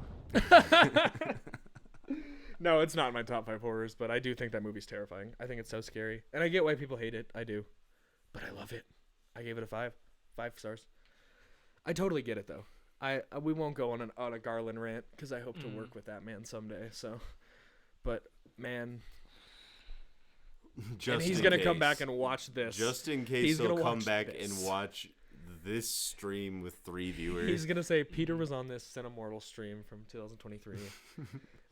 No, it's not in my top 5 horrors, but I do think that movie's terrifying. I think it's so scary, and I get why people hate it. I do, but I love it. I gave it a 5 stars. I totally get it though. We won't go on a Garland rant because I hope to work with that man someday. So, but man, and he's gonna come back and watch this. Just in case he'll come back and watch this stream with 3 viewers. He's gonna say Peter was on this Cinemortal stream from 2023,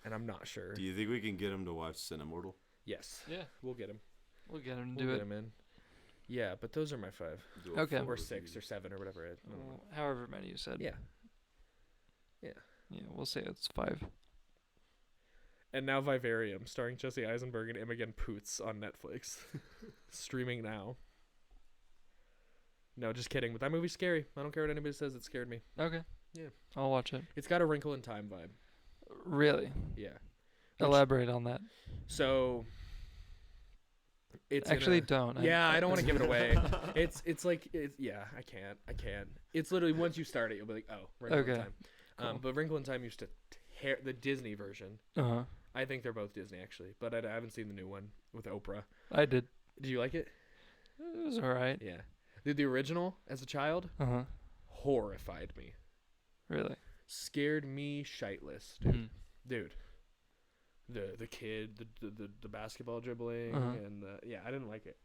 and I'm not sure. Do you think we can get him to watch Cinemortal? Yes. Yeah, we'll get him. We'll get him to we'll do get him in. Yeah, but those are my 5. Okay. Or 6 or 7 or whatever. However many you said. Yeah. Yeah, we'll say it's 5. And now Vivarium, starring Jesse Eisenberg and Imogen Poots on Netflix. Streaming now. No, just kidding. But that movie's scary. I don't care what anybody says. It scared me. Okay. Yeah. I'll watch it. It's got a Wrinkle in Time vibe. Really? Yeah. Elaborate on that. So, It's Actually, don't. Yeah, I don't want to give it away. It's like yeah, I can't. It's literally once you start it, you'll be like, oh, Wrinkle in Okay. Time. Cool. But Wrinkle in Time used to tear the Disney version. Uh-huh. I think they're both Disney actually, but I haven't seen the new one with Oprah. I did. Did you like it? It was alright. Yeah. The original as a child Uh-huh. horrified me. Really? Scared me shitless, dude. Mhm. Dude. The kid, the basketball dribbling, Uh-huh. and yeah, I didn't like it.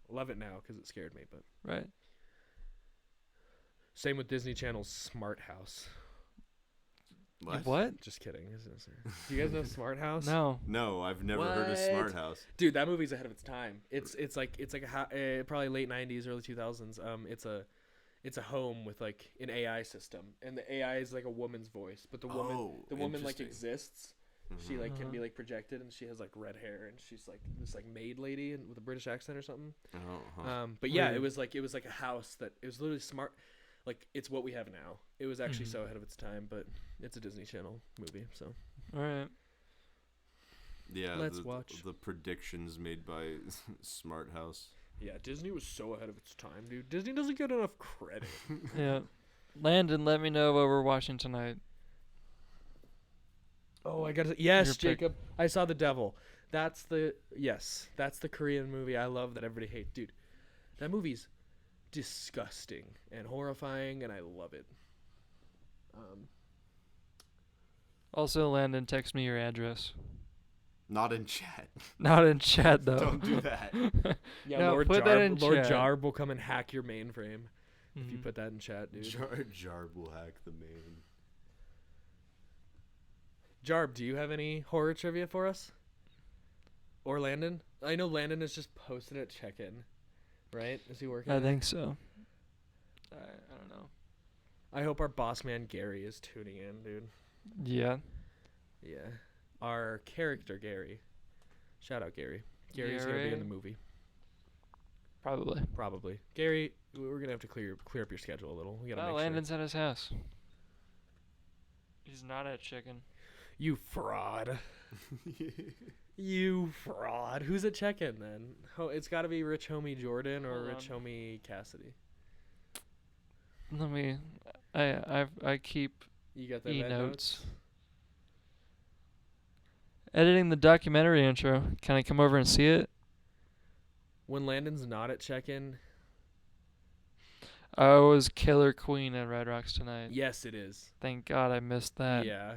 Love it now because it scared me, but Right. same with Disney Channel's Smart House. What? Just kidding. Do you guys know Smart House? No. No, I've never heard of What? Smart House. Dude, that movie's ahead of its time. It's like probably late 90s, early 2000s. It's a home with like an AI system, and the AI is like a woman's voice, but the woman like interesting. exists. She like can be like projected, and she has like red hair, and she's like this like maid lady and with a British accent or something. Oh, huh. But yeah, Weird. it was like a house that it was literally smart. Like it's what we have now. It was actually Mhm. so ahead of its time, but it's a Disney Channel movie, so Alright. Yeah, Let's the, watch. the predictions made by Smart House. yeah, Disney was so ahead of its time, dude. Disney doesn't get enough credit. Yeah. Landon, let me know what we're watching tonight. Oh, I got yes, Your pick. Jacob. I saw The Devil. That's the Korean movie I love that everybody hates, dude. That movie's disgusting and horrifying, and I love it. Also, Landon, text me your address. Not in chat. Not in chat, though. Don't do that. Yeah, No, Lord put that in Lord chat. Jarb will come and hack your mainframe if you Mhm. put that in chat, dude. Jarb will hack the main. Jarb, do you have any horror trivia for us? Or Landon? I know Landon is just posted at check-in, right? Is he working? I on it? think so. I don't know. I hope our boss man Gary is tuning in, dude. Yeah. Yeah. Our character Gary. Shout out Gary. Gary's gonna be Gary? in the movie, Probably. probably. Gary, we're gonna have to clear up your schedule a little. We gotta Oh, make Landon's at his house. He's not at chicken. sure. You fraud. You fraud. Who's at check-in then? Oh, it's got to be Rich Homie Jordan or Hold Rich on. Homie Cassidy. Let me. I keep You got that e red notes. Editing the documentary intro. Can I come over and see it? When Landon's not at check-in, I was Killer Queen at Red Rocks tonight. yes, it is. Thank God I missed that. Yeah.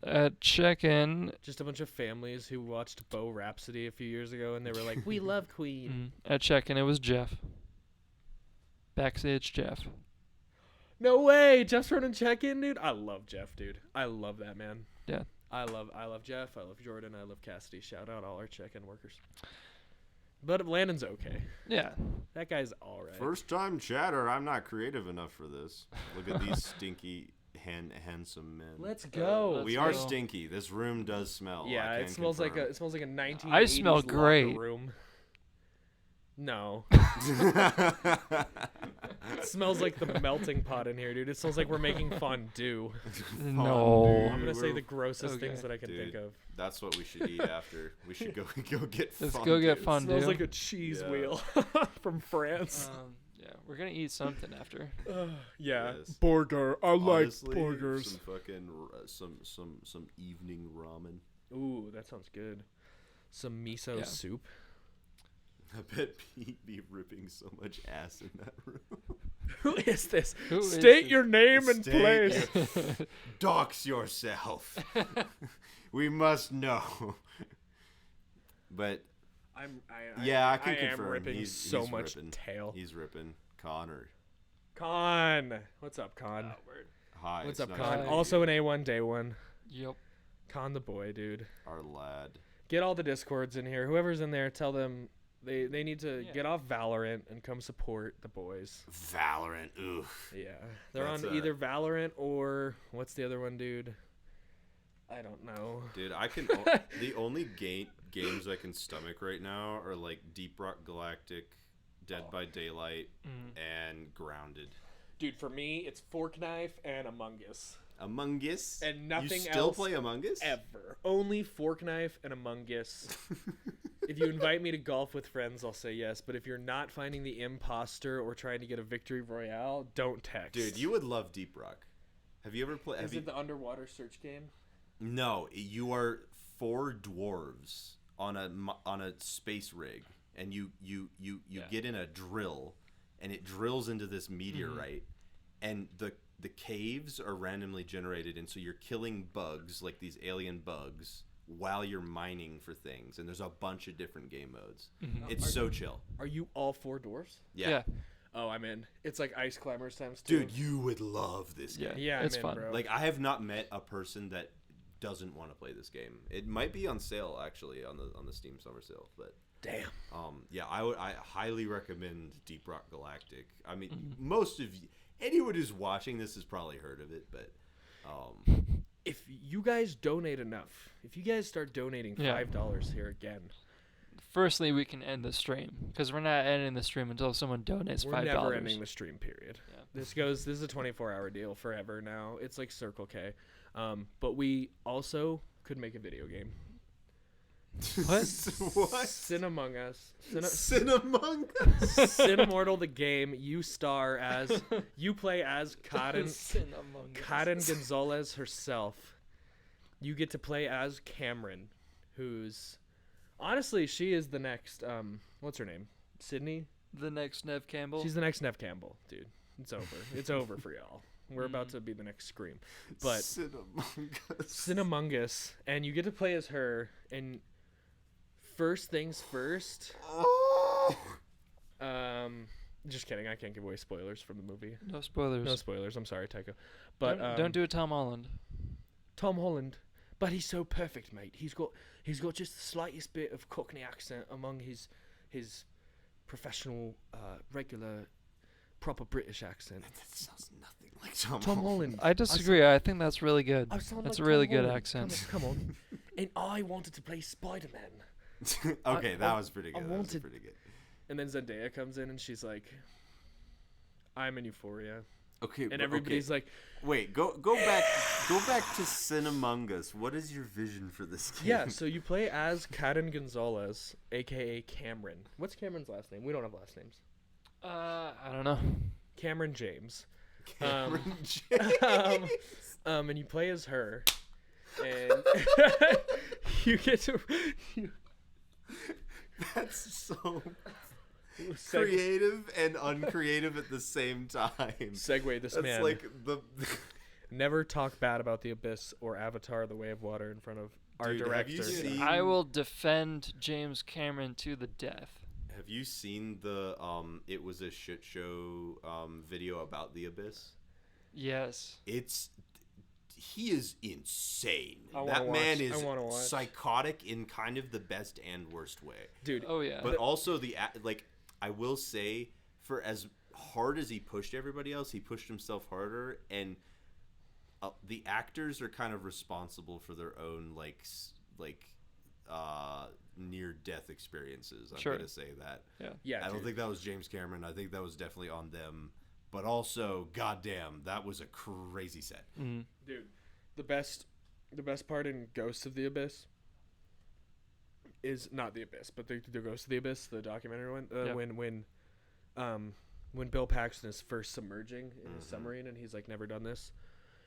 At check-in, Just a bunch of families who watched Bo Rhapsody a few years ago, and they were like, "We love Queen." at check-in, it was Jeff. Backstage Jeff. No way, Jeff's running check-in, dude. I love Jeff, dude. I love that man. Yeah. I love Jeff. I love Jordan. I love Cassidy. Shout out all our check-in workers. But Landon's okay. Yeah. That guy's all right. First time chatter. I'm not creative enough for this. Look at these stinky, handsome men. Let's go. Let's we are go. stinky. This room does smell. Yeah, I it can smells like confirm. a 1980s I smell locker great. room. No. It smells like the melting pot in here, dude. It smells like we're making fondue. No. I'm gonna say We're- the grossest Okay. things that I can think Dude. of. That's what we should eat after. We should go get. Let's go get fondue. fondue. Smells like a cheese Yeah. wheel from France. Yeah, we're gonna eat something after. Yeah, Yes. burger. I Honestly, like burgers. Some fucking some evening ramen. Ooh, that sounds good. Some miso Yeah. soup. I bet Pete be ripping so much ass in that room. Who is this? Who is State this? your name and State- place. Dox yourself. We must know. But yeah, I can am confirm. ripping he's so much ripping. tail. He's ripping. Connor. Con. What's up, Con? Hi. What's it's up, nice Con? to meet Also you, an A1 day one. Yep. Con the boy, dude. our lad. Get all the Discords in here. Whoever's in there, tell them they need to Yeah. get off Valorant and come support the boys. Valorant. Oof. Yeah. They're That's on either Valorant or what's the other one, dude? I don't know. Dude, I can. The only games I can stomach right now are like Deep Rock Galactic, Dead by Daylight, Mm. and Grounded. Dude, for me, it's Fork Knife and Among Us. Among Us. And nothing you still else play Among Us? ever. Only Fork Knife and Among Us. If you invite me to golf with friends, I'll say yes. But if you're not finding the imposter or trying to get a victory royale, don't text. Dude, you would love Deep Rock. Have you ever played? Is it the underwater search game? No, you are 4 dwarves on a space rig, and you get in a drill, and it drills into this meteorite, and the caves are randomly generated, and so you're killing bugs, like these alien bugs, while you're mining for things, and there's a bunch of different game modes. It's so chill. Are you all 4 dwarfs? Yeah. Oh, I'm in. It's like Ice Climbers times 2. Dude, you would love this game. Yeah, it's I'm in, fun. bro. Like, I have not met a person that doesn't want to play this game. It might be on sale actually on the Steam Summer Sale, but damn. Yeah, I highly recommend Deep Rock Galactic. I mean, most of anyone who's watching this has probably heard of it, but If you guys donate enough, if you guys start donating $5 here again, Firstly, we can end the stream because we're not ending the stream until someone donates $5. we're never ending the stream. Period. Yeah. This is a 24-hour deal forever now. It's like Circle K. But we also could make a video game. What? What? Sin Among Us. Cinemortal. Cinemortal the game. You play as Karen Gonzalez herself. You get to play as Cameron, who's honestly she is the next what's her name? Sydney? The next Nev Campbell. She's the next Nev Campbell, dude. It's over. It's over for y'all. We're about to be the next Scream. But Cinemungus, and you get to play as her, and first things first. Just kidding. I can't give away spoilers from the movie. No spoilers. No spoilers. I'm sorry, Tycho. But don't do a Tom Holland. Tom Holland, but he's so perfect, mate. He's got just the slightest bit of Cockney accent among his professional, regular, proper British accent. That sounds nothing like Tom Holland. Holland. I disagree. I think that's really good. That's That's a really good Holland. accent. Come on. And I wanted to play Spider-Man. Okay, that was pretty good. I That was wanted- pretty good. And then Zendaya comes in and she's like, I'm in Euphoria. Okay, And everybody's like, wait, go back to Cinemungus. What is your vision for this game? yeah, so you play as Karen Gonzalez, a.k.a. Cameron. What's Cameron's last name? We don't have last names. I don't know. Cameron James. Cameron James. And you play as her. And you get to... That's so creative and uncreative at the same time. Segue this That's man. like the... Never talk bad about The Abyss or Avatar: The Way of Water in front of our Dude, have you director. seen- I will defend James Cameron to the death. Have you seen the It Was a Shit Show video about The Abyss? Yes. He is insane. I wanna That man watch. is I wanna watch. psychotic in kind of the best and worst way. Dude, Oh yeah. But also I will say, for as hard as he pushed everybody else, he pushed himself harder, and the actors are kind of responsible for their own near-death experiences. I'm Sure. gonna say that. yeah, I don't dude. think that was James Cameron. I think that was definitely on them. But also, goddamn, that was a crazy set. Mhm. Dude, the best part in Ghosts of the Abyss is not the Abyss, but the Ghost of the Abyss, the documentary one. Yeah. When Bill Paxton is first submerging in his submarine, and he's like never done this,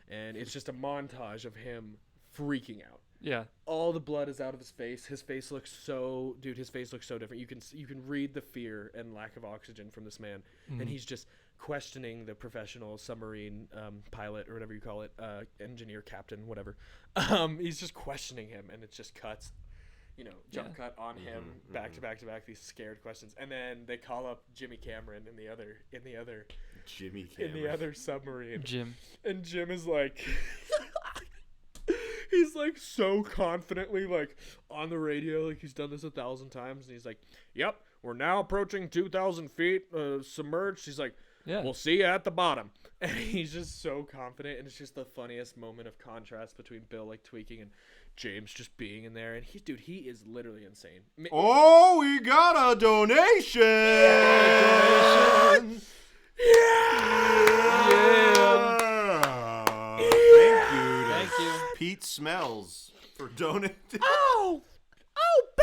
and it's just a montage of him freaking out. Yeah. All the blood is out of his face. His face looks so different. You can read the fear and lack of oxygen from this man, and he's just questioning the professional submarine pilot or whatever you call it, engineer, captain, whatever. He's just questioning him, and it just cuts, jump cut on him back to back to back. These scared questions, and then they call up Jimmy Cameron in the other Jimmy Cameron. in the other submarine. Jim. And Jim is like, he's like so confidently like on the radio, like he's done this 1,000 times, and he's like, "Yep, we're now approaching 2,000 feet submerged." He's like, Yeah. "We'll see you at the bottom," and he's just so confident, and it's just the funniest moment of contrast between Bill like tweaking and James just being in there, and he is literally insane. Oh, we got a donation! Yeah! Smells for donating. Oh,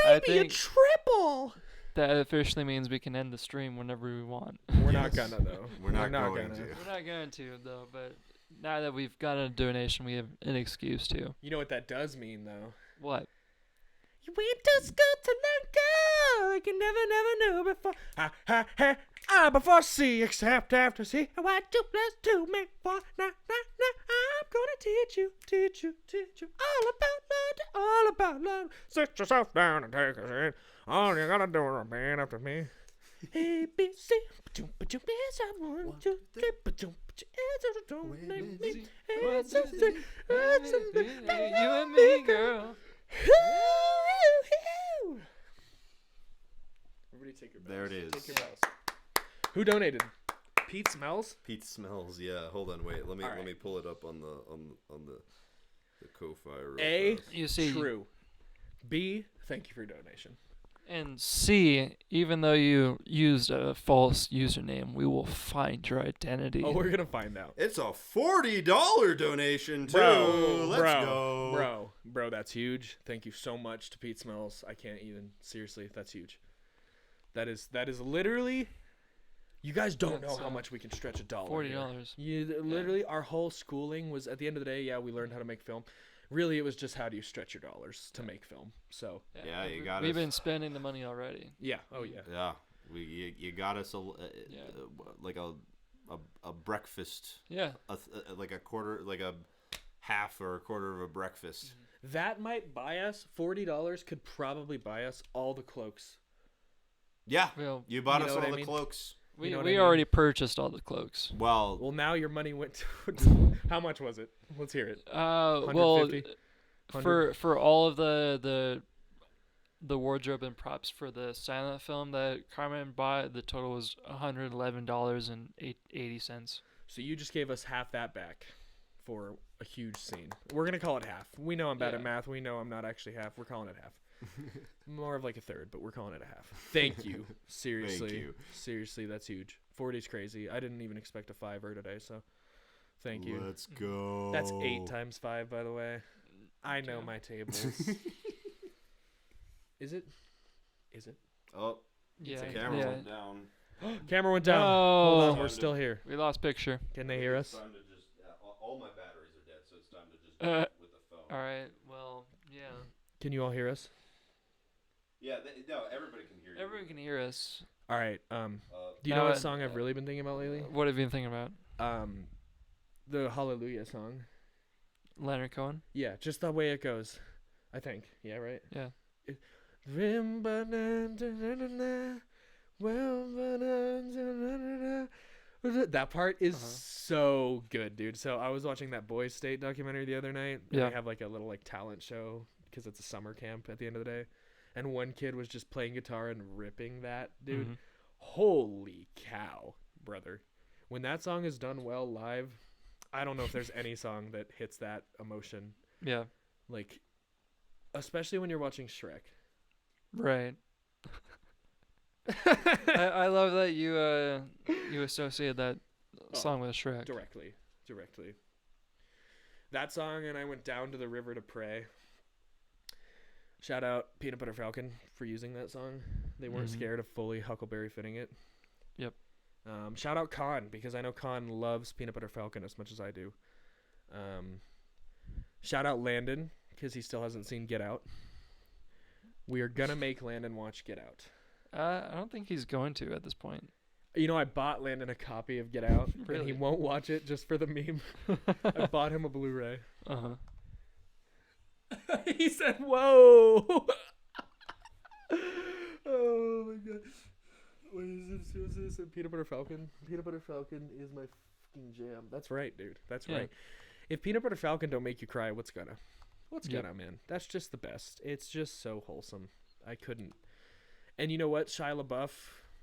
I baby, a think- triple. That officially means we can end the stream whenever we want. We're not Yes. gonna though. We're not going gonna. to. We're not going to though, but now that we've gotten a donation, we have an excuse to. You know what that does mean though? What? You went to school to let go like you never knew before. Before C except after C. Why 2 + 2 make 4? Nah. I'm gonna teach you all about love. Sit yourself down and take a seat. All you gotta do is repeat after me. A B C. Yes, I want to. Don't make me. You and me, girl. Everybody take your bells. There it is. Take your bells. Who donated? Pete Smells? Pete Smells. Yeah. Hold on. Wait. Let me All let right. me pull it up on the Ko-fi. Real A, fast. You see, true. B, thank you for your donation. and C, even though you used a false username, we will find your identity. Oh, we're gonna find out. It's a $40 donation too. Let's go. Bro, that's huge. Thank you so much to Pete Smells. I can't even. Seriously, that's huge. That is literally. You guys don't know That's, how much we can stretch a dollar. $40. You literally, our whole schooling was at the end of the day. Yeah, we learned how to make film. Really, it was just how do you stretch your dollars to make film. So Yeah, you got We've us. been spending the money already. yeah, oh yeah. Yeah. You got us Yeah. like a breakfast. Yeah. Like a quarter, like a half or a quarter of a breakfast. That might buy us $40. Could probably buy us all the cloaks. Yeah. Well, You bought You us know all what I the mean? cloaks. we know what we I mean? already purchased all the cloaks. Well, Well, now your money went to. How much was it? Let's hear it. Well, 150? for all of the wardrobe and props for the silent film that Carmen bought, the total was $111.80. So you just gave us half that back for a huge scene. We're gonna call it half. We know I'm bad at Yeah. math. We know I'm not actually half. We're calling it half. More of like a third, but we're calling it a half. Thank you. Seriously. you. Seriously, that's huge. 40's crazy. I didn't even expect a 5-er today, so thank you. let's go. That's 8 times 5, by the way. I know my tables. Is it? Oh, Yeah. camera yeah. went down. Camera went down. No. Hold on, Time we're to- still here. We lost picture. Can they hear us? It's time to just. All my batteries are dead, so it's time to just Uh, do it with the phone. All right. Well, yeah. Can you all hear us? Yeah. No, everybody can hear you. Everyone can hear us. All right. Uh, Do you know what Uh, song I've really been thinking about lately? What have you been thinking about? The Hallelujah song. Leonard Cohen? Yeah, just the way it goes. I think. Yeah, right. Yeah. That part is Uh-huh. so good, dude. So I was watching that Boys State documentary the other night. And Yeah. They have like a little like talent show because it's a summer camp at the end of the day, and one kid was just playing guitar and ripping that, dude. Mhm. Holy cow, brother! When that song is done well live, I don't know if there's any song that hits that emotion. Yeah. Like, especially when you're watching Shrek. Right. I love that you associated that song with Shrek. Directly. That song, and I went down to the river to pray. Shout out Peanut Butter Falcon for using that song. They weren't Mhm. scared of fully Huckleberry fitting it. Yep. Shout out Khan, because I know Khan loves Peanut Butter Falcon as much as I do. Shout out Landon, because he still hasn't seen Get Out. We are gonna make Landon watch Get Out. I don't think he's going to at this point. You know, I bought Landon a copy of Get Out, and Really? he won't watch it just for the meme. I bought him a Blu-ray. Uh-huh. He said, "Whoa!" Oh my god! What is this? What's this? Peanut Butter Falcon. Peanut Butter Falcon is my fucking jam. That's right, dude. That's Yeah. right. If Peanut Butter Falcon don't make you cry, what's gonna? What's Yep. gonna, man? That's just the best. It's just so wholesome. I couldn't. And you know what? Shia LaBeouf,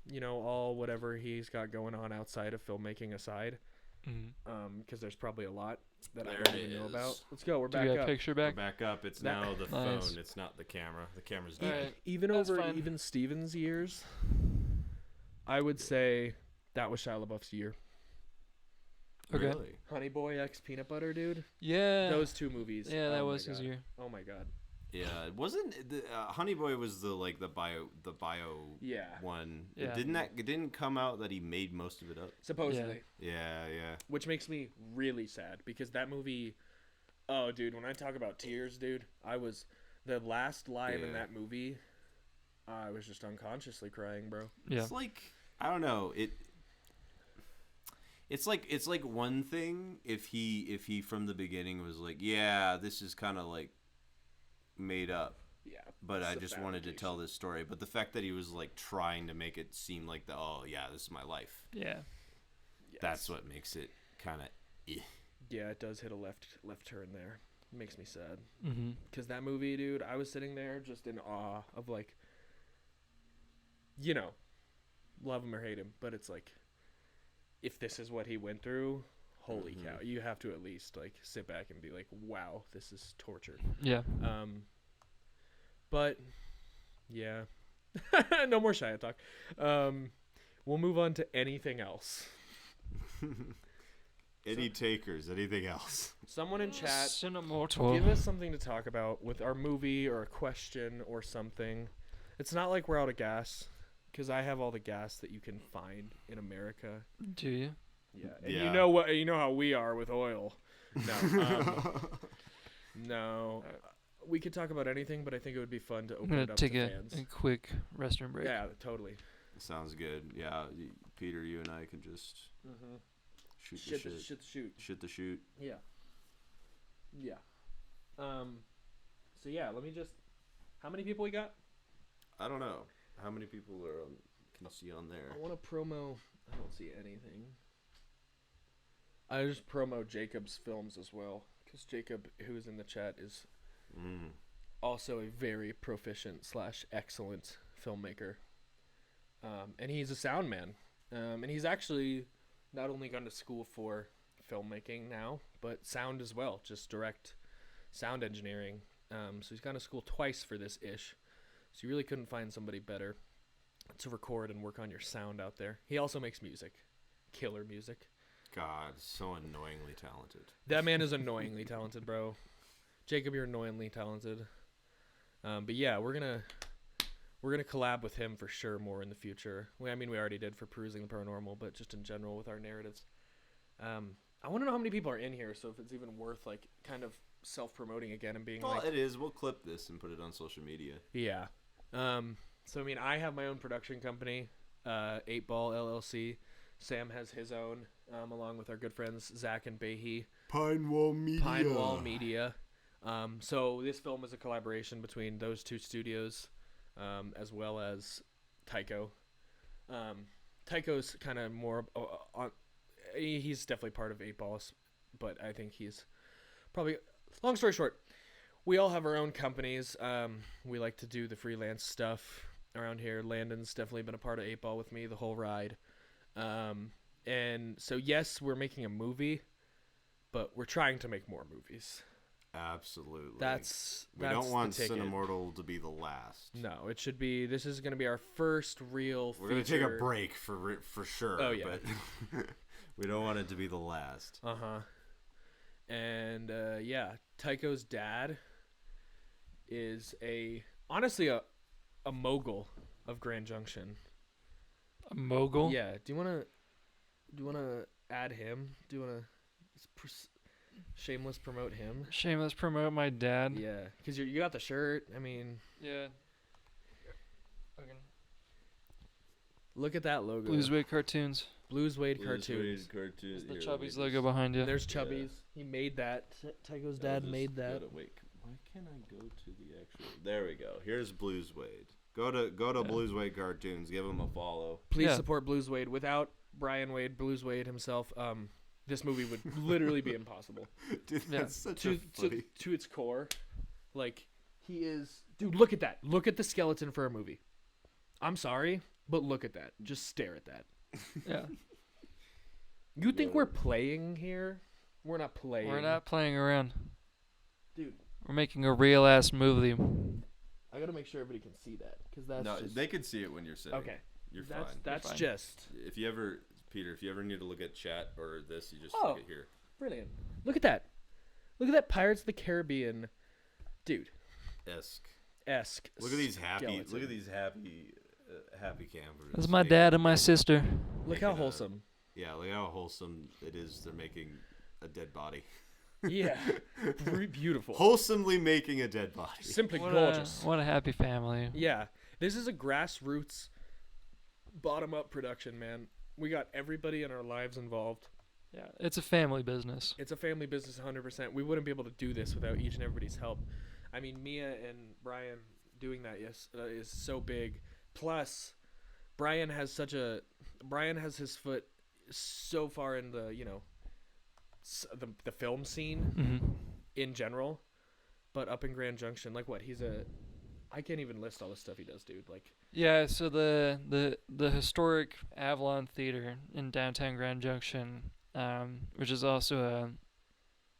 you know, all whatever he's got going on outside of filmmaking aside, Mhm. because there's probably a lot that I There don't it even know is. about. Let's go. We're Do back you got a up. picture We're back? back up. It's That- now the Nice. phone. It's not the camera. The camera's All dead. right. Even That's over fine. even Steven's years, I would say that was Shia LaBeouf's year. Okay. Really? Honey Boy X Peanut Butter, dude. Yeah. Those two movies. Yeah, that oh was my his God. year. Oh my God. Yeah, it wasn't the Honey Boy was the bio Yeah. one. Yeah. It didn't come out that he made most of it up. Supposedly. Yeah. Which makes me really sad because that movie. Oh, dude, when I talk about tears, dude, the last line in Yeah. that movie. I was just unconsciously crying, bro. Yeah. It's like I don't know It's like one thing if he from the beginning was like, yeah, this is kind of like made up, Yeah. but I It's a just wanted to tell fabrication. this story. But the fact that he was like trying to make it seem like this is my life. Yeah. Yes. That's what makes it kind of. Yeah, it does hit a left turn there. It makes me sad. Mm-hmm. Because that movie, dude, I was sitting there just in awe of, like, love him or hate him, but it's like, if this is what he went through, holy Mhm. cow, you have to at least, like, sit back and be like, wow, this is torture. Yeah. But, yeah. No more Shia talk. We'll move on to anything else. Any takers? Anything else? Someone in chat, Cinemortal. give us something to talk about with our movie or a question or something. It's not like we're out of gas, because I have all the gas that you can find in America. Do you? Yeah, and Yeah. you know how we are with oil. No, no. We could talk about anything, but I think it would be fun to I'm open gonna it up take to a fans. quick restroom break. Yeah, totally. Sounds good. Yeah, Peter, you and I can just Mm-hmm. shoot the shit. Shoot. The shoot. Yeah. Yeah. So yeah, let me just. How many people we got? I don't know how many people are on. Can you see on there? I want to promo. I don't see anything. I just promo Jacob's films as well, because Jacob, who's in the chat, is also a very proficient / excellent filmmaker. And he's a sound man. And he's actually not only gone to school for filmmaking now, but sound as well, just direct sound engineering. So he's gone to school twice for this ish. So you really couldn't find somebody better to record and work on your sound out there. He also makes music. Killer music. God, so annoyingly talented. That man is annoyingly talented, bro. Jacob, you're annoyingly talented. But yeah, we're gonna collab with him for sure more in the future. We already did for Perusing the Paranormal, but just in general with our narratives. I want to know how many people are in here, so if it's even worth like kind of self-promoting again and being Well, like, it is. We'll clip this and put it on social media. yeah. So I have my own production company, 8 Ball LLC. Sam has his own, along with our good friends Zach and Behe. Pinewall Media. So this film is a collaboration between those two studios, as well as Tycho. Tycho's kind of more on. He's definitely part of 8 Balls, but I think he's probably. Long story short, we all have our own companies. We like to do the freelance stuff around here. Landon's definitely been a part of 8 Ball with me the whole ride. And so yes, we're making a movie, but we're trying to make more movies. Absolutely. We don't want the ticket. Cinemortal to be the last. No, it should be. This is going to be our first real. We're gonna take a break for sure. Oh, yeah. But we don't want it to be the last. And yeah, Tycho's dad is honestly a mogul of Grand Junction. A mogul? Yeah. Do you wanna add him? Do you wanna shameless promote him? Shameless promote my dad. Yeah, because you got the shirt. Yeah. Okay. Look at that logo. Bluesway cartoons. Blues Wade cartoons. There's the Chubby's logo behind you. There's Chubby's. He made that. Tycho's dad made that. Wait, why can't I go to the actual? There we go. Here's Blues Wade. Go to Blues Wade cartoons. Give him a follow. Please support Blues Wade. Without Brian Wade, Blues Wade himself, this movie would literally be impossible. Dude, that's such a funny. To its core, like he is. Dude, look at that. Look at the skeleton for a movie. I'm sorry, but look at that. Just stare at that. Yeah. You think we're playing here? We're not playing. We're not playing around. Dude. We're making a real ass movie. I gotta make sure everybody can see that, because that's No, just... they can see it when you're sitting. Okay. You're fine. That's fine. just... If you ever Peter, if you ever need to look at chat or this, you just Oh. look at here. Brilliant. Look at that. Look at that Pirates of the Caribbean, dude. Esque. Look at these happy. skeleton. Look at these happy campers. That's my making- dad and my sister. Look how making a- wholesome. Yeah, look how wholesome it is. They're making a dead body. Yeah. Beautiful. Wholesomely making a dead body. Simply What gorgeous. what a happy family. Yeah. This is a grassroots, bottom-up production, man. We got everybody in our lives involved. Yeah, it's a family business. It's a family business 100%. We wouldn't be able to do this without each and everybody's help. I mean, Mia and Brian doing that is so big. Plus, Brian has his foot so far in the, the film scene Mm-hmm. in general, but up in Grand Junction, like what? I can't even list all the stuff he does, dude. Like, Yeah, so the historic Avalon Theater in downtown Grand Junction, which is also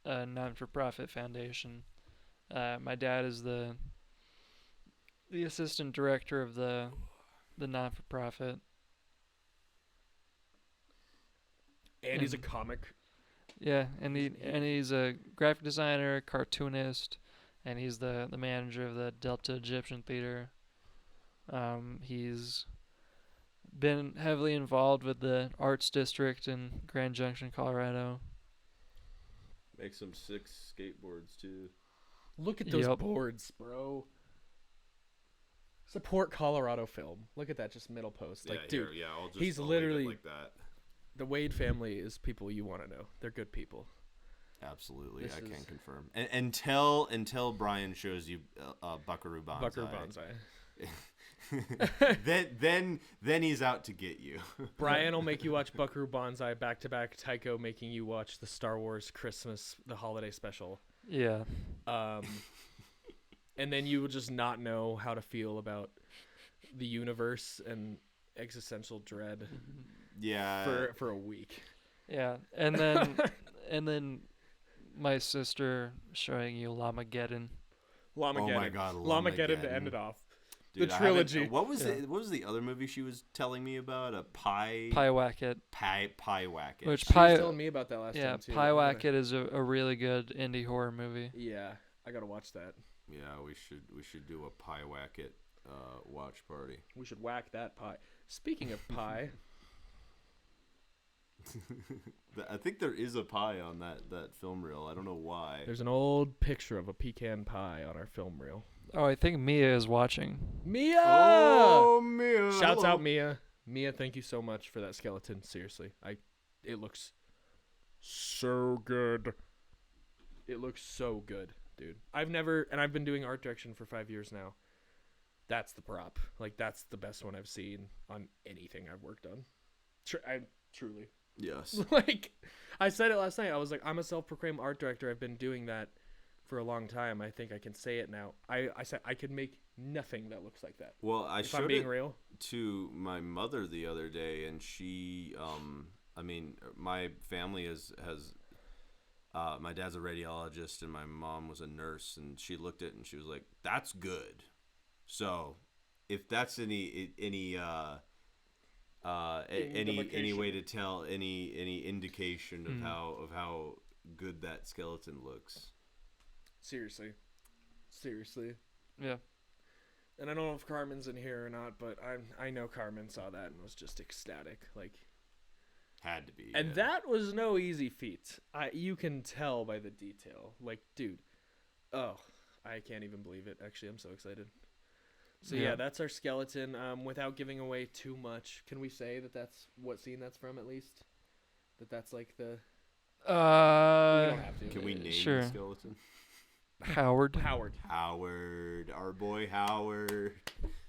a non-for-profit foundation. My dad is the assistant director of the non-for-profit. and he's a And- comic. Yeah, and he's a graphic designer, cartoonist, and he's the manager of the Delta Egyptian Theater. He's been heavily involved with the Arts District in Grand Junction, Colorado. Make some sick skateboards too. Look at those Yup. boards, bro. Support Colorado film. Look at that, just middle post. Like, dude, here, I'll just he's I'll leave it literally- like that. the Wade family is people you want to know. They're good people. Absolutely, This I can is- confirm. And until Brian shows you Buckaroo Banzai. Buckaroo Banzai. then he's out to get you. Brian will make you watch Buckaroo Banzai back to back. Tycho making you watch the Star Wars Christmas, the holiday special. Yeah. And then you will just not know how to feel about the universe and existential dread Yeah. for a week. Yeah, and then my sister showing you Lamageddon. Lamageddon. Oh my God, Lamageddon to Lamageddon. end it off. Dude, the I haven't- trilogy. What was Yeah. what was the other movie she was telling me about? A pie Pyewacket. pie whack. Which She was Pie telling me about that last Yeah, time too. Pyewacket is a really good indie horror movie. Yeah, I gotta watch that. Yeah, we should do a pie whack-it watch party. We should whack that pie. Speaking of pie, I think there is a pie on that film reel. I don't know why. there's an old picture of a pecan pie on our film reel. Oh, I think Mia is watching. Mia! Oh, Mia! Shouts out Mia. Mia, thank you so much for that skeleton. Seriously, it looks so good. It looks so good, dude. I've been doing art direction for 5 years now. That's the prop. Like, that's the best one I've seen on anything I've worked on. Truly. Yes. Like, I said it last night. I was like, I'm a self-proclaimed art director. I've been doing that for a long time. I think I can say it now. I said I could make nothing that looks like that. Well, I If I'm showed being it real. to my mother the other day, and she, I mean, my family has my dad's a radiologist, and my mom was a nurse, and she looked at it and she was like, "That's good." So, if that's any way to tell any indication of how good that skeleton looks. Seriously. Yeah. And I don't know if Carmen's in here or not, but I know Carmen saw that and was just ecstatic. Like, Had to be. and yeah. that was no easy feat. You can tell by the detail. Like, dude, oh, I can't even believe it. Actually, I'm so excited. So yeah, Yeah. that's our skeleton. Without giving away too much, can we say that that's what scene that's from at least? That's like the. We don't have to. Can we name sure. the skeleton? Howard. Howard. Howard, our boy Howard.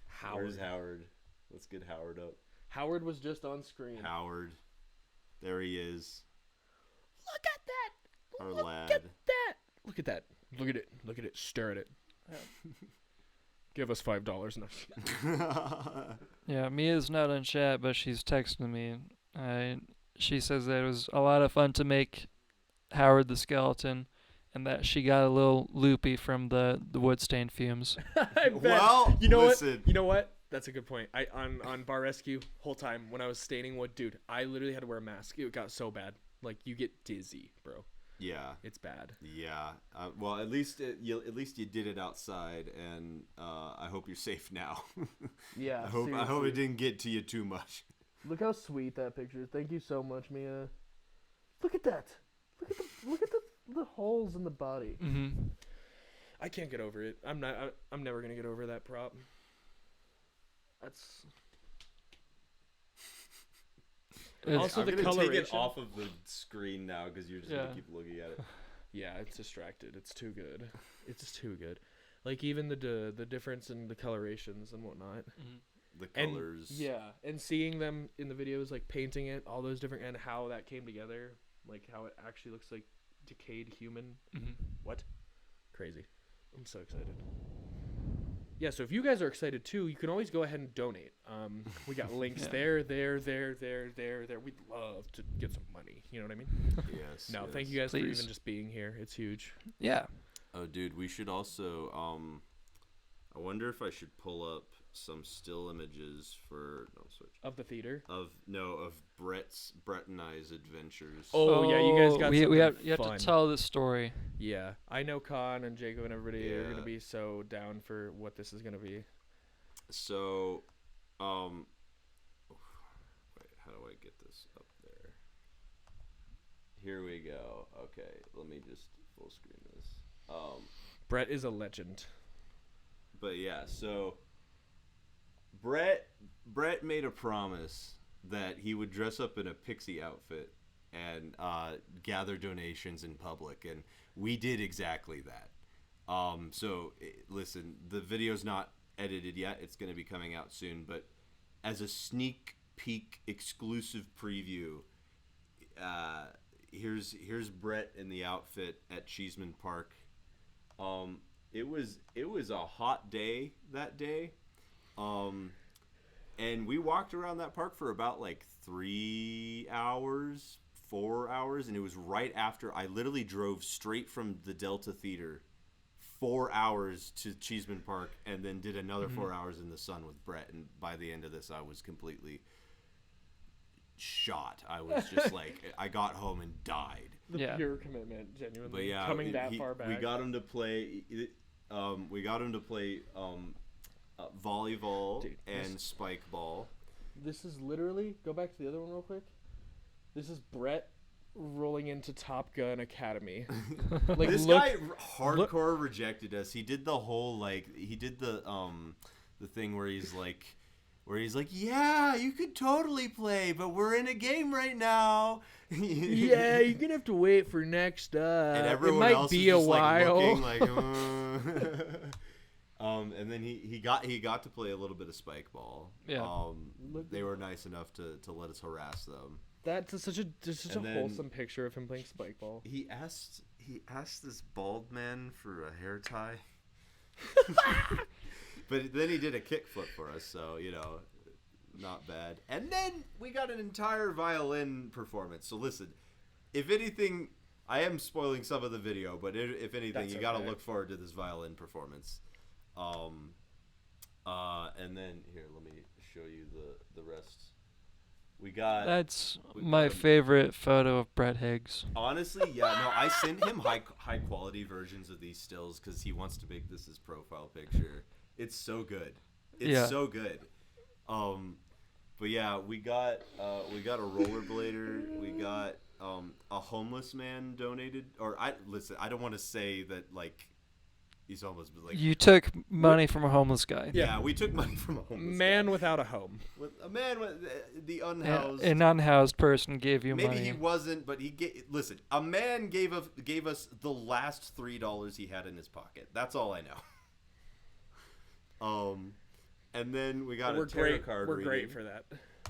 Howard. Where's Howard? Let's get Howard up. Howard was just on screen. Howard, there he is. Look at that. Our Look lad. at that. Look at that. Look at it. Look at it. Stare at it. Give us $5 now. Yeah, Mia's not on chat, but she's texting me. She says that it was a lot of fun to make Howard the skeleton, and that she got a little loopy from the wood stain fumes. I bet. Well, you know listen. what? You know what? That's a good point. I on bar rescue whole time when I was staining wood, dude, I literally had to wear a mask. It got so bad. Like you get dizzy, bro. Yeah. It's bad. Yeah. Well, at least you did it outside, and I hope you're safe now. Yeah. I hope it didn't get to you too much. Look how sweet that picture is. Thank you so much, Mia. Look at that. Look at the holes in the body. Mm-hmm. I can't get over it. I'm never gonna get over that prop. That's also I'm the gonna coloration. take it off of the screen now because you're just Yeah. gonna keep looking at it. Yeah, it's distracted. It's too good. It's just too good. Like even the difference in the colorations and whatnot. Mm-hmm. The And, colors. yeah, and seeing them in the videos, like painting it, all those different, and how that came together, like how it actually looks like decayed human. Mm-hmm. What? Crazy. I'm so excited. Yeah, so if you guys are excited too, you can always go ahead and donate. We got links Yeah. there. We'd love to get some money. You know what I mean? Yes. No, yes. thank you guys Please. for even just being here. It's huge. Yeah. Oh, dude, we should also. I wonder if I should pull up some still images for Of the theater. of Brett and I's adventures. Oh, yeah, you guys got you something have fun. to tell the story. Yeah, I know Con and Jacob and everybody are Yeah. gonna be so down for what this is gonna be. So, wait, how do I get this up there? Here we go. Okay, let me just full screen this. Brett is a legend. But yeah, so Brett made a promise that he would dress up in a pixie outfit and gather donations in public, and we did exactly that. Listen, the video's not edited yet; it's going to be coming out soon. But as a sneak peek, exclusive preview, here's Brett in the outfit at Cheeseman Park. It was a hot day that day. And we walked around that park for about like 3 hours, 4 hours, and it was right after I literally drove straight from the Delta Theater 4 hours to Cheeseman Park and then did another 4 hours in the sun with Brett. And by the end of this, I was completely shot. I was just like, I got home and died. The Yeah. pure commitment, genuinely. But yeah, coming that far back. We got him to play. Volleyball Dude, and spike ball. This is literally. Go back to the other one real quick. This is Brett rolling into Top Gun Academy. Like This look, guy hardcore rejected us. He did the whole the thing where he's like, yeah, you could totally play, but we're in a game right now. yeah, you're gonna have to wait for next up. And everyone it might else be is a just while. like looking like. And then he got to play a little bit of spike ball. Yeah. They were nice enough to let us harass them. That's such a And then- wholesome picture of him playing spike ball. He asked this bald man for a hair tie. But then he did a kickflip for us, so not bad. And then we got an entire violin performance. So listen, if anything, I am spoiling some of the video, but if anything, That's you got to okay. look forward to this violin performance. And then here, let me show you the rest. We got. That's we my got him- favorite photo of Brett Higgs. Honestly, yeah, no, I send him high quality versions of these stills because he wants to make this his profile picture. It's so good. It's Yeah. so good. But yeah, we got a rollerblader. We got a homeless man donated. I don't want to say that like he's homeless, but like You took money from a homeless guy. yeah, we took money from a homeless Man guy. without a home. With a man with the unhoused. An unhoused person gave you Maybe money. he wasn't, but listen. A man gave us the last $3 he had in his pocket. That's all I know. And then we got We're a tarot great. card We're reading. great for that.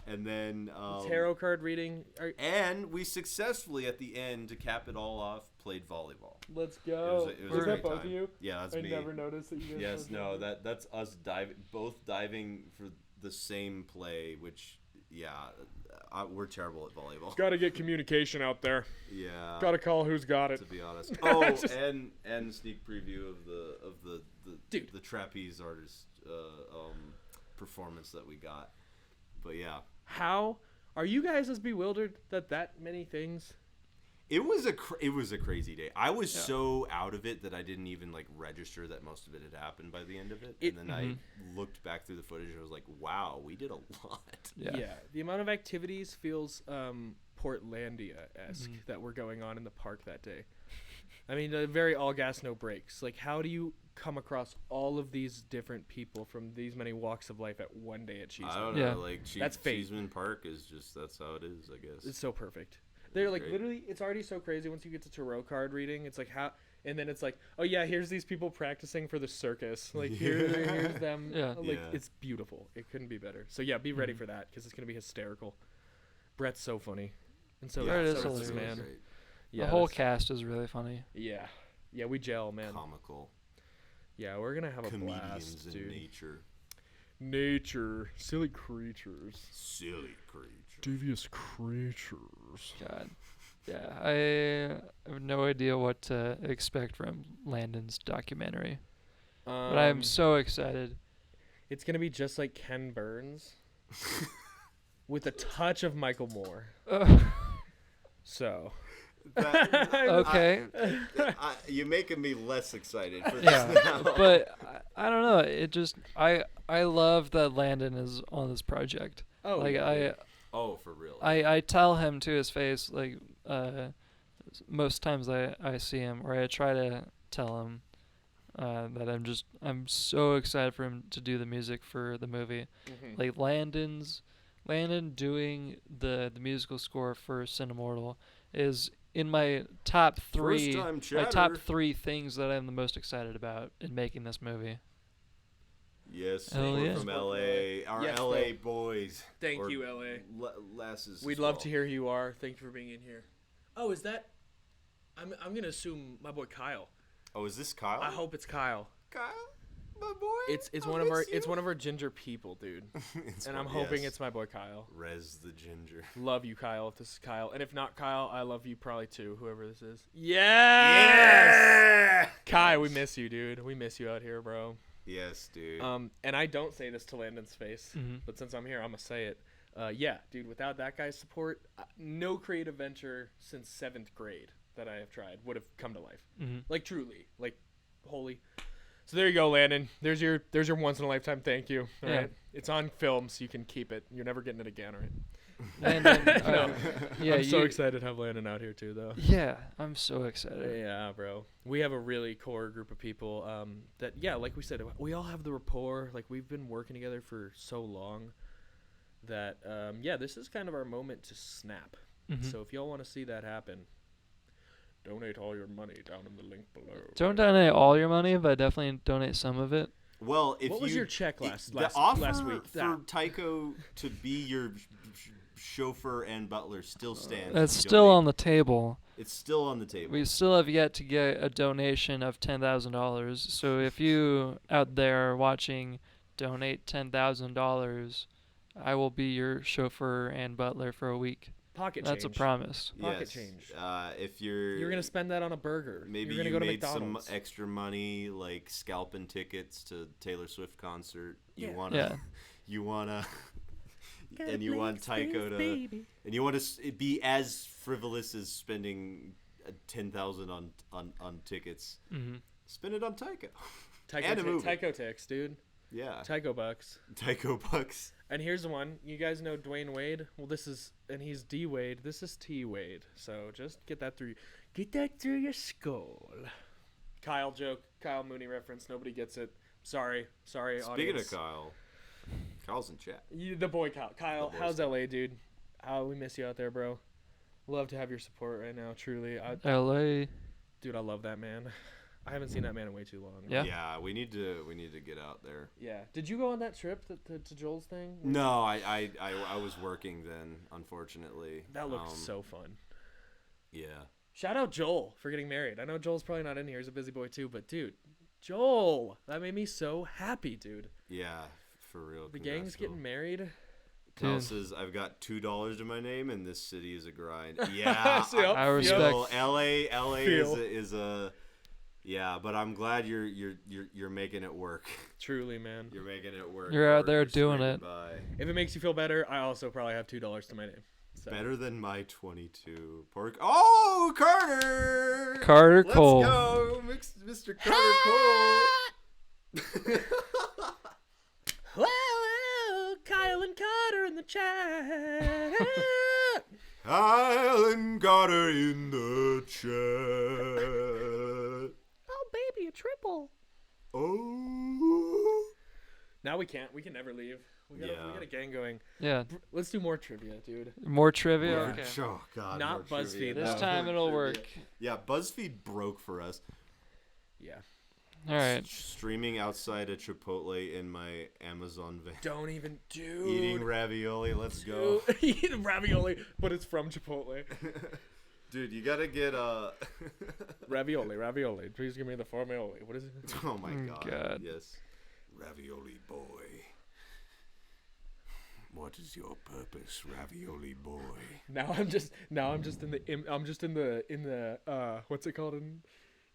And then Tarot card reading. and we successfully at the end to cap it all off played volleyball. Let's It go. was a Was that great both time. of you? Yeah, that's I me. never noticed that you guys. Yes, both no, did that's us both diving for the same play, which we're terrible at volleyball. Got to get communication out there. Yeah. Got to call who's got it. To be honest. Oh, Just- and sneak preview of the Dude. the trapeze artist performance that we got. But yeah, How are you guys as bewildered that many things? it was a crazy day. I was so out of it that I didn't even like register that most of it had happened by the end of it. And then I looked back through the footage and I was like, wow, we did a lot. Yeah. The amount of activities feels Portlandia-esque that were going on in the park that day. I mean, very all gas, no brakes. Like, how do you come across all of these different people from these many walks of life at one day at Cheeseman? I don't know. Yeah. Like, That's fate. Cheeseman Park is just, that's how it is, I guess. It's so perfect. They're like, great. literally, it's already so crazy once you get to tarot card reading. It's like, how, and then it's like, oh yeah, here's these people practicing for the circus. Like, here's them. Yeah. Like, Yeah. it's beautiful. It couldn't be better. So yeah, be ready for that because it's going to be hysterical. Brett's so funny. And so Brett is so hilarious. this man. Great. Yeah, The whole that's- cast is really funny. Yeah. Yeah, we gel, man. Comical. Yeah, we're going to have a Comedians blast, in dude. nature. Nature. Silly creatures. Silly creature. Devious creatures. God. Yeah, I have no idea what to expect from Landon's documentary, but I'm so excited. It's going to be just like Ken Burns with a touch of Michael Moore. So. Okay. You're making me less excited for this Yeah, now. but I don't know. It just I love that Landon is on this project. Oh, Like yeah. Oh, for real. I tell him to his face, like most times I see him, or I try to tell him that I'm so excited for him to do the music for the movie. Like Landon doing the musical score for Cinemortal is in my top three. First time My top chatter. 3 things that I'm the most excited about in making this movie. Yes, Hell we're yeah. from LA. Our Yes, LA boys. Thank Or you, LA. Lasses. We'd as love well. to hear who you are. Thank you for being in here. Oh, is that? I'm gonna assume my boy Kyle. Oh, is this Kyle? I hope it's Kyle. Kyle, my boy. It's one of our ginger people, dude. And I'm hoping it's my boy Kyle. Rez the Ginger. Love you, Kyle. If this is Kyle, and if not Kyle, I love you probably too. Whoever this is. Yeah. Kai, we miss you, dude. We miss you out here, bro. Yes, dude. And I don't say this to Landon's face, but since I'm here, I'm gonna say it. Yeah, dude. Without that guy's support, no creative venture since 7th grade that I have tried would have come to life. Like truly, like holy. So there you go, Landon. There's your once in a lifetime thank you. All Yeah. right, it's on film, so you can keep it. You're never getting it again, all right? Landon, No. yeah, I'm so excited to have Landon out here too, though. Yeah, I'm so excited. Yeah, bro. We have a really core group of people that, yeah, like we said, we all have the rapport. Like, we've been working together for so long that, yeah, this is kind of our moment to snap. So if y'all want to see that happen, donate all your money down in the link below. Don't donate all your money, but definitely donate some of it. Well, if What was you, your check the last offer week? for Tycho to be your chauffeur and butler still stands. That's If you still donate. on the table. It's still on the table. We still have yet to get a donation of $10,000. So if you out there watching donate $10,000, I will be your chauffeur and butler for a week. Pocket That's change. a promise. Pocket Yes. change. If you're You're going to spend that on a burger. maybe You're you going to go to made some McDonald's. extra money, like scalping tickets to Taylor Swift concert. You Yeah. wanna, Yeah. you wanna, and you want Tycho to, and you want to be as frivolous as spending 10,000 on tickets. Spend it on Tycho. And a movie. Tycho ticks, dude. Yeah, Tycho bucks. Tycho bucks. And here's the one. You guys know Dwayne Wade? Well, this is, and he's D Wade. This is T Wade. So just get that through your skull. Kyle joke. Kyle Mooney reference. Nobody gets it. Sorry, Speaking audience. of Kyle, Kyle's in chat. The boy Kyle. Kyle, The boys. how's LA, dude? We miss you out there, bro. Love to have your support right now, truly. LA. Dude, I love that man. I haven't seen that man in way too long. Yeah. Yeah, we need to get out there. Yeah. Did you go on that trip to Joel's thing? No, I was working then, unfortunately. That looked so fun. Yeah. Shout out Joel for getting married. I know Joel's probably not in here. He's a busy boy too, but dude, Joel, that made me so happy, dude. Yeah, for real. The Congrats, gang's Joel. getting married. Kyle Dude. says, I've got $2 to my name, and this city is a grind. Yeah. Yep, I respect. LA Feel. is a Yeah, but I'm glad you're making it work. Truly, man. You're making it work. You're out Or there you're doing scraping it. by. If it makes you feel better, I also probably have $2 to my name. So. Better than my 22 pork. Oh, Carter! Carter Let's Cole. go, Mr. Carter Cole. Whoa, Kyle and Carter in the chat. Kyle and Carter in the chat. Oh, baby, a triple. Oh. Now we can't. We can never leave. We got a gang going. Yeah. Let's do more trivia, dude. More trivia? Yeah. Okay. Oh, God. Not more BuzzFeed, trivia. This No. time More it'll trivia. work. Yeah, BuzzFeed broke for us. Yeah. All right. Streaming outside a Chipotle in my Amazon van. Don't even do. Eating ravioli. Let's go. Eating ravioli, but it's from Chipotle. Dude, you gotta get Ravioli. Please give me the formioli. What is it? Oh my Oh, God. God. Yes. Ravioli boy. What is your purpose, ravioli boy? Now I'm just in the what's it called in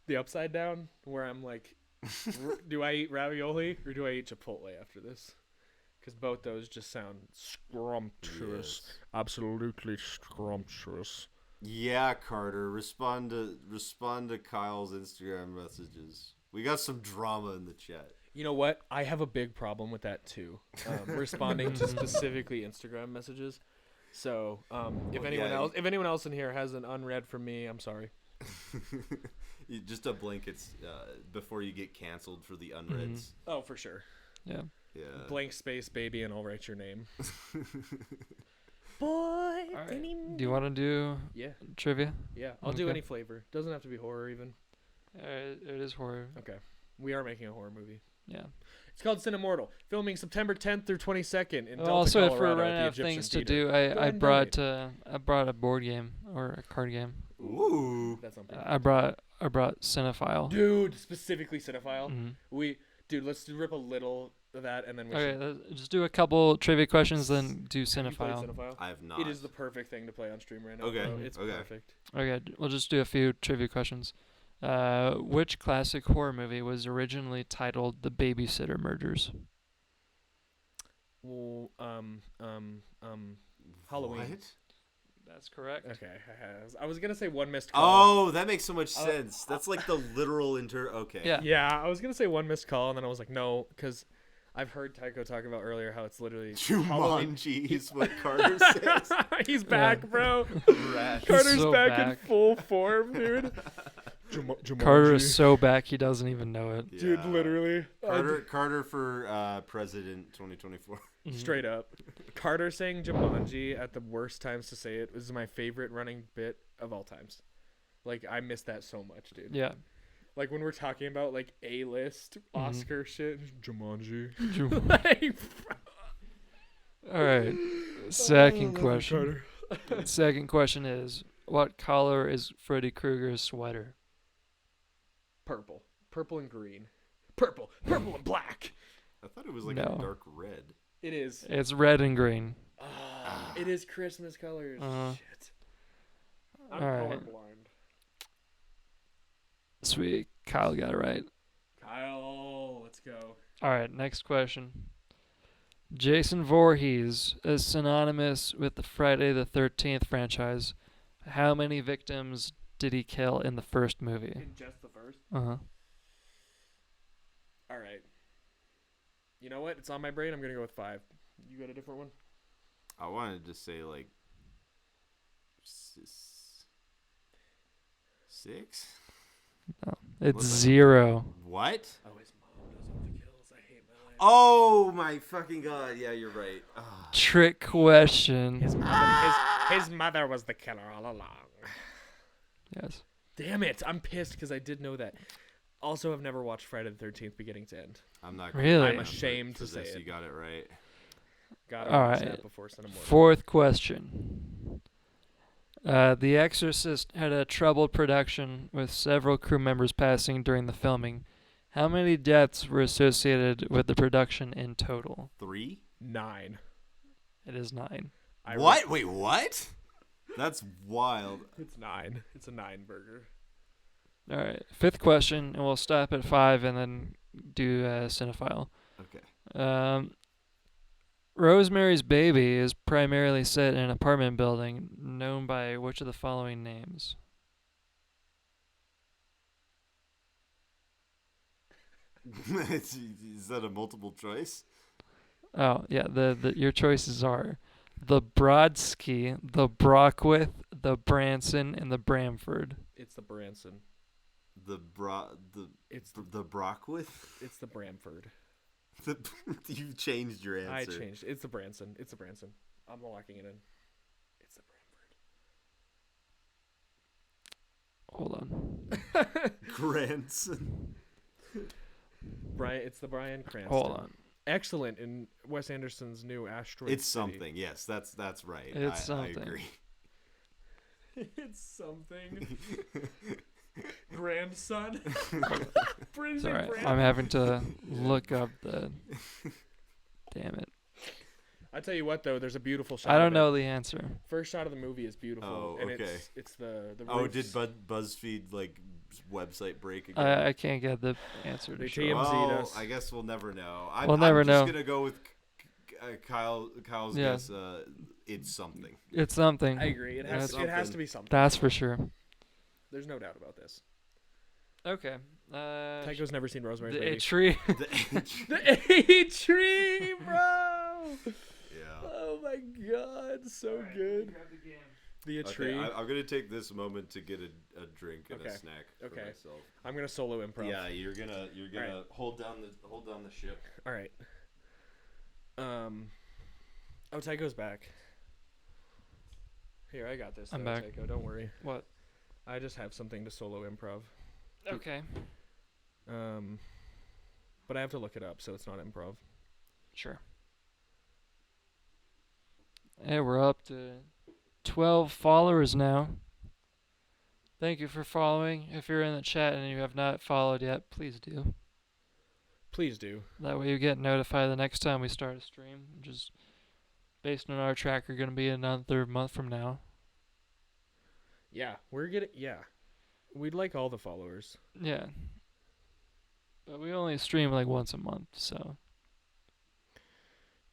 the upside down where I'm like, do I eat ravioli or do I eat Chipotle after this? Because both those just sound scrumptious. Yes. Absolutely scrumptious. Yeah, Carter. Respond to Kyle's Instagram messages. We got some drama in the chat. You know what? I have a big problem with that too. Responding to specifically Instagram messages. So if anyone else in here has an unread from me, I'm sorry. Just a blanket before you get canceled for the unreads. Oh, for sure. Yeah. Yeah. Blank space, baby, and I'll write your name. Boy. All right. Do you want to do Yeah, trivia? yeah. I'll do Okay. any flavor. Doesn't have to be horror even. It is horror. Okay. We are making a horror movie. Yeah. It's called Cinemortal. Filming September 10th through 22nd in Delta, Also, if we're Colorado running at the out of Egyptian things to Theater. do, Go ahead I and brought a board game or a card game. Ooh. That's something. I brought Cinephile. Dude, specifically Cinephile. Mhm. Let's rip a little of that and then we Okay, should. just do a couple trivia questions, then do Have you played Cinephile. Cinephile? I have not. It is the perfect thing to play on stream right now. Okay, Bro. It's okay. perfect. Okay, we'll just do a few trivia questions. Which classic horror movie was originally titled The Babysitter Murders? Well, Halloween. What? That's correct. Okay, I was gonna say One Missed Call. Oh, that makes so much sense. That's like the literal Okay. Yeah. Yeah, I was gonna say One Missed Call, and then I was like, no, because I've heard Tycho talk about earlier how it's literally Halloween. Jumanji is what Carter says. He's back, bro. Rat. Carter's so back in back. full form, dude. Carter is so back he doesn't even know it. Dude, Yeah. literally. Carter for president 2024. Straight up. Carter saying Jumanji at the worst times to say it was my favorite running bit of all times. Like, I miss that so much, dude. Yeah. Like, when we're talking about, like, A-list Oscar shit, Jumanji. Jumanji. All right. Second question. Second question is, what color is Freddy Krueger's sweater? Purple. Purple and green. Purple and black. I thought it was like No. a dark red. It is. It's red and green. It is Christmas colors. Shit. I'm All right. colorblind. Sweet. Kyle got it right. Kyle, let's go. All right, next question. Jason Voorhees is synonymous with the Friday the 13th franchise. How many victims did he kill in the first movie? In just the first? Uh-huh. All right. You know what? It's on my brain. I'm going to go with 5. You got a different one? I wanted to say like 6. It's What's that? 0. What? Oh, his mom does all the kills. I hate my life. Oh my fucking god! Yeah, you're right. Ah. Trick question. His mother was the killer all along. Yes. Damn it. I'm pissed because I did know that. Also, I've never watched Friday the 13th beginning to end. I'm not. Really? gonna I'm remember ashamed for to say this. it. You got it right. Gotta All watch right. that before Cinemortal. Fourth question. The Exorcist had a troubled production with several crew members passing during the filming. How many deaths were associated with the production in total? 3. 9. It is 9. What? Wait, what? That's wild. It's 9. It's a 9 burger. All right, 5th question, and we'll stop at 5 and then do Cinephile. Okay. Rosemary's Baby is primarily set in an apartment building known by which of the following names? Is that a multiple choice? Oh, yeah, your choices are the Brodsky, the Brockwith, the Branson, and the Bramford. It's the Branson. It's the Brockwith. It's the Bramford. You've changed your answer. I changed. It's the Branson. It's the Branson. I'm locking it in. It's the Bramford. Hold on. Granson. It's the Bryan Cranston. Hold on. Excellent in Wes Anderson's new Asteroid It's City. something. Yes, that's right. It's I something. agree. It's something. Grandson. Sorry, I'm having to look up the. Damn it! I tell you what, though, there's a beautiful shot. I don't of know it. the answer. First shot of the movie is beautiful. Oh, and okay. It's the Oh, roofs. did BuzzFeed website break again? I can't get the answer They to show. TMZ up. Well, us. I guess we'll never know. We'll never I'm know. just gonna go with Kyle's Yeah. guess. It's something. It's something. I agree. It has That's- to be something. That's for sure. There's no doubt about this. Okay. Tycho's never seen Rosemary's The Baby. tree. The A-Tree, bro! Yeah. Oh my god, so good. The Okay, tree. I'm gonna take this moment to get a drink and Okay. a snack for Okay. myself. I'm gonna solo improv. Yeah, you're gonna Alright. hold down the ship. All right. Oh, Tycho's back. Here, I got this. I'm though, back. Tycho, don't worry. What? I just have something to solo improv. Okay. But I have to look it up, so it's not improv. Sure. Hey, we're up to 12 followers now. Thank you for following. If you're in the chat and you have not followed yet, please do. Please do. That way you get notified the next time we start a stream, which is based on our tracker going to be another month from now. Yeah, we'd like all the followers. Yeah. But we only stream like once a month, so.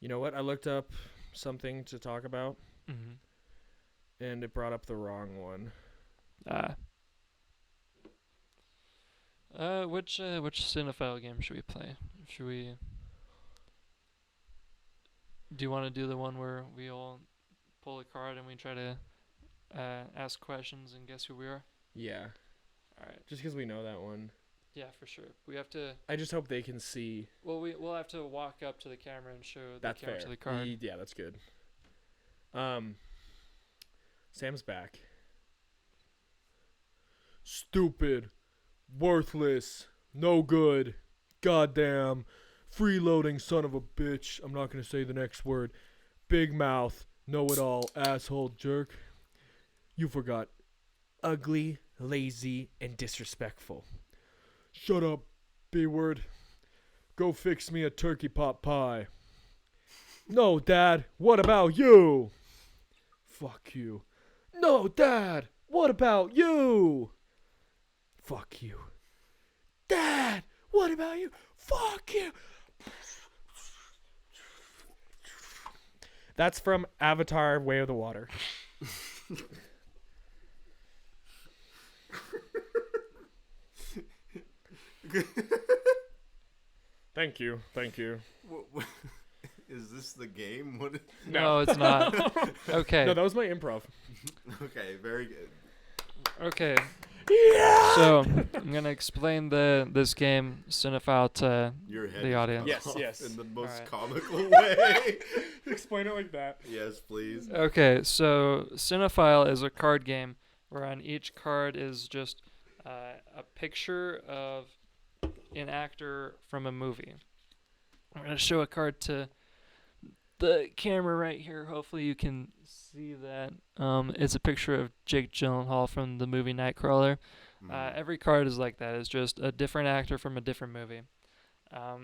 You know what? I looked up something to talk about, and it brought up the wrong one. Which Cinephile game should we play? Do you want to do the one where we all pull a card and we try to ask questions and guess who we are? Yeah, All right. just because we know that one. Yeah, for sure. We have to. I just hope they can see. Well, we'll have to walk up to the camera and show the That's camera fair. to the card. Yeah, that's good. Sam's back. Stupid, worthless, no good, goddamn, freeloading son of a bitch. I'm not gonna say the next word. Big mouth, know-it-all, asshole jerk. You forgot. Ugly, lazy, and disrespectful. Shut up, B-word. Go fix me a turkey pot pie. No, Dad, what about you? Fuck you. No, Dad, what about you? Fuck you. Dad, what about you? Fuck you. That's from Avatar Way of the Water. Thank you. Is this the game? What? No, it's not. Okay. No, that was my improv. Okay, very good. Okay. Yeah. So I'm gonna explain this game Cinephile to Your head the is audience. Yes, off yes. in the most Alright. comical way. Explain it like that. Yes, please. Okay, so Cinephile is a card game where on each card is just a picture of an actor from a movie. I'm going to show a card to the camera right here. Hopefully you can see that. It's a picture of Jake Gyllenhaal from the movie Nightcrawler. Every card is like that. It's just a different actor from a different movie.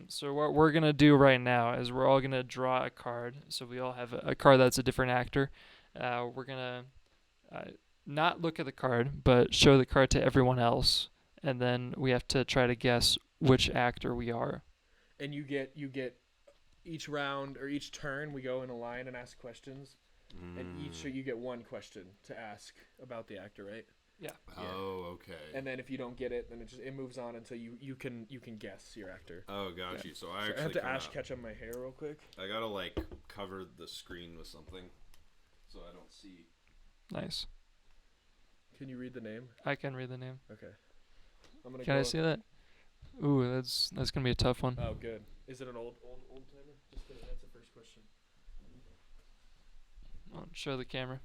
So what we're going to do right now is we're all going to draw a card. So we all have a card that's a different actor. We're going to not look at the card, but show the card to everyone else. and then we have to try to guess which actor we are. And you get each round or each turn we go in a line and ask questions, and each you get one question to ask about the actor, right? Yeah. Oh, okay. And then if you don't get it, then it moves on until you can guess your actor. Oh, got you. So I actually I have to kinda- catch up my hair real quick. I gotta like cover the screen with something, so I don't see. Nice. Can you read the name? I can read the name. Okay. I'm gonna Can go. I see that? Ooh, that's gonna be a tough one. Oh, good. Is it an old timer? Just kidding. That's the first question. I'll show the camera.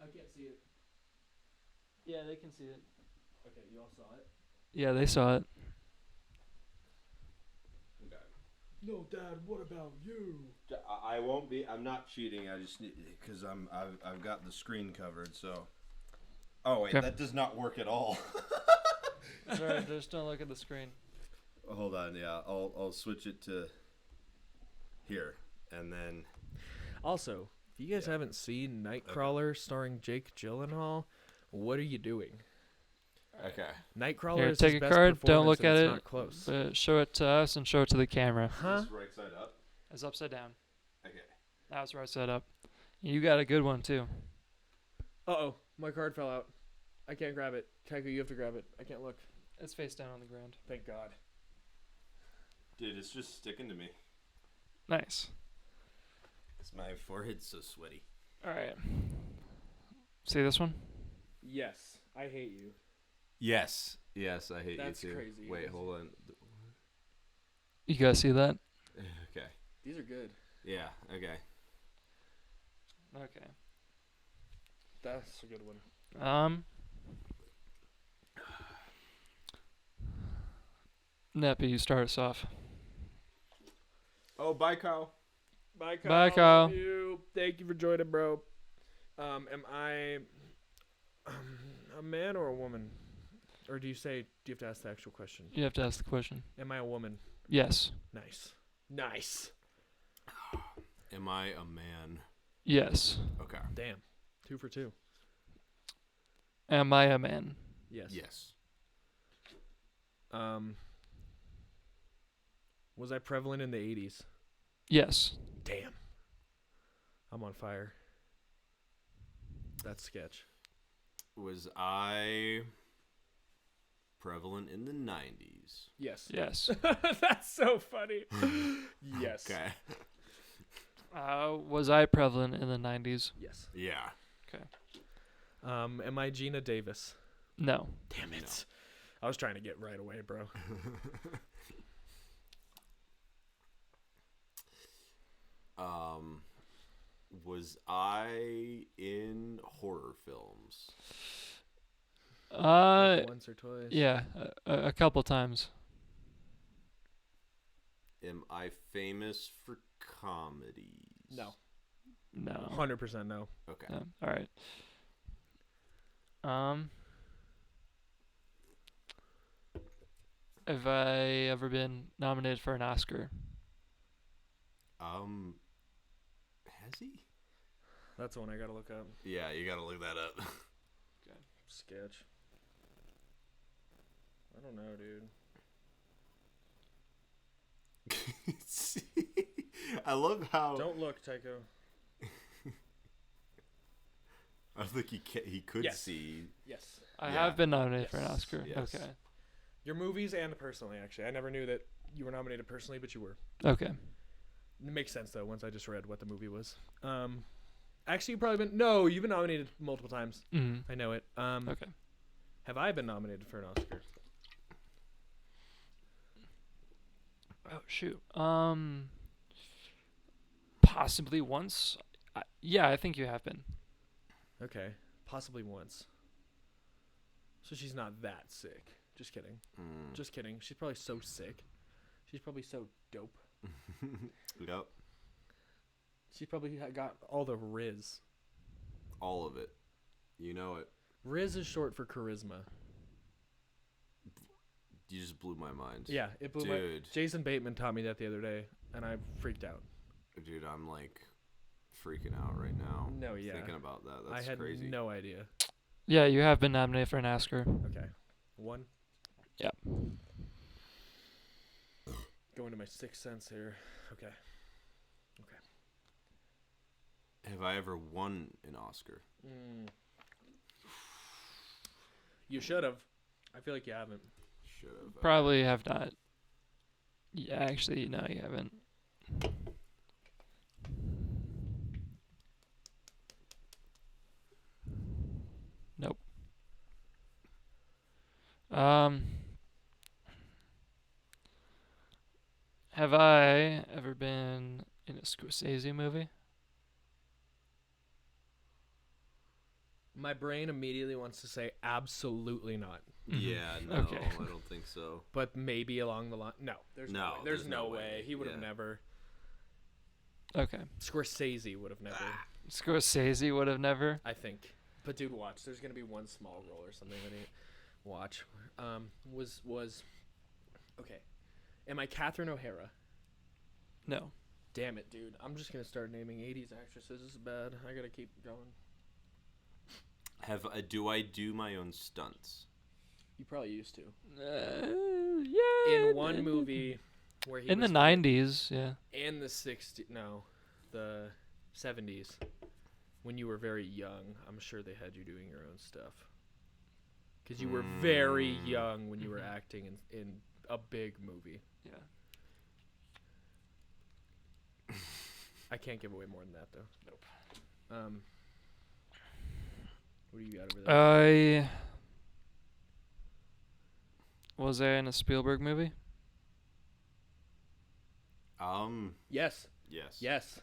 I can't see it. Yeah, they can see it. Okay, you all saw it? Yeah, they saw it. Okay. No, Dad. What about you? I won't be. I'm not cheating. I just need because I've got the screen covered. So. Oh wait, Okay. that does not work at all. That's alright, just don't look at the screen. Hold on. Yeah, I'll switch it to here, and then. Also, if you guys haven't seen Nightcrawler starring Jake Gyllenhaal, what are you doing? Okay. Nightcrawler Here, is take his a best card, don't performance, look and at it's it. not close. But show it to us and show it to the camera. Huh? Is this right side up? It's upside down. Okay. Now it's right side up. You got a good one too. Uh-oh, my card fell out. I can't grab it. Tycho, you have to grab it. I can't look. It's face down on the ground. Thank God. Dude, it's just sticking to me. Nice. It's my forehead's so sweaty. Alright. See this one? Yes, I hate you. Yes. Yes, I hate That's you too. crazy. Wait, hold on. You guys see that? Okay. These are good. Yeah. Okay. Okay. That's a good one. Neppy, you start us off. Oh, bye, Kyle. Bye, Kyle. Bye, Kyle. Love you. Thank you for joining, bro. Am I a man or a woman? Or do you have to ask the actual question? You have to ask the question. Am I a woman? Yes. Nice. Nice. Am I a man? Yes. Okay. Damn. 2 for 2. Am I a man? Yes. Yes. Was I prevalent in the 80s? Yes. Damn. I'm on fire. That's sketch. Was I prevalent in the 90s? Yes. Yes. That's so funny. Yes. Okay. Was I prevalent in the 90s? Yes. Yeah. Am I Gina Davis? No. Damn it. I was trying to get right away, bro. Was I in horror films? Like once or twice. Yeah, a couple times. Am I famous for comedies? No. No. 100% no. Okay. No. All right. Have I ever been nominated for an Oscar? Has he? That's the one I gotta look up. Yeah, you gotta look that up. Sketch. I don't know, dude. See? I love how. Don't look, Tycho. I think he could Yes. see. Yes. I Yeah. have been nominated for an Yes. Oscar. Yes. Okay. Your movies and personally, actually. I never knew that you were nominated personally, but you were. Okay. It makes sense, though, once I just read what the movie was. Actually, you've probably been... No, you've been nominated multiple times. Mm-hmm. I know it. Okay. Have I been nominated for an Oscar? Oh shoot. Possibly once. Yeah, I think you have been. Okay. Possibly once. So she's not that sick. Just kidding. Just kidding. She's probably so sick. She's probably so dope. Yep. She's probably got all the Riz. All of it. You know it. Riz is short for charisma. You just blew my mind. Yeah, it blew my... Dude. Jason Bateman taught me that the other day, and I freaked out. Dude, I'm like freaking out right now. No, yeah. Thinking about that. That's I had crazy. no idea. Yeah, you have been nominated for an Oscar. Okay. 1. Yep. Going to my sixth sense here. Okay. Have I ever won an Oscar? You should have. I feel like you haven't. Should have. Probably have not. Yeah, actually, no, you haven't. Nope. Have I ever been in a Scorsese movie? My brain immediately wants to say absolutely not. Yeah, no, Okay. I don't think so. But maybe along the line. No, there's no, No, way. There's there's no no way. way. He would have Yeah. never. Okay. Scorsese would have never. Scorsese would have never. I think. But dude, watch. There's gonna be one small role or something that he watch. Was okay. Am I Catherine O'Hara? No. Damn it, dude. I'm just gonna start naming 80s actresses. This is bad. I gotta keep going. Do I do my own stunts? You probably used to. Yeah. In one movie where he In the was 90s, yeah. and the 60s, no, the 70s, when you were very young, I'm sure they had you doing your own stuff. Because you were very young when you were acting in a big movie. Yeah. I can't give away more than that, though. Nope. What do you got over there? Was I in a Spielberg movie? Yes. Yes. Yes.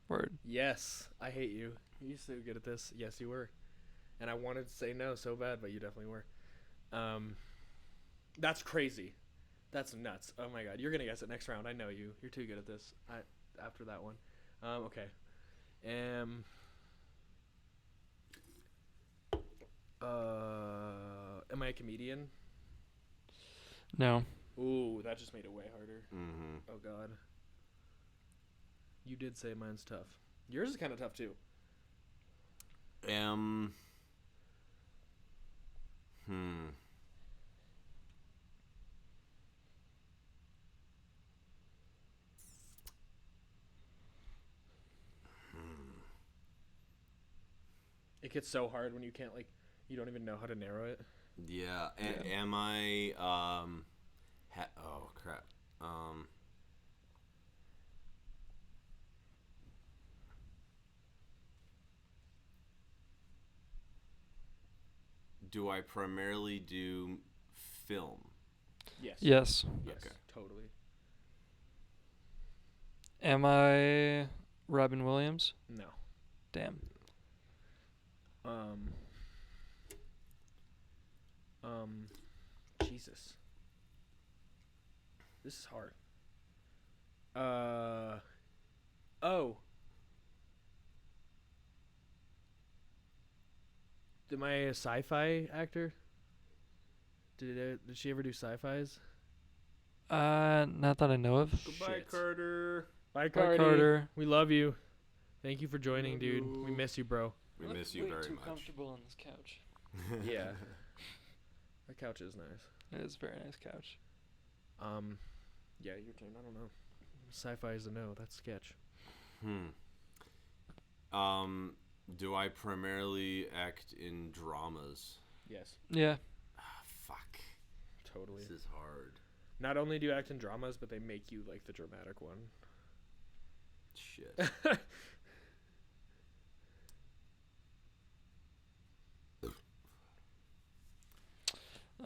Word. Yes. I hate you. You're so good at this. Yes, you were. And I wanted to say no so bad, but you definitely were. That's crazy. That's nuts. Oh my god. You're gonna guess it next round. I know you. You're too good at this. After that one. Okay. Am I a comedian? No. Ooh, that just made it way harder. Mm-hmm. Oh god. You did say mine's tough. Yours is kind of tough too. It gets so hard when you can't you don't even know how to narrow it. Yeah. Yeah. Am I? Oh crap. Do I primarily do film? Yes. Yes. Yes. Okay. Totally. Am I Robin Williams? No. Damn. Jesus. This is hard. Oh. Am I a sci-fi actor? Did she ever do sci-fis? Not that I know of. Goodbye, Shit. Carter. Bye, Bye, Carter. Carter. We love you. Thank you for joining, Love dude. you. We miss you, bro. We miss you very too much. comfortable on this couch. Yeah. That couch is nice. It is a very nice couch. Yeah, your turn. I don't know. Sci-fi is a no. That's sketch. Do I primarily act in dramas? Yes, Yeah. Fuck. totally. This is hard. Not only do you act in dramas, but they make you like the dramatic one. Shit.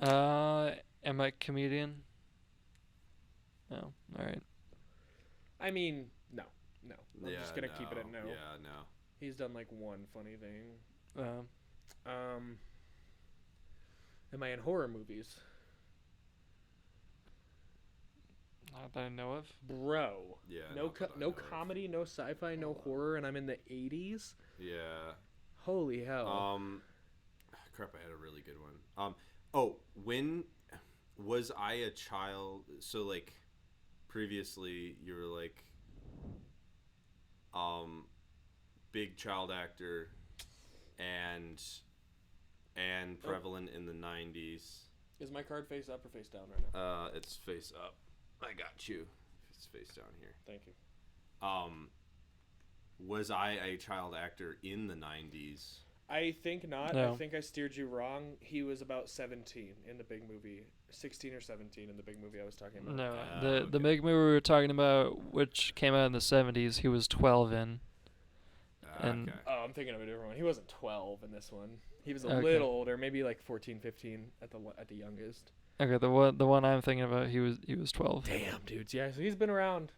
Am I a comedian? No. All right. I mean, no. I'm Yeah, just gonna keep it at no. Yeah, no. He's done like one funny thing. Am I in horror movies? Not that I know of. Bro. Yeah. No not that I no know of. comedy, no sci-fi, no horror, and I'm in the 80s? Yeah. Holy hell. Crap, I had a really good one. When was I a child? So like, previously you were like, big child actor, and and prevalent in the 90s. Is my card face up or face down right now? It's face up. I got you. It's face down here. Thank you. Was I a child actor in the 90s? I think not. No. I think I steered you wrong. He was about 17 in the big movie. 16 or 17 in the big movie I was talking about. No, okay. the big movie we were talking about, which came out in the 70s, he was 12 in. And- Okay. Oh, I'm thinking of a different one. He wasn't 12 in this one. He was a Okay. little older, maybe like 14, 15 at the youngest. Okay, the one I'm thinking about, he was 12. Damn, dudes. Yeah, so he's been around.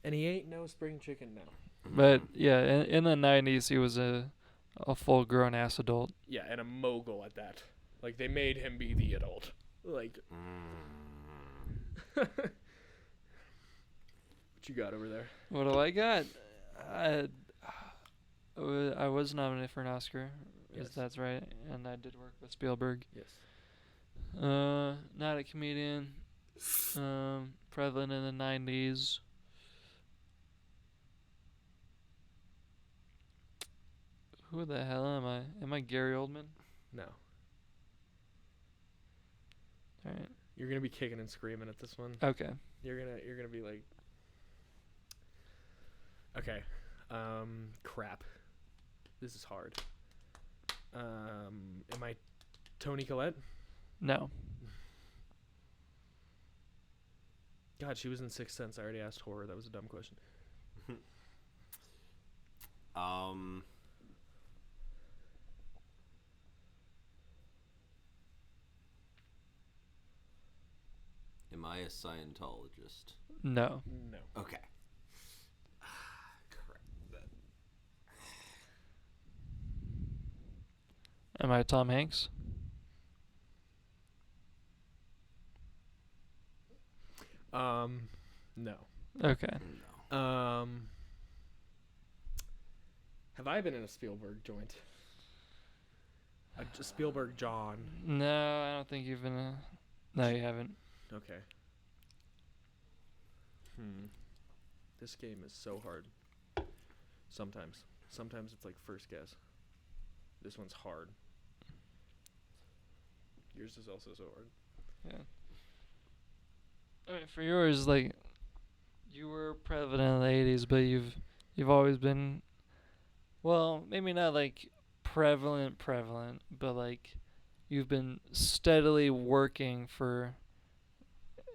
And he ain't no spring chicken now. But yeah, in the 90s, he was a full grown ass adult. Yeah, and a mogul at that. Like, they made him be the adult. Like, what you got over there? What do I got? I was nominated for an Oscar, Yes. if that's right, and I did work with Spielberg. Yes. Not a comedian. Prevalent in the 90s. Who the hell am I? Am I Gary Oldman? No. All right. You're going to be kicking and screaming at this one. Okay. You're gonna be like, okay, crap. This is hard. Am I Toni Collette? No. God, she was in Sixth Sense. I already asked horror. That was a dumb question. Am I a Scientologist? No. No. Okay. Crap. Am I Tom Hanks? No. Okay. No. Have I been in a Spielberg joint? A Spielberg John. No, I don't think you've been. No, you haven't. Okay. This game is so hard. Sometimes it's like first guess. This one's hard. Yours is also so hard. Yeah. I mean, for yours, like, you were prevalent in the 80s, but you've always been, well, maybe not like prevalent, but like you've been steadily working for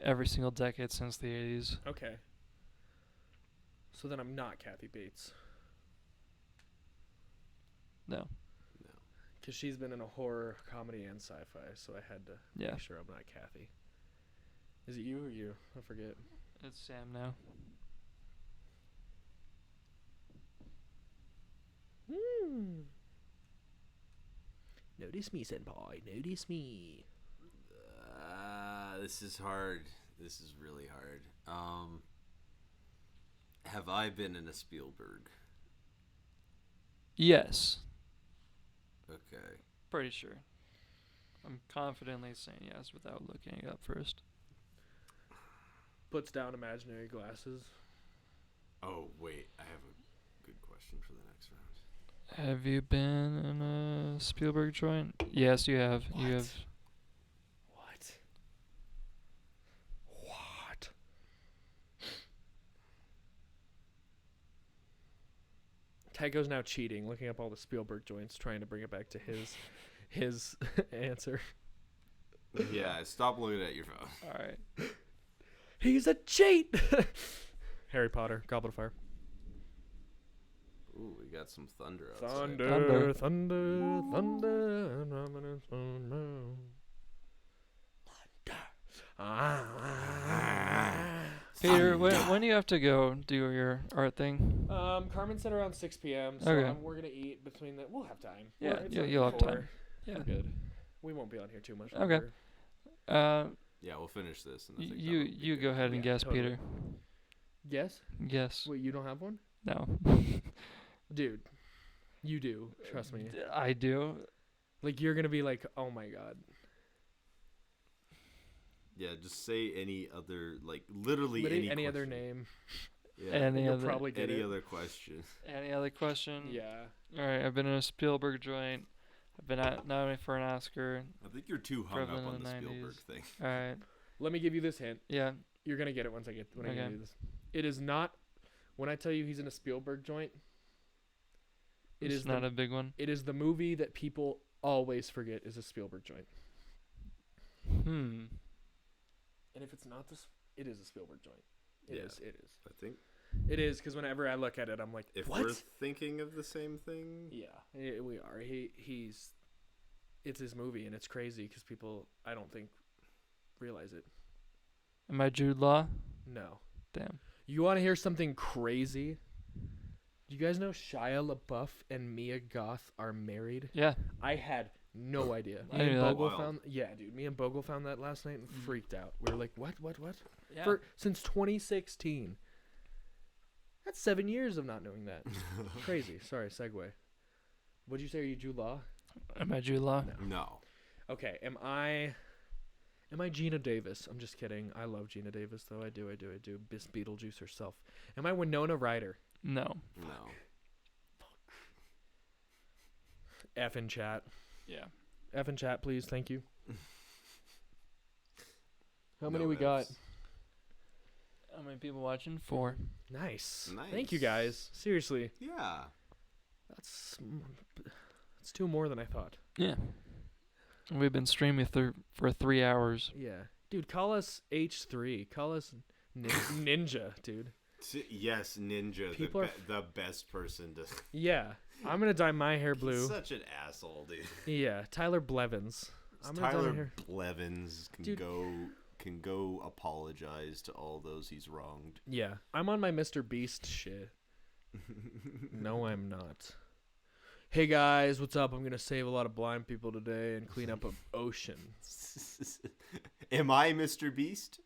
every single decade since the 80s. Okay. So then I'm not Kathy Bates. No. Because she's been in a horror, comedy, and sci-fi, so I had to Yeah. make sure I'm not Kathy. Is it you or you? I forget. It's Sam now. Notice me, senpai. Notice me. This is hard. This is really hard. Have I been in a Spielberg? Yes. Okay. Pretty sure. I'm confidently saying yes without looking it up first. Puts down imaginary glasses. Oh, wait. I have a good question for the next round. Have you been in a Spielberg joint? Yes, you have. What? You have. What? Tycho's now cheating, looking up all the Spielberg joints, trying to bring it back to his answer. Yeah, stop looking at your phone. All right. He's a cheat! Harry Potter, Goblet of Fire. Ooh, we got some thunder outside. Thunder, thunder, thunder, and ominous thunder. Peter, when do you have to go do your art thing? Carmen said around 6 p.m. So Okay. we're gonna eat between the. We'll have time. Yeah, It's you'll like have 4. time. Yeah. We're good. We won't be on here too much. Okay. longer. Yeah, we'll finish this. And I think You that'll be you good. go ahead and Yeah, guess, totally. Peter. Yes. Yes. Wait, you don't have one, No. dude. You do. Trust me. I do. Like you're gonna be like, oh my god. Yeah, just say any other, like, literally Any other question. name. Yeah. Any You'll other probably get Any it. other question. any other question? Yeah. All right. I've been in a Spielberg joint. Have been nominated for an Oscar. I think you're too hung up Prevalent on in the the Spielberg 90s. thing. All right. Let me give you this hint. Yeah. You're gonna get it once I get when I Okay. give you this. It is not. When I tell you he's in a Spielberg joint, it It's is not the, a big one. it is the movie that people always forget is a Spielberg joint. Hmm. And if it's not this, it is a Spielberg joint. It Yeah. is. It is. I think It is because whenever I look at it, I'm like, if what? we're thinking of the same thing, Yeah, we are. He's. It's his movie, and it's crazy because people, I don't think, realize it. Am I Jude Law? No. Damn. You want to hear something crazy? Do you guys know Shia LaBeouf and Mia Goth are married? Yeah. I had no idea. I Me and knew that. Bogle Wild. found. Yeah, dude. Me and Bogle found that last night and freaked out. We were like, what? Yeah. Since 2016. That's 7 years of not knowing that. Crazy. Sorry, segue. What'd you say? Are you Jude Law? Am I Jude Law? no. Okay. Am I Gina Davis? I'm just kidding. I love Gina Davis, though. I do. Miss Beetlejuice herself. Am I Winona Ryder? No. No. F in chat. Yeah. F in chat, please. Thank you. How many No we got? ifs. How many people watching? 4. Nice. Nice. Thank you, guys. Seriously, Yeah. that's 2 more than I thought. Yeah. We've been streaming for 3 hours. Yeah, dude. Call us H3. Call us Ninja, dude. Yes, Ninja, People are the best person to. Yeah, I'm gonna dye my hair He's blue. such an asshole, dude. Yeah, Tyler Blevins. I'm gonna dye my Tyler hair. Blevins can Dude. go apologize to all those he's wronged. Yeah, I'm on my Mr. Beast shit. No, I'm not. Hey guys, what's up? I'm gonna save a lot of blind people today and clean up an ocean. Am I Mr. Beast?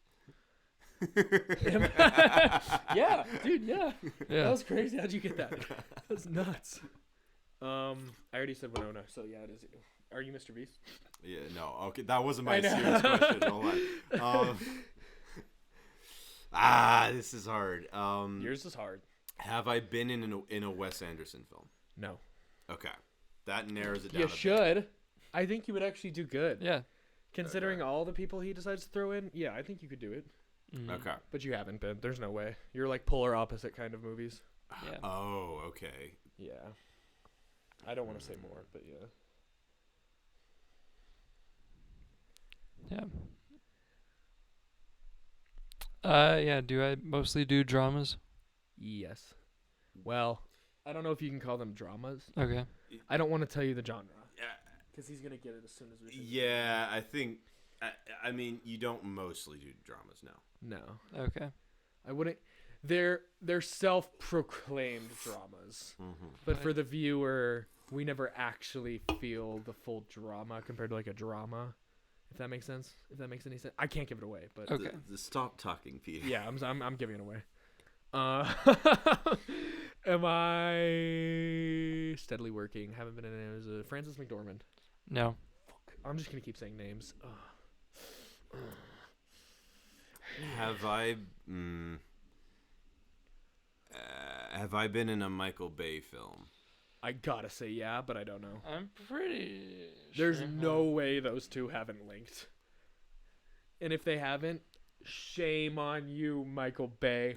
Yeah, dude. Yeah, that Yeah. was crazy. How'd you get that? That's nuts. I already said Winona, so yeah, it is you. Are you Mr. Beast? Yeah, no. Okay, that wasn't I my know. serious question. Hold on. This is hard. Yours is hard. Have I been in a Wes Anderson film? No. Okay, that narrows it down. You a bit. should. I think you would actually do good. Yeah. Considering all the people he decides to throw in, yeah, I think you could do it. Mhm. Okay. But you haven't been. There's no way. You're like polar opposite kind of movies. Yeah. Oh, okay. Yeah. I don't want to say more, but yeah. Yeah. Yeah. Do I mostly do dramas? Yes. Well, I don't know if you can call them dramas. Okay. I don't want to tell you the genre. Yeah. Because he's going to get it as soon as we say it. Yeah, I think. I mean, you don't mostly do dramas, no. No. Okay. I wouldn't. They're self-proclaimed dramas. Mm-hmm. But for the viewer, we never actually feel the full drama compared to like a drama. If that makes sense. If that makes any sense. I can't give it away, but Okay. Stop talking, Peter. yeah, I'm giving it away. Am I steadily working? Haven't been in it. It was Frances McDormand. No. I'm just gonna keep saying names. Have I? Have I been in a Michael Bay film? I gotta say yeah, but I don't know. I'm pretty. There's sure. no way those two haven't linked. And if they haven't, shame on you, Michael Bay.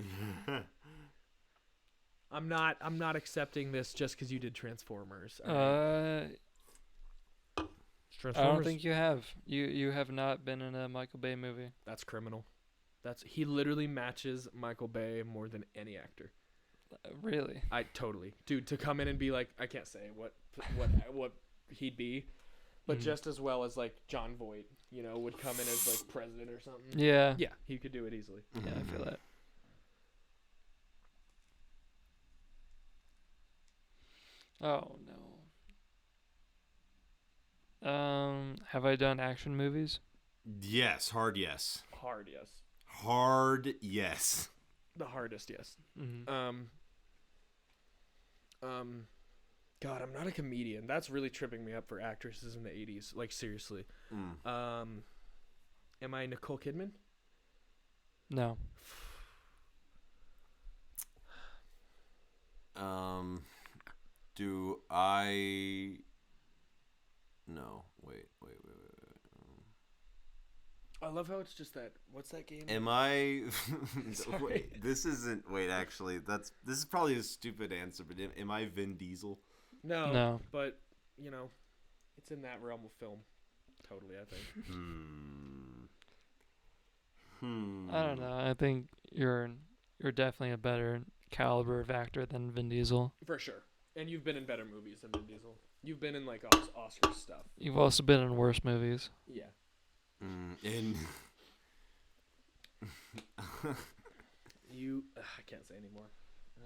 I'm not accepting this just because you did Transformers. I Transformers. don't think you have. You have not been in a Michael Bay movie. That's criminal. He literally matches Michael Bay more than any actor. Really? I totally, dude. To come in and be like, I can't say what he'd be, but Mhm. just as well as like John Voight, would come in as like president or something. Yeah. Yeah, he could do it easily. Yeah, I feel that. Oh no. Have I done action movies? Yes, hard yes. Hard, yes. Hard yes. The hardest, yes. Mm-hmm. God, I'm not a comedian. That's really tripping me up for actresses in the 80s. Like, seriously. Am I Nicole Kidman? No. Do I I love how it's just that. What's that game? Am I? Sorry. Wait, this isn't. Wait, actually, this is probably a stupid answer. But am I Vin Diesel? No. No. But you know, it's in that realm of film. Totally, I think. I don't know. I think you're definitely a better caliber of actor than Vin Diesel. For sure. And you've been in better movies than Vin Diesel. You've been in like Oscar stuff. You've also been in worse movies. Yeah. And I can't say anymore.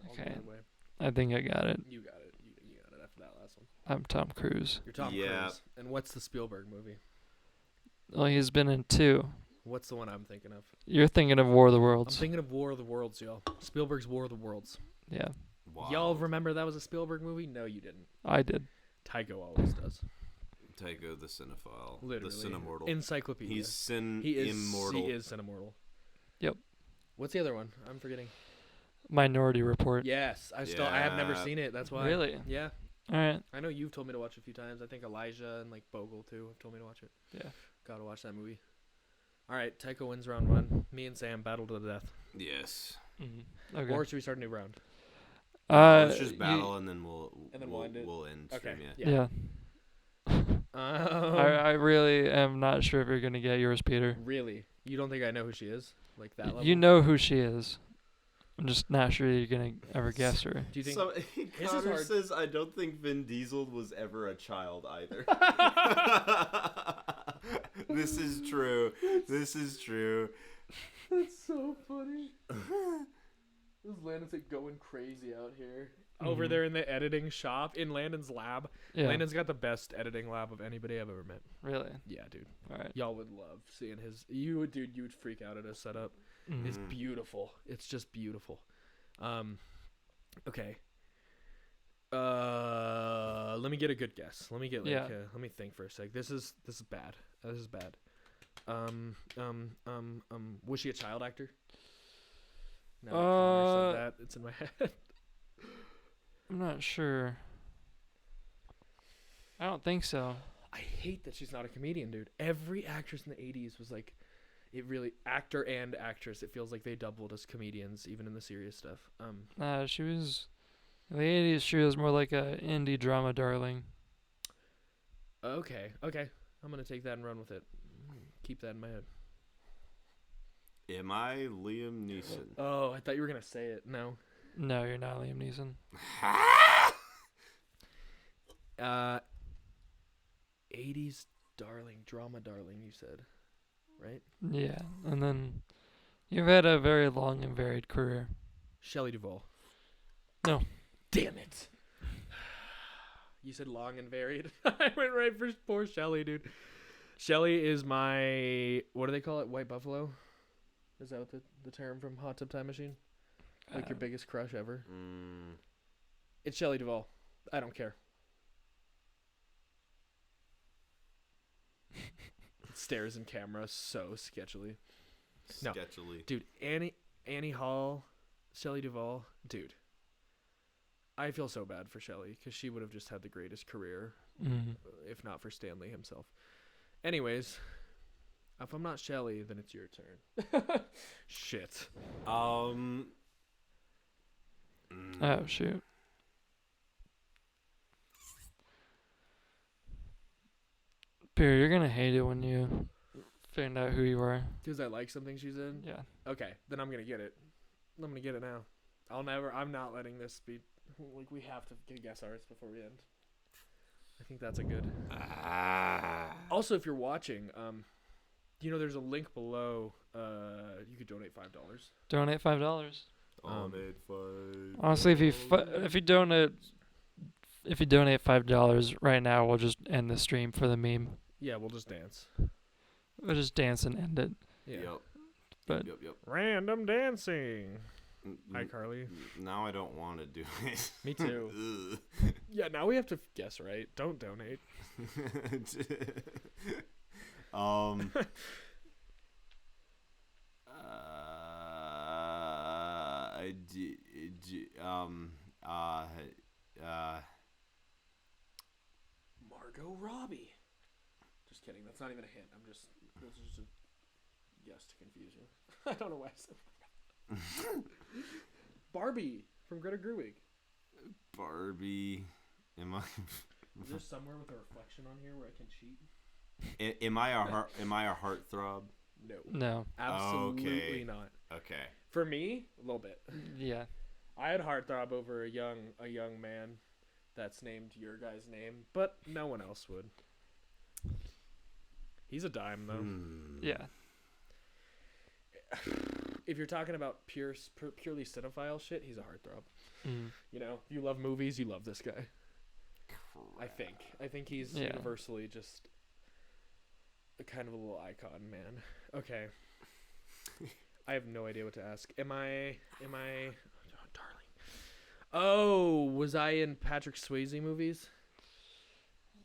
I'll Okay. give it away. I think I got it. You got it. You got it after that last one. I'm Tom Cruise. You're Tom Yeah. Cruise. And what's the Spielberg movie? Well, he's been in 2. What's the one I'm thinking of? You're thinking of War of the I'm Worlds. thinking of War of the Worlds, y'all. Spielberg's War of the Worlds. Yeah, Y'all remember that was a Spielberg movie? No, you didn't. I did. Taiko always does. Tycho the Cinephile, Literally. the Cinemortal. Encyclopedia. He's he is immortal. He is Cinemortal. Yep. What's the other one? I'm forgetting. Minority Report. Yes, I have never Yeah. seen it. That's why. Really? Yeah. All right. I know you've told me to watch it a few times. I think Elijah and like Bogle too have told me to watch it. Yeah. Gotta watch that movie. All right, Taiko wins round 1. Me and Sam battle to the death. Yes. Mm-hmm. Okay. Or should we start a new round? Let's just battle and then we'll end it? we'll end. Okay. Stream, Yeah. I really am not sure if you're gonna get yours, Peter. Really? You don't think I know who she is? Like that level? You know who she is. I'm just not sure you're gonna ever guess her. Do you think? So is Connor hard. says, "I don't think Vin Diesel was ever a child either." This is true. This is true. That's so funny. This Landon's like going crazy out here. Over Mhm. there in the editing shop in Landon's lab. Yeah. Landon's got the best editing lab of anybody I've ever met. Really? Yeah, dude. All right. Y'all would love seeing his. You would freak out at his setup. Mhm. It's beautiful. It's just beautiful. Okay. Let me get a good guess. Let me get like. Yeah. Let me think for a sec. This is bad. This is bad. Was she a child actor? No, Connor said that. It's in my head. I'm not sure. I don't think so. I hate that she's not a comedian, dude. Every actress in the 80s was like, it really, actor and actress, it feels like they doubled as comedians, even in the serious stuff. She was in the 80s. She was more like a indie drama darling. Okay. I'm going to take that and run with it. Keep that in my head. Am I Liam Neeson? Oh, I thought you were going to say it. No. No, you're not Liam Neeson. 80s drama darling, you said, right? Yeah, and then you've had a very long and varied career. Shelley Duvall. No. Damn it. You said long and varied. I went right for poor Shelley, dude. Shelley is my, what do they call it? White Buffalo? Is that what the term from Hot Tub Time Machine? Like your biggest crush ever? It's Shelley Duvall. I don't care. Stares in camera so sketchily. No. Sketchily. Dude, Annie Hall, Shelley Duvall, dude. I feel so bad for Shelley because she would have just had the greatest career if not for Stanley himself. Anyways, if I'm not Shelley, then it's your turn. Shit. Oh, shoot. Peter, you're going to hate it when you find out who you are. Because I like something she's in? Yeah. Okay, then I'm going to get it. I'm going to get it now. I'm not letting this be, like, we have to guess ours before we end. I think that's a good. Also, if you're watching, there's a link below. You could donate $5. Donate $5. Donate $5. Honestly, if you donate $5 right now, we'll just end the stream for the meme. Yeah, we'll just dance. We'll just dance and end it. Yeah. Yep. But Yep. Random dancing. Hi, Carly. Now I don't want to do it. Me too. Ugh. Yeah, now we have to guess right. Don't donate. Margot Robbie. Just kidding. That's not even a hint. This is just Yes, to confuse you. I don't know why I said that. Barbie from Greta Gerwig. Barbie. Am I? Is there somewhere with a reflection on here where I can cheat? Am I a heartthrob? No. No. Absolutely Okay. not. Okay. For me, a little bit. Yeah. I had heartthrob over a young man that's named your guy's name, but no one else would. He's a dime though. Yeah. If you're talking about purely cinephile shit, he's a heartthrob. Mm. You know, if you love movies, you love this guy. I think he's Yeah. universally just a kind of a little icon, man. Okay. I have no idea what to ask. Am I oh, darling. Oh, was I in Patrick Swayze movies?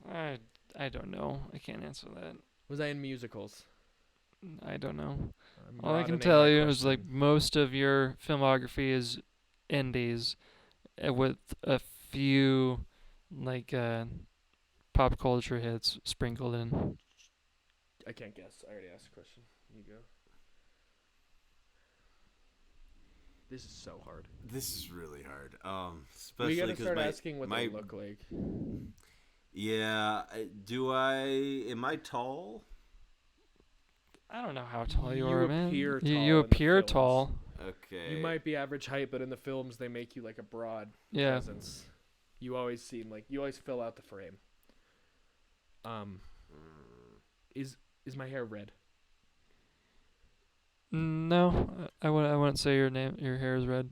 I don't know. I can't answer that. Was I in musicals? I don't know. I'm All I can broadening tell my you is like question. most of your filmography is indies, with a few like pop culture hits sprinkled in. I can't guess. I already asked a question. You go. This is so hard. This is really hard. We Especially gotta because start asking what my they look like. yeah. Am I tall? I don't know how tall you You are, man. appear You tall in the appear films. tall. Okay. You might be average height, but in the films they make you like a broad Yeah. presence. You always seem like you always fill out the frame. Is my hair red? No, I wouldn't say your hair is red.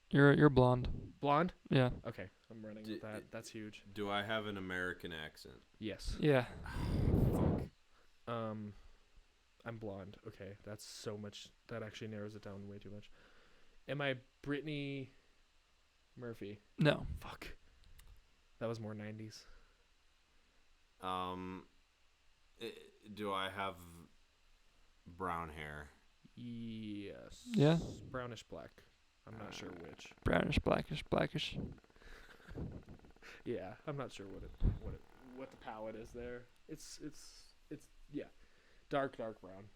You're blonde. Blonde? Yeah. Okay, I'm running with that. That's huge. Do I have an American accent? Yes. Yeah. I'm blonde. Okay, that's so much. That actually narrows it down way too much. Am I Brittany Murphy? No. Fuck. That was more 90s. Do I have brown hair? Yes. Yeah. Brownish black. I'm not sure which. Brownish, blackish. Yeah, I'm not sure what the palette is there. It's yeah, dark brown.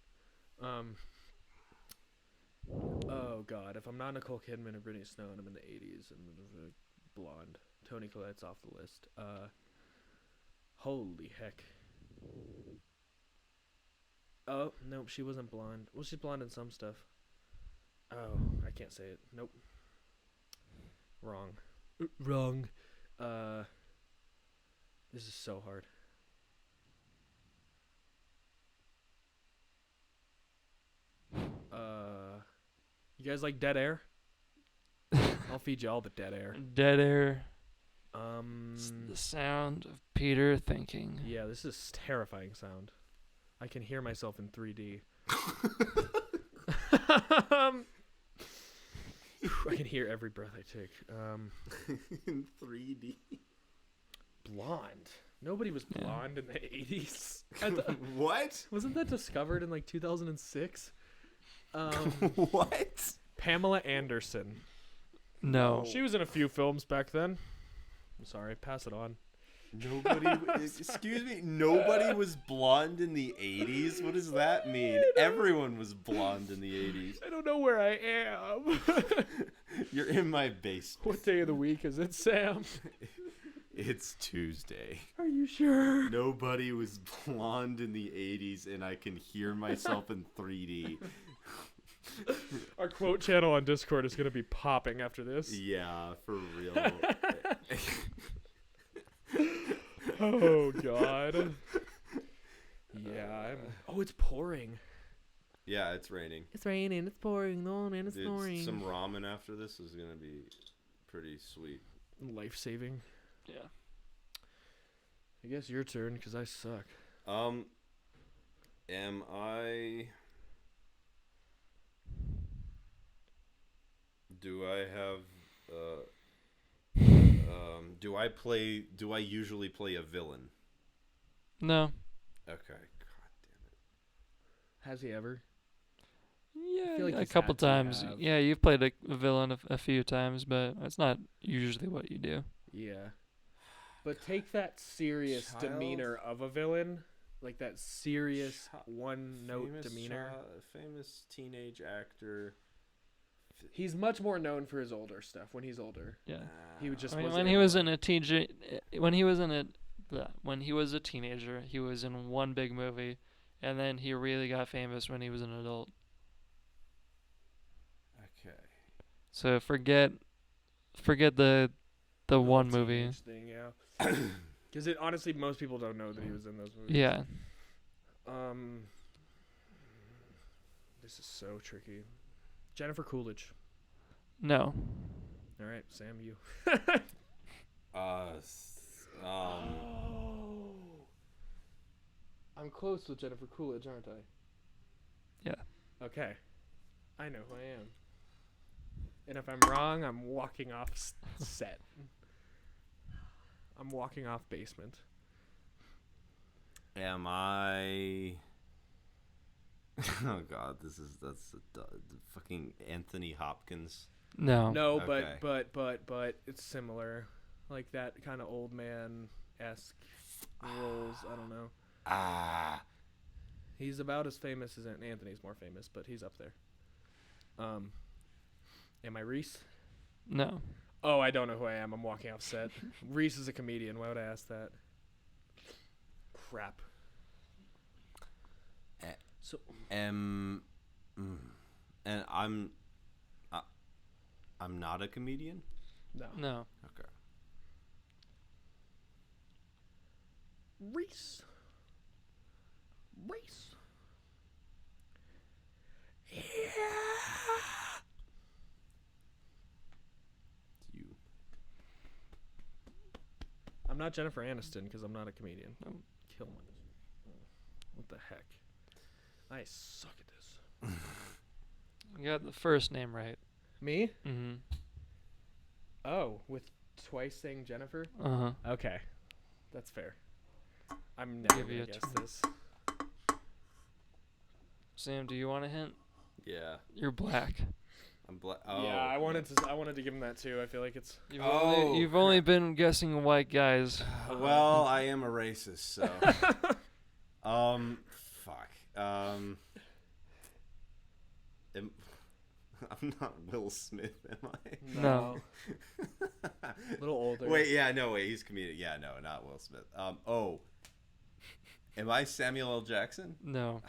Oh god, if I'm not Nicole Kidman or Brittany Snow and I'm in the 80s and blonde, Toni Collette's off the list. Holy heck. Oh no, she wasn't blonde. Well, she's blonde in some stuff. Oh, I can't say it. Nope. Wrong. Wrong. This is so hard. You guys like dead air? I'll feed you all the dead air. Dead air. The sound of Peter thinking. Yeah, this is terrifying sound. I can hear myself in 3D. I can hear every breath I take. In 3D. Blonde. Nobody was Yeah. blonde in the 80s. What? Wasn't that discovered in like 2006? What? Pamela Anderson. No. She was in a few films back then. I'm sorry, pass it on. Excuse me, nobody was blonde in the 80s? What does that mean? Everyone was blonde in the 80s. I don't know where I am. You're in my basement. What day of the week is it, Sam? It's Tuesday. Are you sure? Nobody was blonde in the 80s, and I can hear myself in 3D. Our quote channel on Discord is going to be popping after this. Yeah, for real. Oh, God. Yeah. Oh, it's pouring. Yeah, it's raining. It's raining. It's pouring. No, man, it's Dude, pouring. some ramen after this is going to be pretty sweet. Life-saving. Yeah. I guess your turn, because I suck. Am I... Do I have... Do I usually play a villain? No. Okay. God damn it. Has he ever? Yeah, feel like a he's couple had to times. have. Yeah, you've played a villain a few times, but it's not usually what you do. Yeah. But take that serious Child? demeanor of a villain like that serious one-note demeanor. Famous teenage actor. He's much more known for his older stuff. When he's older, Yeah. he would just I mean, was when he was in a teenager, when he was a teenager, he was in one big movie, and then he really got famous when he was an adult. Okay. So forget the one movie. thing, yeah. Because honestly, most people don't know that he was in those movies. Yeah. This is so tricky. Jennifer Coolidge. No. All right, Sam, you. I'm close with Jennifer Coolidge, aren't I? Yeah. Okay. I know who I am. And if I'm wrong, I'm walking off set. I'm walking off basement. Am I? Oh God, that's fucking Anthony Hopkins. No. No, Okay. but it's similar, like that kind of old man esque roles. I don't know. He's about as famous as Anthony's more famous, but he's up there. Am I Reese? No. Oh, I don't know who I am. I'm walking off set. Reese is a comedian. Why would I ask that? Crap. So. And I'm not a comedian. No. No. Okay. Reese. Yeah. It's you. I'm not Jennifer Aniston because I'm not a comedian. No. Kill me. What the heck? I suck at this. You got the first name right. Me? Mm-hmm. Oh, with twice saying Jennifer? Uh-huh. Okay. That's fair. I'm never Give you going to a guess this. Sam, do you want a hint? Yeah. You're black. I'm black. Oh. Yeah, I wanted to give him that too. I feel like it's You've only been guessing white guys. Well, I am a racist, so. Fuck. I'm not Will Smith, am I? No. A little older. Wait, he's comedic. Yeah, no, not Will Smith. Am I Samuel L. Jackson? No.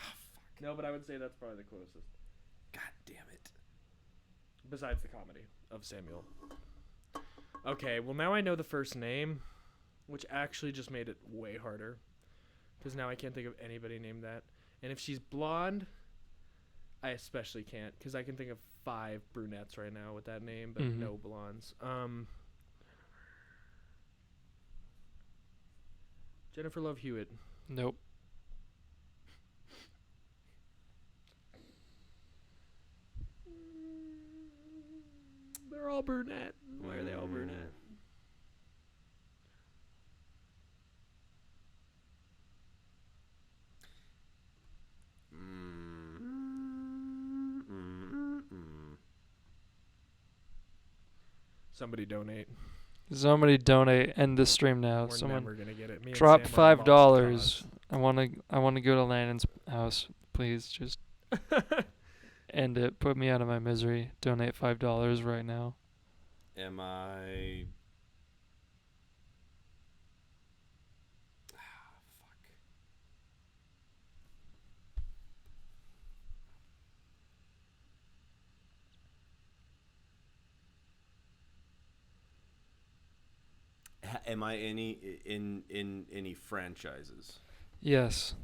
No, but I would say that's probably the closest. God damn it. Besides the comedy of Samuel. Okay, well now I know the first name, which actually just made it way harder. Because now I can't think of anybody named that. And if she's blonde, I especially can't. Because I can think of 5 brunettes right now with that name, but Mhm. no blondes. Jennifer Love Hewitt. Nope. They're all brunette. Why are they all brunette? Somebody donate. Somebody donate. End the stream now. We're Someone never gonna get it. Me and drop Sam are a lost $5. cause. I wanna go to Landon's house. Please just end it. Put me out of my misery. Donate $5 right now. Am I? Fuck. Am I in any franchises? Yes.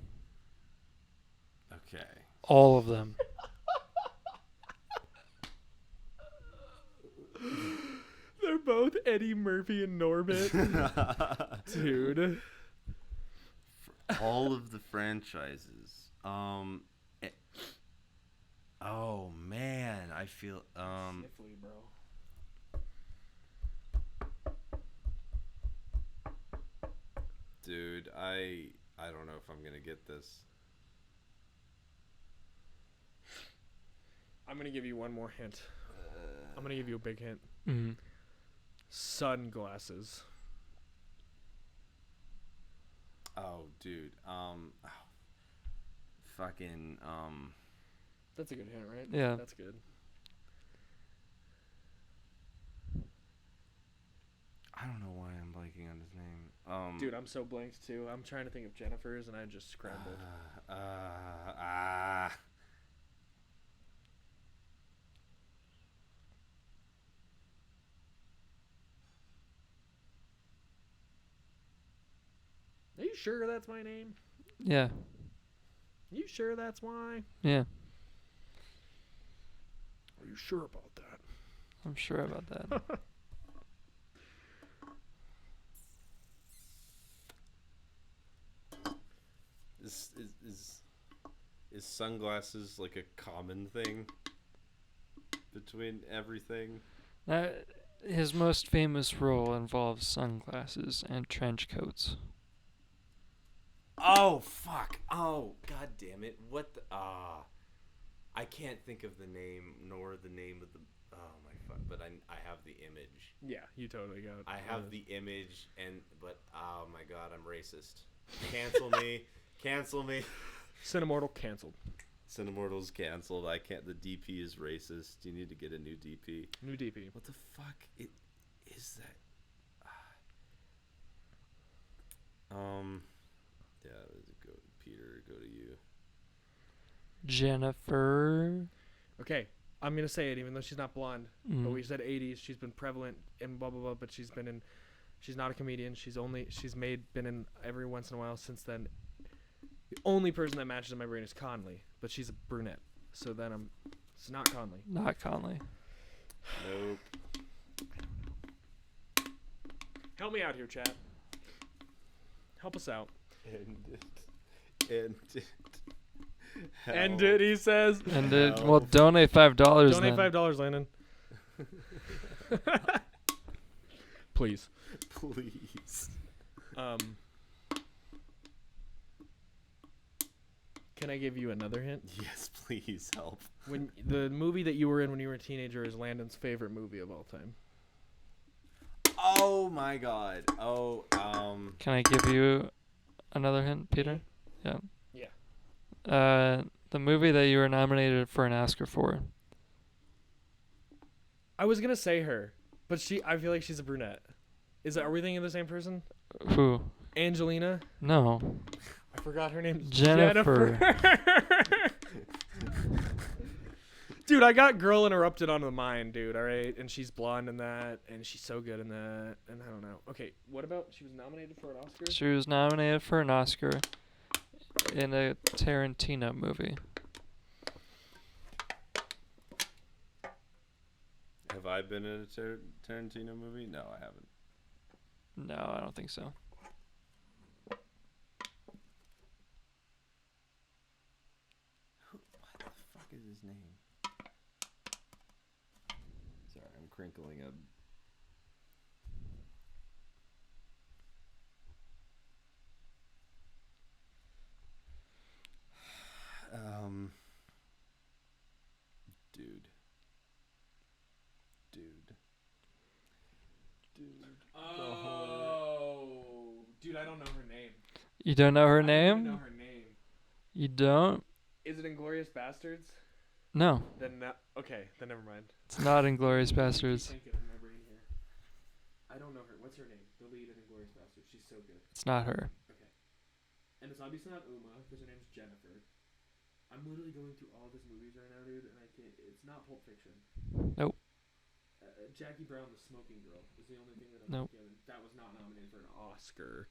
Okay. All of them. They're both Eddie Murphy and Norbit. Dude. All of the franchises. Oh man, I feel Sniffly, bro. dude, I don't know if I'm gonna get this. I'm gonna give you one more hint. I'm gonna give you a big hint. Mm-hmm. Sunglasses. Oh dude. Fucking. That's a good hint, right? Yeah. That's good. I don't know why I'm blanking on his name. Dude, I'm so blanked too. I'm trying to think of Jennifer's, and I just scrambled. Are you sure that's my name? Yeah. You sure that's why? Yeah. Are you sure about that? I'm sure about that. Is sunglasses like a common thing between everything? His most famous role involves sunglasses and trench coats. Oh fuck! Oh god damn it! What the I can't think of the name nor the name of the. Oh my fuck! But I have the image. Yeah, you totally got it. I have the image but oh my god, I'm racist. Cancel me! Cancel me! Cinemortal canceled. Cinemortal's canceled. I can't. The DP is racist. You need to get a new DP. New DP. What the fuck is that? Yeah, go Peter. Go to you. Jennifer. Okay, I'm gonna say it, even though she's not blonde. Mm. But we said 80s. She's been prevalent in blah blah blah. But she's been in. She's not a comedian. Been in every once in a while since then. The only person that matches in my brain is Conley, but she's a brunette. So then it's not Conley. Not Conley. Nope. Help me out here, chat. Help us out. End it. End it, he says. And well, donate $5. Donate then. $5, Landon. Please. Please. Can I give you another hint? Yes, please help. When the movie that you were in when you were a teenager is Landon's favorite movie of all time. Oh my god. Oh, Can I give you another hint, Peter? Yeah. Yeah. The movie that you were nominated for an Oscar for. I was gonna say her, but I feel like she's a brunette. Are we thinking of the same person? Who? Angelina? No. I forgot her name. Jennifer. Dude, I got Girl Interrupted on the mind, dude, alright? And she's blonde in that, and she's so good in that, and I don't know. Okay, what about, she was nominated for an Oscar? She was nominated for an Oscar in a Tarantino movie. have I been in a Tarantino movie? No, I haven't. No, I don't think so. What the fuck is his name? Sorry, I'm crinkling a. Oh, dude, I don't know her name. You don't know her I don't even name? know her name. You don't? Is it Inglourious Bastards? No, Then okay, then never mind. it's not Inglourious Bastards. Can't get in my brain here. I don't know her. What's her name? The lead in Inglourious Bastards. She's so good. It's not her. Okay. And it's obviously not Uma because her name's Jennifer. I'm literally going through all of his movies right now, dude, and I can't. It's not Pulp Fiction. Nope. Jackie Brown, the smoking girl, is the only thing that I'm Nope. thinking of. That was not nominated for an Oscar.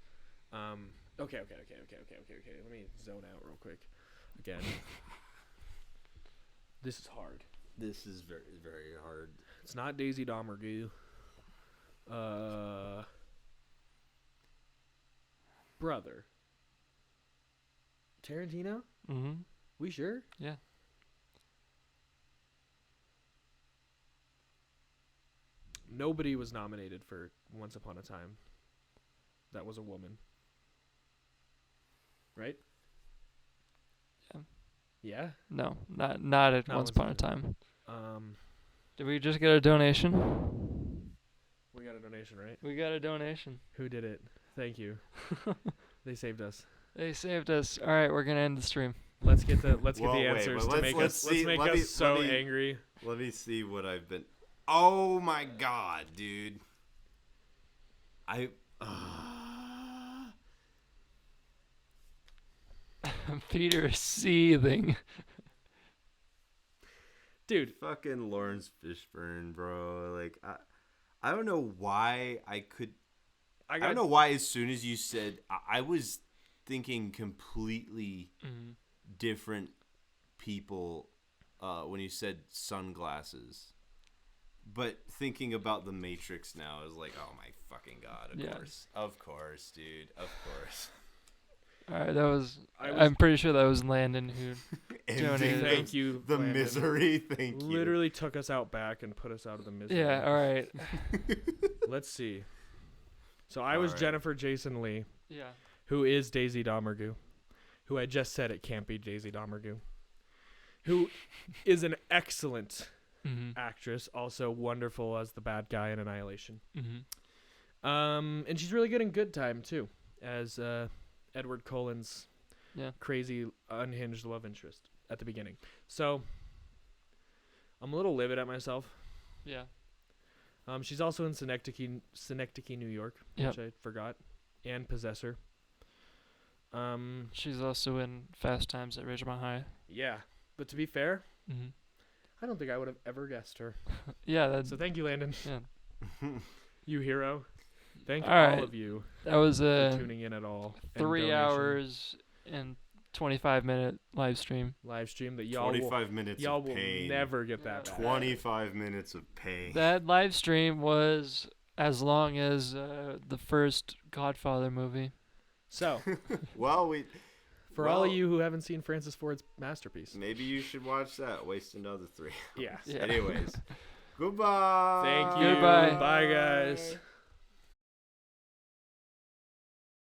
Okay. Let me zone out real quick. Again. This is hard. This is very, very hard. It's not Daisy Domergue. Brother. Tarantino? Mm-hmm. We sure? Yeah. Nobody was nominated for Once Upon a Time. That was a woman. Right? Yeah. Yeah? No, not at Not Once Once Upon a Upon Time. Um, Did we just get a donation? we got a donation, right? We got a donation. Who did it? Thank you. They saved us. They saved us. All right, we're gonna end the stream. Let's get the Well, wait, answers but to make let's us see- let's make let us me- so let me- angry. Let me see what I've been. Oh my god, dude! I. Peter is seething. Dude, Fucking Lawrence Fishburne, bro. Like, I don't know why I could. I don't know why. As soon as you said, I was thinking completely different people when you said sunglasses. But thinking about the Matrix now is like, oh my fucking god! Of course, dude. Of course. All right, that was. I'm pretty sure that was Landon who donated. Thank you. The Landon. misery. Thank you. Literally took us out back and put us out of the misery. Yeah. All right. Let's see. So I was Alright. Jennifer Jason Leigh, Yeah. who is Daisy Domergue, who I just said it can't be Daisy Domergue, who is an excellent actress, also wonderful as the bad guy in Annihilation. And she's really good in Good Time too, as Edward Cullen's crazy unhinged love interest at the beginning. So I'm a little livid at myself. Yeah. She's also in Synecdoche, New York, which I forgot, and Possessor. She's also in Fast Times at Ridgemont High. Yeah, but to be fair, I don't think I would have ever guessed her. Yeah. That's. So thank you, Landon. Yeah. You hero. Thank All right. all of you That was for tuning in at all. and 3 donation. hours and 25-minute live stream. Live stream that y'all will, 25 minutes y'all of will pain. never get that back. 25 minutes of pain. That live stream was as long as the first Godfather movie. So, Well, for all of you who haven't seen Francis Ford's masterpiece, maybe you should watch that. Waste another 3. yeah. Yeah. Anyways, goodbye. Thank you. Goodbye. Bye, guys.